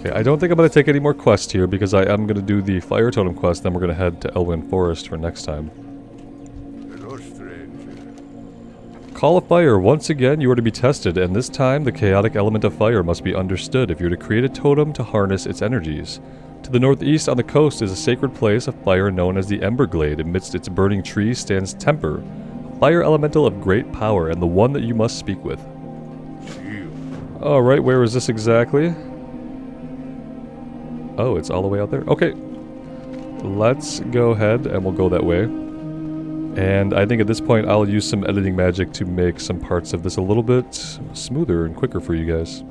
Okay, I don't think I'm going to take any more quests here, because I am going to do the Fire Totem quest, then we're going to head to Elwyn Forest for next time. Hello, stranger. Call of Fire. Once again, you are to be tested, and this time, the chaotic element of fire must be understood if you're to create a totem to harness its energies. To the northeast on the coast is a sacred place of fire known as the Emberglade. Amidst its burning trees stands Temper, a fire elemental of great power, and the one that you must speak with. Alright, where is this exactly? Oh, it's all the way out there? Okay. Let's go ahead and we'll go that way. And I think at this point I'll use some editing magic to make some parts of this a little bit smoother and quicker for you guys.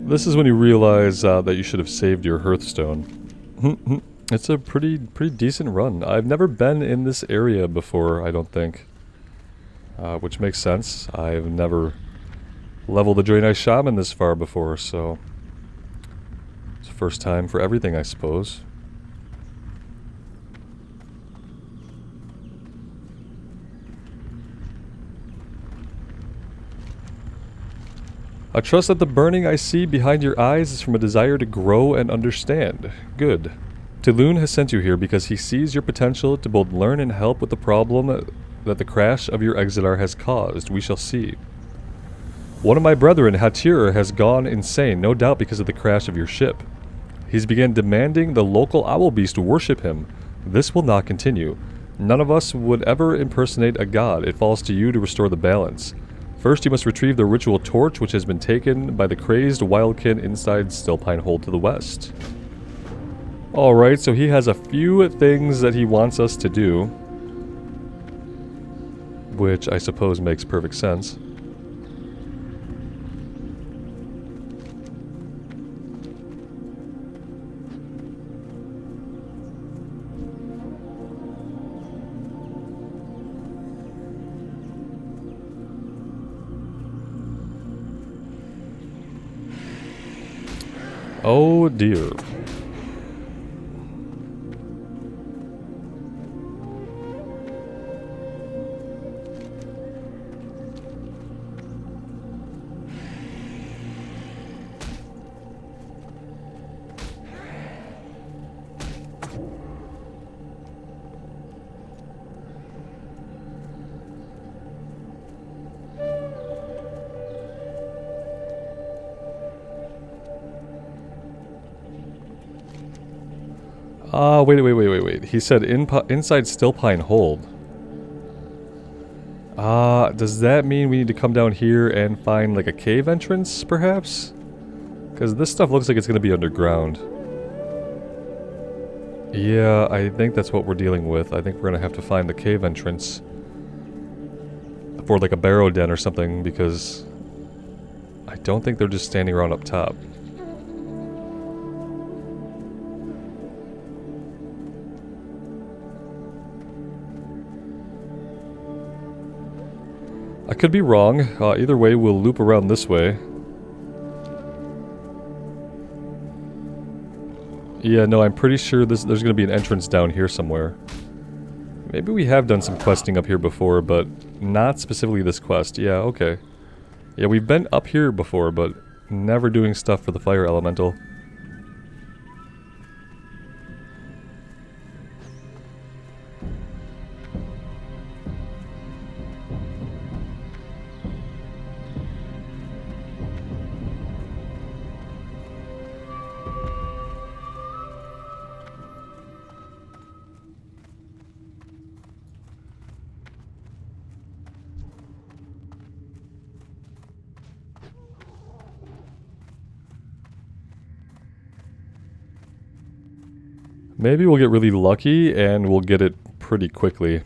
This is when you realize that you should have saved your Hearthstone. It's a pretty decent run. I've never been in this area before, I don't think. Which makes sense. I've never leveled the Draenei Shaman this far before, so... it's the first time for everything, I suppose. I trust that the burning I see behind your eyes is from a desire to grow and understand. Good. Tulun has sent you here because he sees your potential to both learn and help with the problem that the crash of your Exodar has caused. We shall see. One of my brethren, Hatir, has gone insane, no doubt because of the crash of your ship. He's began demanding the local owl beast worship him. This will not continue. None of us would ever impersonate a god. It falls to you to restore the balance. First, you must retrieve the ritual torch, which has been taken by the crazed wildkin inside Stillpine Hold to the west. Alright, so he has a few things that he wants us to do, which I suppose makes perfect sense. Oh dear. Wait. He said inside Stillpine Hold. Does that mean we need to come down here and find like a cave entrance, perhaps? Because this stuff looks like it's going to be underground. Yeah, I think that's what we're dealing with. I think we're going to have to find the cave entrance for like a barrow den or something, because I don't think they're just standing around up top. I could be wrong. Either way, we'll loop around this way. Yeah, no, I'm pretty sure there's going to be an entrance down here somewhere. Maybe we have done some questing up here before, but not specifically this quest. Yeah, okay. Yeah, we've been up here before, but never doing stuff for the fire elemental. Maybe we'll get really lucky and we'll get it pretty quickly.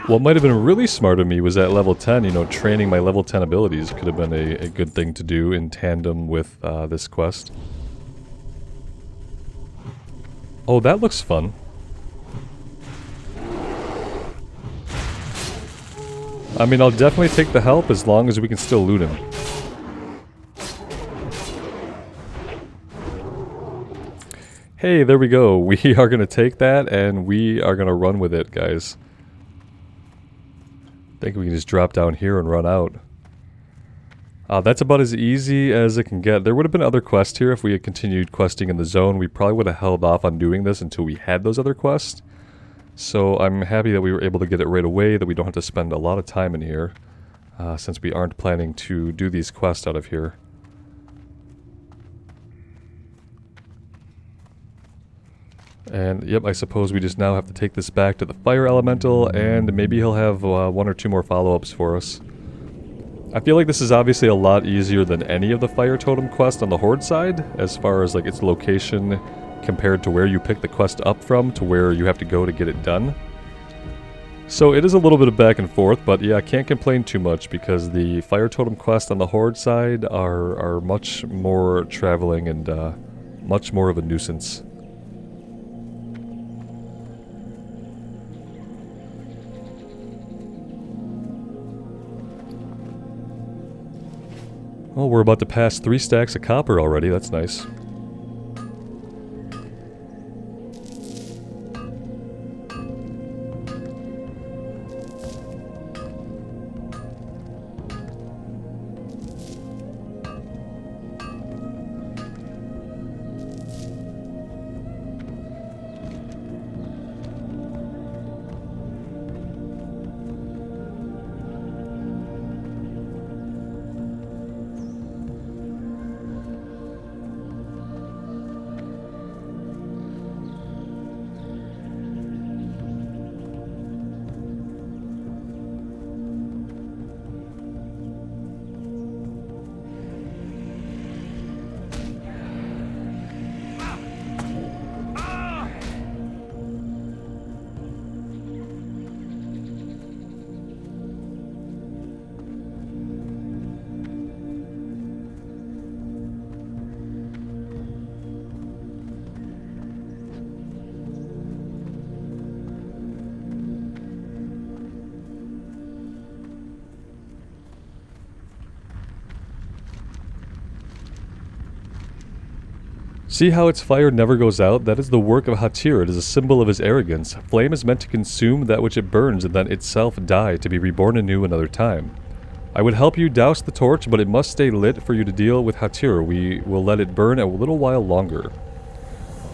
What might have been really smart of me was at level 10, you know, training my level 10 abilities could have been a good thing to do in tandem with this quest. Oh, that looks fun. I mean, I'll definitely take the help as long as we can still loot him. Hey, there we go. We are going to take that and we are going to run with it, guys. I think we can just drop down here and run out. That's about as easy as it can get. There would have been other quests here if we had continued questing in the zone. We probably would have held off on doing this until we had those other quests. So I'm happy that we were able to get it right away, that we don't have to spend a lot of time in here, since we aren't planning to do these quests out of here. And yep, I suppose we just now have to take this back to the fire elemental, and maybe he'll have 1 or 2 more follow-ups for us. I feel like this is obviously a lot easier than any of the fire totem quests on the horde side, as far as like its location compared to where you pick the quest up from to where you have to go to get it done. So it is a little bit of back and forth, but yeah, I can't complain too much because the fire totem quests on the horde side are much more traveling and much more of a nuisance. Oh, we're about to pass 3 stacks of copper already, that's nice. See how its fire never goes out? That is the work of Hatir. It is a symbol of his arrogance. Flame is meant to consume that which it burns and then itself die to be reborn anew another time. I would help you douse the torch, but it must stay lit for you to deal with Hatir. We will let it burn a little while longer.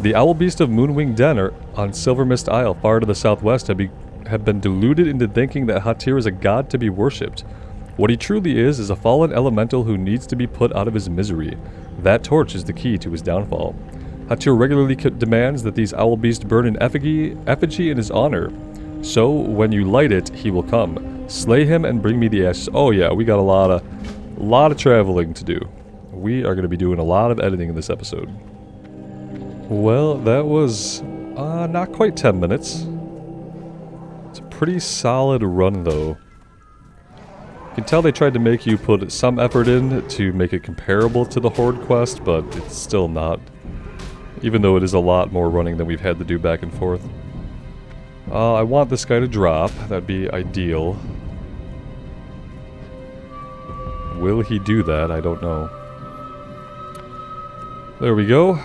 The owl beast of Moonwing Den on Silvermist Isle, far to the southwest, have been deluded into thinking that Hatir is a god to be worshipped. What he truly is a fallen elemental who needs to be put out of his misery. That torch is the key to his downfall. Hatir regularly demands that these owl beasts burn an effigy in his honor. So, when you light it, he will come. Slay him and bring me the ashes. Oh yeah, we got a lot of traveling to do. We are going to be doing a lot of editing in this episode. Well, that was not quite 10 minutes. It's a pretty solid run though. You can tell they tried to make you put some effort in to make it comparable to the Horde quest, but it's still not. Even though it is a lot more running than we've had to do back and forth. I want this guy to drop. That'd be ideal. Will he do that? I don't know. There we go.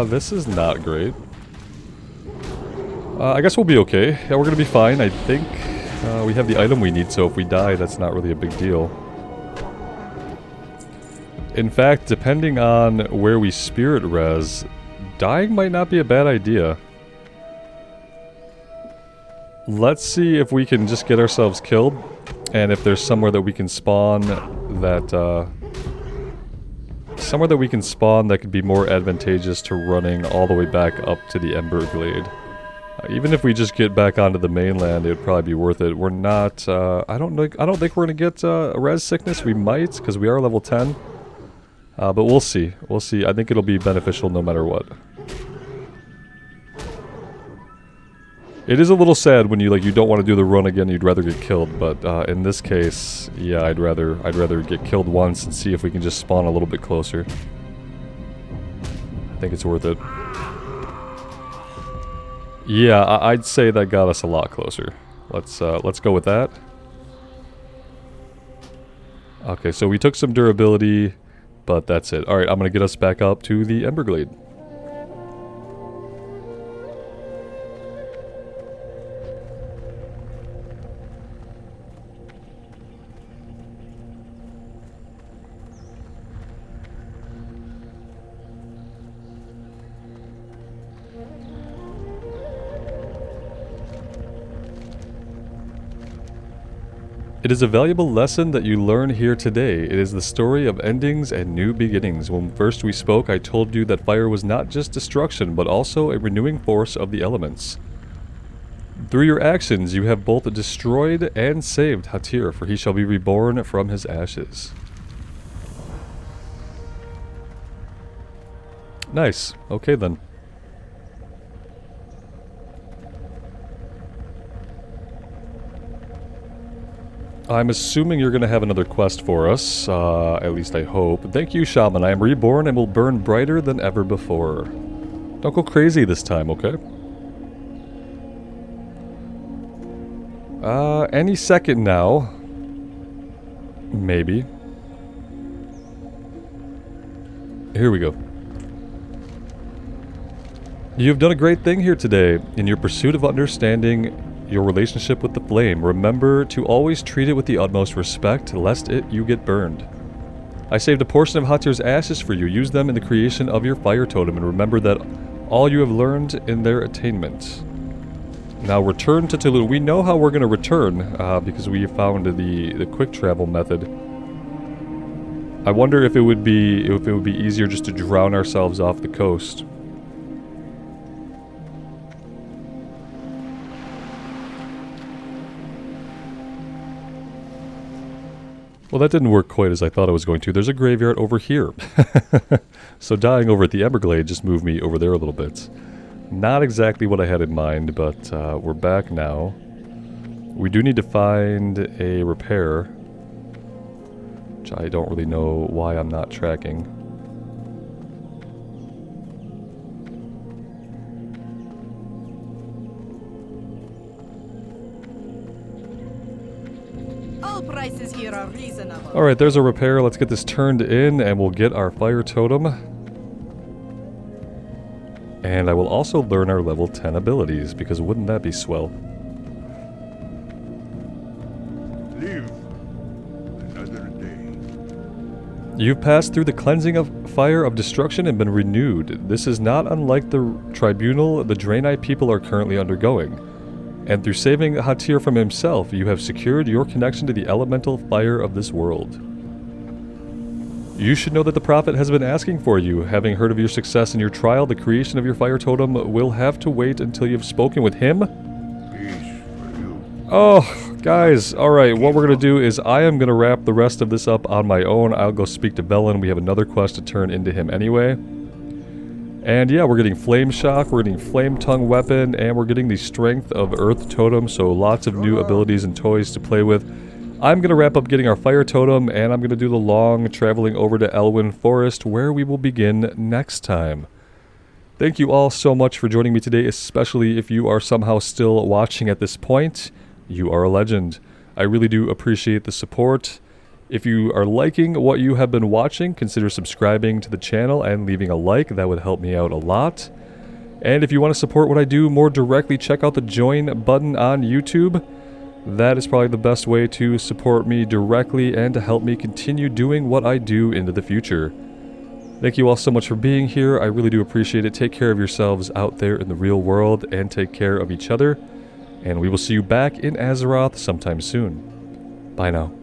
This is not great. I guess we'll be okay. Yeah, we're gonna be fine, I think. We have the item we need, so if we die, that's not really a big deal. In fact, depending on where we spirit res, dying might not be a bad idea. Let's see if we can just get ourselves killed, and if there's somewhere that we can spawn that, somewhere that we can spawn that could be more advantageous to running all the way back up to the Emberglade. Even if we just get back onto the mainland, it would probably be worth it. We're not, I don't think we're gonna get a res sickness. We might, because we are level 10. But we'll see. We'll see. I think it'll be beneficial no matter what. It is a little sad when you don't want to do the run again. You'd rather get killed, but in this case, yeah, I'd rather get killed once and see if we can just spawn a little bit closer. I think it's worth it. Yeah, I'd say that got us a lot closer. Let's go with that. Okay, so we took some durability, but that's it. All right, I'm gonna get us back up to the Emberglade. It is a valuable lesson that you learn here today. It is the story of endings and new beginnings. When first we spoke, I told you that fire was not just destruction, but also a renewing force of the elements. Through your actions, you have both destroyed and saved Hatir, for he shall be reborn from his ashes. Nice. Okay then. I'm assuming you're going to have another quest for us, at least I hope. Thank you, Shaman. I am reborn and will burn brighter than ever before. Don't go crazy this time, okay? Any second now. Maybe. Here we go. You've done a great thing here today. In your pursuit of understanding your relationship with the flame, remember to always treat it with the utmost respect, lest you get burned. I saved a portion of Hatir's ashes for you. Use them in the creation of your fire totem, and remember that all you have learned in their attainment. Now return to Tulum. We know how we're going to return, because we found the quick travel method. I wonder if it would be easier just to drown ourselves off the coast. Well, that didn't work quite as I thought it was going to. There's a graveyard over here. So dying over at the Everglade just moved me over there a little bit. Not exactly what I had in mind, but we're back now. We do need to find a repair, which I don't really know why I'm not tracking. Prices here are reasonable. Alright, there's a repair. Let's get this turned in and we'll get our fire totem. And I will also learn our level 10 abilities, because wouldn't that be swell? Live another day. You've passed through the cleansing of fire of destruction and been renewed. This is not unlike the tribunal the Draenei people are currently undergoing. And through saving Hatir from himself, you have secured your connection to the elemental fire of this world. You should know that the Prophet has been asking for you. Having heard of your success in your trial, the creation of your fire totem will have to wait until you've spoken with him. Peace for you. Oh, guys, alright, what we're going to do is I am going to wrap the rest of this up on my own. I'll go speak to Velen. We have another quest to turn into him anyway. And yeah, we're getting Flame Shock, we're getting Flame Tongue Weapon, and we're getting the Strength of Earth Totem, so lots of new abilities and toys to play with. I'm going to wrap up getting our Fire Totem, and I'm going to do the long traveling over to Elwyn Forest, where we will begin next time. Thank you all so much for joining me today, especially if you are somehow still watching at this point. You are a legend. I really do appreciate the support. If you are liking what you have been watching, consider subscribing to the channel and leaving a like. That would help me out a lot. And if you want to support what I do more directly, check out the join button on YouTube. That is probably the best way to support me directly and to help me continue doing what I do into the future. Thank you all so much for being here. I really do appreciate it. Take care of yourselves out there in the real world and take care of each other. And we will see you back in Azeroth sometime soon. Bye now.